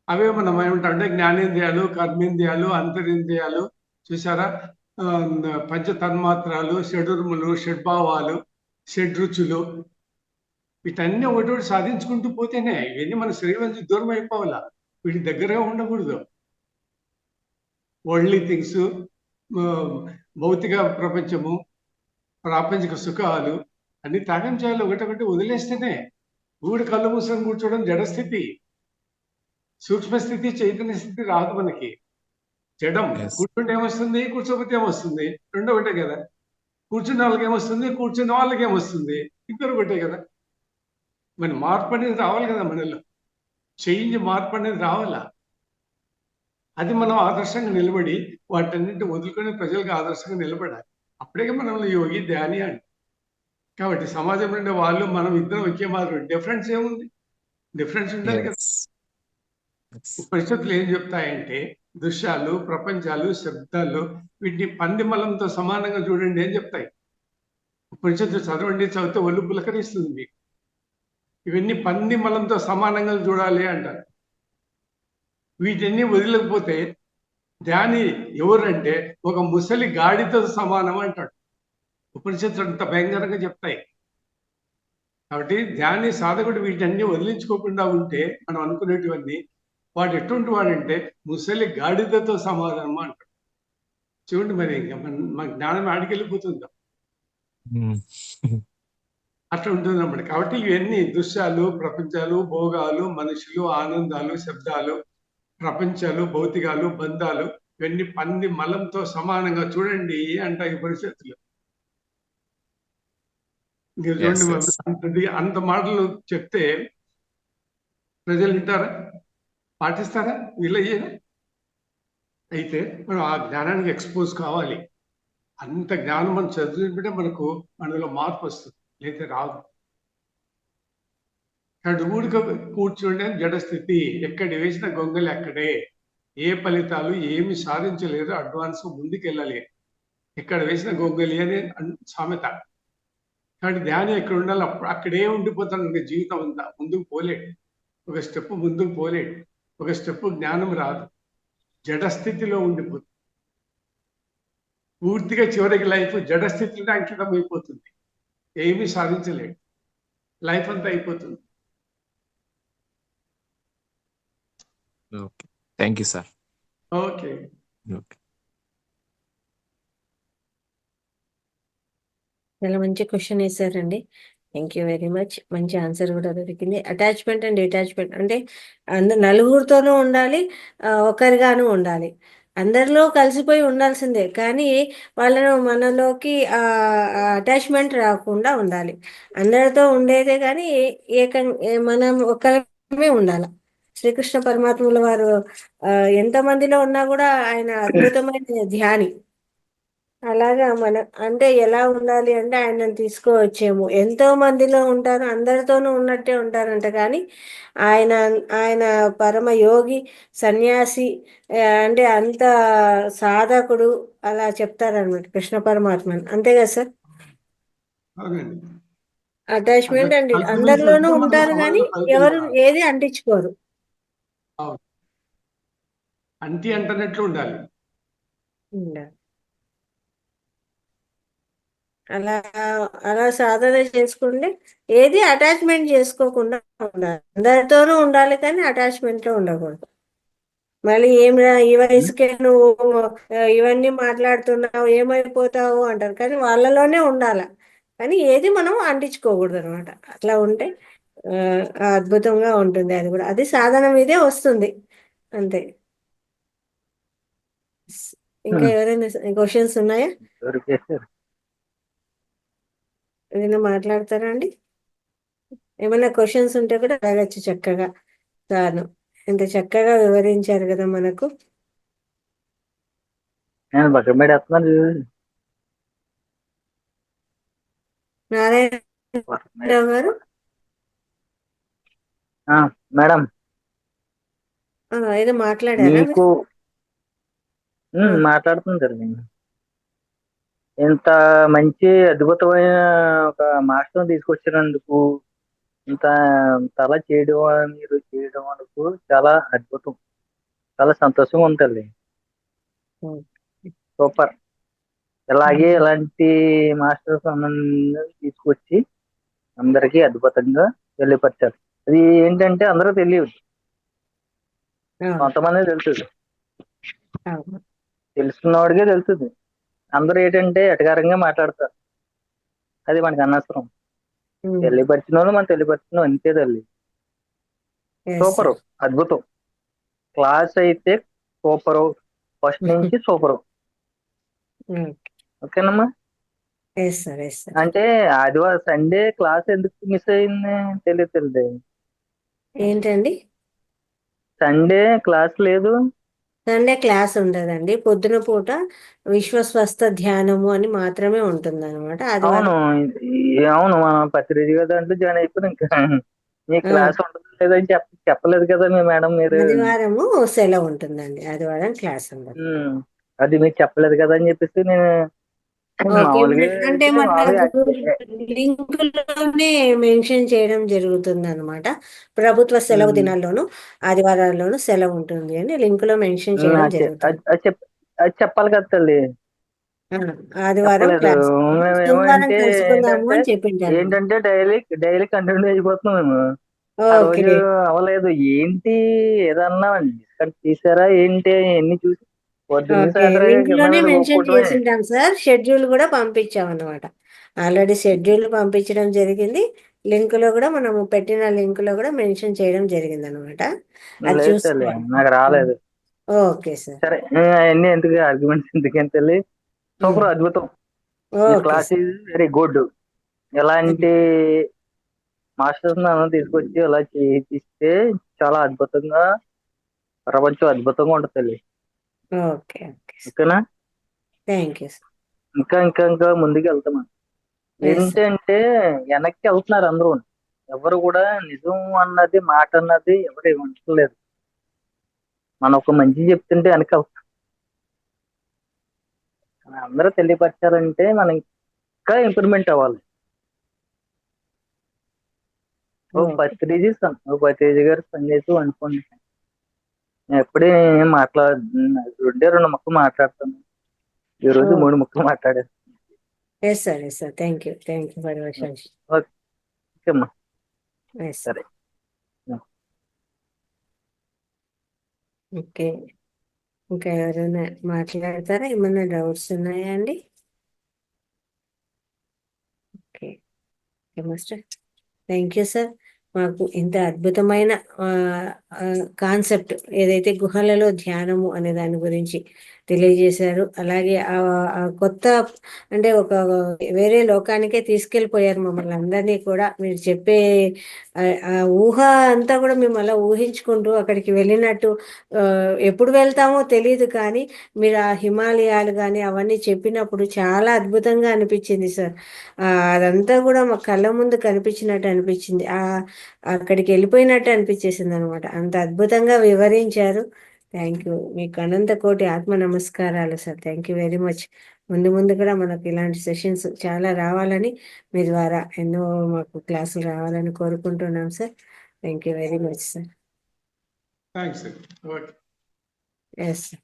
అవే మనం ఏమంటాం, జ్ఞానేంద్రియాలు, కర్మేంద్రియాలు, అంతరింద్రియాలు, చూసారా, పంచతన్మాత్రాలు, షడ్రుములు, షడ్భావాలు, షడ్రుచులు, వీటన్ని ఒకటి సాధించుకుంటూ పోతేనే ఇవన్నీ మన శరీరం నుంచి దూరం అయిపోవాలా. వీటి దగ్గరగా ఉండకూడదు. వరల్డ్లీ థింగ్స్, భౌతిక ప్రపంచము, ప్రాపంచిక సుఖాలు అన్ని త్యాగం చేయాలి. ఒకటొకటి వదిలేస్తేనే. గూడు కళ్ళు మూసుకొని కూర్చోవడం జడస్థితి. సూక్ష్మస్థితి, చైతన్య స్థితి రాదు మనకి. జడం. Yes. కూర్చుంటే ఏమొస్తుంది, కూర్చోకపోతే ఏమొస్తుంది? రెండో ఒకటే కదా. కూర్చున్న వాళ్ళకి ఏమొస్తుంది, కూర్చున్న వాళ్ళకి ఏమొస్తుంది? ఇద్దరు ఒకటే కదా. మరి మార్పు అనేది రావాలి కదా మనలో. చేంజ్, మార్పు అనేది రావాలా. అది మనం ఆదర్శంగా నిలబడి వాటన్నింటి వదులుకొని ప్రజలకు ఆదర్శంగా నిలబడాలి. అప్పుడే మనల్ని యోగి, ధ్యాని అండి. కాబట్టి సమాజంలో ఉండే వాళ్ళు మనం ఇద్దరం ఒకే మాదిరి. డిఫరెన్స్ ఏముంది? డిఫరెన్స్ ఉండాలి కదా. Yes. Yes. ఉపనిషత్తులు ఏం చెప్తాయంటే దృశ్యాలు, ప్రపంచాలు, శబ్దాలు వీటిని పంది మలంతో సమానంగా చూడండి అని చెప్తాయి. ఉపనిషత్తులు చదవండి, చదివితే ఒళ్ళు పులకరిస్తుంది మీకు. ఇవన్నీ పంది మలంతో సమానంగా చూడాలి అంటారు. వీటన్ని వదిలేకపోతే ధ్యాని ఎవరంటే ఒక ముసలి గాడితో సమానం అంటాడు. ఉపనిషత్తులు అంత భయంకరంగా చెప్తాయి. కాబట్టి ధ్యాని సాధకుడు వీటన్ని వదిలించుకోకుండా ఉంటే మనం అనుకునేటివన్నీ వాడు ఎటువంటి వాడంటే ముసలి గాడిదతో సమాధానం అంటాడు. చూడండి మరి ఇంకా మన జ్ఞానం ఆడికెళ్ళిపోతుందా? Hmm. అట్లా ఉంటుంది అన్నమాట. కాబట్టి ఇవన్నీ దృశ్యాలు, ప్రపంచాలు, భోగాలు, మనుషులు, ఆనందాలు, శబ్దాలు, ప్రపంచాలు, భౌతికాలు, బంధాలు ఇవన్నీ పంది మలంతో సమానంగా చూడండి అంటాయి ఉపనిషత్తులు. ఇంకా చూడండి Yes, మరి yes. అంత మాటలు చెప్తే ప్రజలు వింటారా? పాటిస్తారా? వీళ్ళయ్యేనా? అయితే మనం ఆ జ్ఞానానికి ఎక్స్పోజ్ కావాలి. అంత జ్ఞానం మనం చదివినప్పుడే మనలో మార్పు వస్తుంది, లేకపోతే రాదు. కాబట్టి ఊడిక కూర్చోండి అని జడస్థితి. ఎక్కడ వేసిన గొంగలి అక్కడే. ఏ ఫలితాలు ఏమి సాధించలేరు, అడ్వాన్స్ ముందుకెళ్ళలేదు. ఎక్కడ వేసిన గొంగలి అనే సామెత. కాబట్టి ధ్యానం ఎక్కడ ఉండాలి అక్కడే ఉండిపోతాను. ఇంకా జీవితం అంతా ముందుకు పోలేడు. ఒక స్టెప్ ముందుకు పోలేడు. ఒక స్టెప్ జ్ఞానం రాదు. జడస్థితిలో ఉండిపోతుంది. పూర్తిగా చివరికి లైఫ్ జడస్థితిలో అంకితం అయిపోతుంది. ఏమీ సాధించలేడు. లైఫ్ అంతా అయిపోతుంది. Okay. Thank you, sir. Okay. Okay. చాలా మంచి క్వశ్చన్ వేశారండి. Thank you very much. మంచి ఆన్సర్ కూడా దొరికింది. అటాచ్మెంట్ అండ్ డిటాచ్మెంట్ అంటే నలుగురితోనూ ఉండాలి, ఒకరిగాను ఉండాలి. అందరిలో కలిసిపోయి ఉండాల్సిందే, కానీ వాళ్ళను మనలోకి అటాచ్మెంట్ రాకుండా ఉండాలి. అందరితో ఉండేదే కానీ మనం ఒకరమే ఉండాలి. శ్రీకృష్ణ పరమాత్ముల వారు ఎంతమందిలో ఉన్నా కూడా ఆయన అద్భుతమైన ధ్యాని. అలాగా అంటే ఎలా ఉండాలి అంటే ఆయనను తీసుకోవచ్చేమో. ఎంతో మందిలో ఉంటారు, అందరితోనూ ఉన్నట్టే ఉంటారంట, కానీ ఆయన ఆయన పరమ యోగి, సన్యాసి, అంటే అంత సాధకుడు అలా చెప్తారనమాట కృష్ణ పరమాత్మని. అంతే కదా సార్? అవునండి. అటాచ్మెంట్ అండి Ultimate అందరిలోనూ సత్యం మన ఉంటారు, కానీ సమాజంలో పైకి ఎవరు రావాలి. ఏది అంటించుకోరు. అవును. అంటి అంటనట్లు ఉండాలి. ఉండాలి. అలా అలా సాధన చేసుకుంటే ఏది అటాచ్మెంట్ చేసుకోకుండా ఉండాలి. అందరితోనూ ఉండాలి, కానీ అటాచ్మెంట్ లో ఉండకూడదు. మళ్ళీ ఏమిరా ఈ వయసుకే నువ్వు ఇవన్నీ మాట్లాడుతున్నావు, ఏమైపోతావు అంటారు, కానీ వాళ్ళలోనే ఉండాలి, కానీ ఏది మనం అంటించుకోకూడదు అనమాట. అట్లా ఉంటే అద్భుతంగా ఉంటుంది. అది కూడా అది సాధన మీదే వస్తుంది. అంతే. ఇంకా ఎవరైనా క్వశ్చన్స్ ఉన్నాయా? దొరికేశారు. ఏదైనా మాట్లాడతారా అండి? ఏమైనా క్వశ్చన్స్ ఉంటే కూడా అడగచ్చు చక్కగా. సార్ ఇంత చక్కగా వివరించారు కదా మనకు. నేను బట్టమేడ వేస్తున్నాను. నారాయణరావు గారు మేడం ఏదో మాట్లాడారా? మీకు మాట్లాడుతుంది నేను. ఇంత మంచి అద్భుతమైన ఒక మాస్టర్ తీసుకొచ్చినందుకు, ఇంత తల చేయడం మీరు చేయడం వరకు చాలా అద్భుతం, చాలా సంతోషంగా ఉంటుంది. సూపర్. ఇలాగే ఇలాంటి మాస్టర్స్ తీసుకొచ్చి అందరికీ అద్భుతంగా తెలియపరిచారు. అది ఏంటంటే అందరూ తెలియదు, కొంతమంది తెలుసు. తెలుసుకున్నవాడికే తెలుస్తుంది. అందరూ ఏంటంటే ఎటకారంగా మాట్లాడతారు, అది మనకి అనవసరం. తెలియపరిచిన వాళ్ళు మనం తెలియపరిచిన అంతే తల్లి. సూపరు, అద్భుతం. క్లాస్ అయితే సూపరు, ఫస్ట్ నుంచి సూపరు. ఓకేనమ్మా. అంటే ఆదివారం సండే క్లాస్ ఎందుకు మిస్ అయింది తెలియదు. ఏంటండి? సండే క్లాస్ లేదు. సండే క్లాస్ ఉండదండి. పొద్దున పూట విశ్వస్వస్థ ధ్యానము అని మాత్రమే ఉంటుంది అనమాట. అవును అవును, మనం పత్రిక దాంట్లో జాయిన్ అయిపోయినా ఇంకా మీ క్లాస్ ఉండదు లేదని చెప్పలేదు కదా మీ మేడం మీరు. ఆదివారము సెలవు ఉంటుందండి, ఆదివారం క్లాస్ ఉండదు. అది మీకు చెప్పలేదు కదా అని చెప్పేసి నేను మామూలుగా అంటే మనకు లింక్ లోనే మెన్షన్ చేయడం జరుగుతుంది అనమాట. ప్రభుత్వ సెలవు దినాల్లోనూ ఆదివారాల్లోనూ సెలవు ఉంటుంది అని లింక్ లో మెన్షన్ చేయడం జరుగుతుంది. అది చెప్పాలి కదా తల్లి. ఆదివారం క్లాస్, సోమవారం కలుసుకుందాము అని చెప్పింటాను. ఏంటంటే డైలీ కంటిన్యూ అయిపోతున్నాం మేము. ఆ రోజు అవ్వలేదు. ఏంటి ఏదన్నా డిస్కస్ చేశారా ఏంటి ఎన్ని చూసి లింక్ లోనే మెన్షన్ చేసింటాం సార్. షెడ్యూల్ కూడా పంపించాం అన్నమాట. ఆల్రెడీ షెడ్యూల్ పంపించడం జరిగింది. లింక్ లో కూడా మనము పెట్టిన లింక్ లో కూడా మెన్షన్ చేయడం జరిగింది అనమాట. అది చూసుకోండి. నాకు రాలేదు. Okay sir. సరే, అవన్నీ ఎందుకు ఆర్గ్యుమెంట్స్ ఎందుకని తల్లి. సూపర్, అద్భుతం. Class is very good. ఎలాంటి మాస్టర్స్ తీసుకొచ్చి అలా చేయిస్తే చాలా అద్భుతంగా, ప్రపంచం అద్భుతంగా ఉంటుంది తల్లి. ఓకేనా? Thank you. ఇంకా ఇంకా ఇంకా ముందుకు వెళ్తాం. ఏంటంటే వెనక్కి వెళ్తున్నారు అందరూ. ఎవరు కూడా నిజం అన్నది, మాట అన్నది ఎవరు వింటలేదు. మనం ఒక మంచి చెప్తుంటే వెనక్కి వెళ్తాం. అందరూ తెలియపరచాలంటే మనం ఇంకా ఇంప్రూవ్మెంట్ అవ్వాలి. పత్రిజీ గారు సందేశం అనుకోండి. ఎప్పుడే రెండు ముక్కలు మాట్లాడతాను. ఈ రోజు 3 ముక్కలు మాట్లాడారు. Thank you for your suggestion. ఓకేమ్మా. సరే. ఓకే, ఇంకా ఎవరైనా మాట్లాడతారా? ఏమైనా డౌట్స్ ఉన్నాయా అండి? Okay master, thank you sir. మాకు ఇంత అద్భుతమైన కాన్సెప్ట్ ఏదైతే గుహలలో ధ్యానము అనే దాని గురించి తెలియజేశారు. అలాగే ఆ కొత్త అంటే ఒక వేరే లోకానికే తీసుకెళ్ళిపోయారు మమ్మల్ని అందరినీ కూడా. మీరు చెప్పే ఆ ఊహ అంతా కూడా మేము అలా ఊహించుకుంటూ అక్కడికి వెళ్ళినట్టు, ఎప్పుడు వెళ్తామో తెలియదు కానీ మీరు ఆ హిమాలయాలు కానీ అవన్నీ చెప్పినప్పుడు చాలా అద్భుతంగా అనిపించింది సార్. అదంతా కూడా మా కళ్ళ ముందు కనిపించినట్టు అనిపించింది. అక్కడికి వెళ్ళిపోయినట్టు అనిపించేసింది అనమాట. అంత అద్భుతంగా వివరించారు. Thank you. మీకు అనంత కోటి ఆత్మ నమస్కారాలు sir. Thank you very much. ముందు కూడా మనకు ఇలాంటి సెషన్స్ చాలా రావాలని, మీ ద్వారా ఎన్నో మాకు క్లాసులు రావాలని కోరుకుంటున్నాం sir. Thank you very much sir. Yes sir.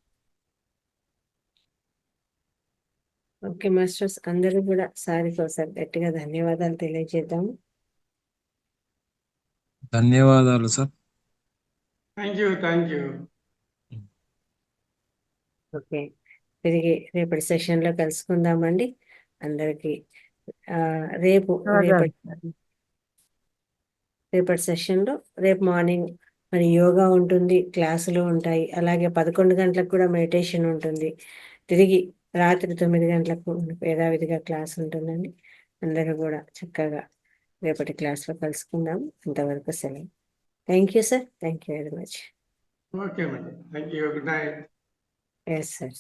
Okay masters, అందరూ కూడా సార్ గట్టిగా ధన్యవాదాలు తెలియజేద్దాము. ధన్యవాదాలు సార్. Thank you. ఓకే, తిరిగి రేపటి సెషన్లో కలుసుకుందామండి. అందరికి రేపటి సెషన్లో రేపు మార్నింగ్ మరి యోగా ఉంటుంది, క్లాసులు ఉంటాయి. అలాగే 11 గంటలకు కూడా మెడిటేషన్ ఉంటుంది. తిరిగి రాత్రి 9 గంటలకు యథావిధిగా క్లాస్ ఉంటుందండి. అందరూ కూడా చక్కగా రేపటి క్లాస్లో కలుసుకుందాం. అంతవరకు సెలవు. Thank you sir. Thank you very much. Okay madam. Thank you. Good night. Yes sir.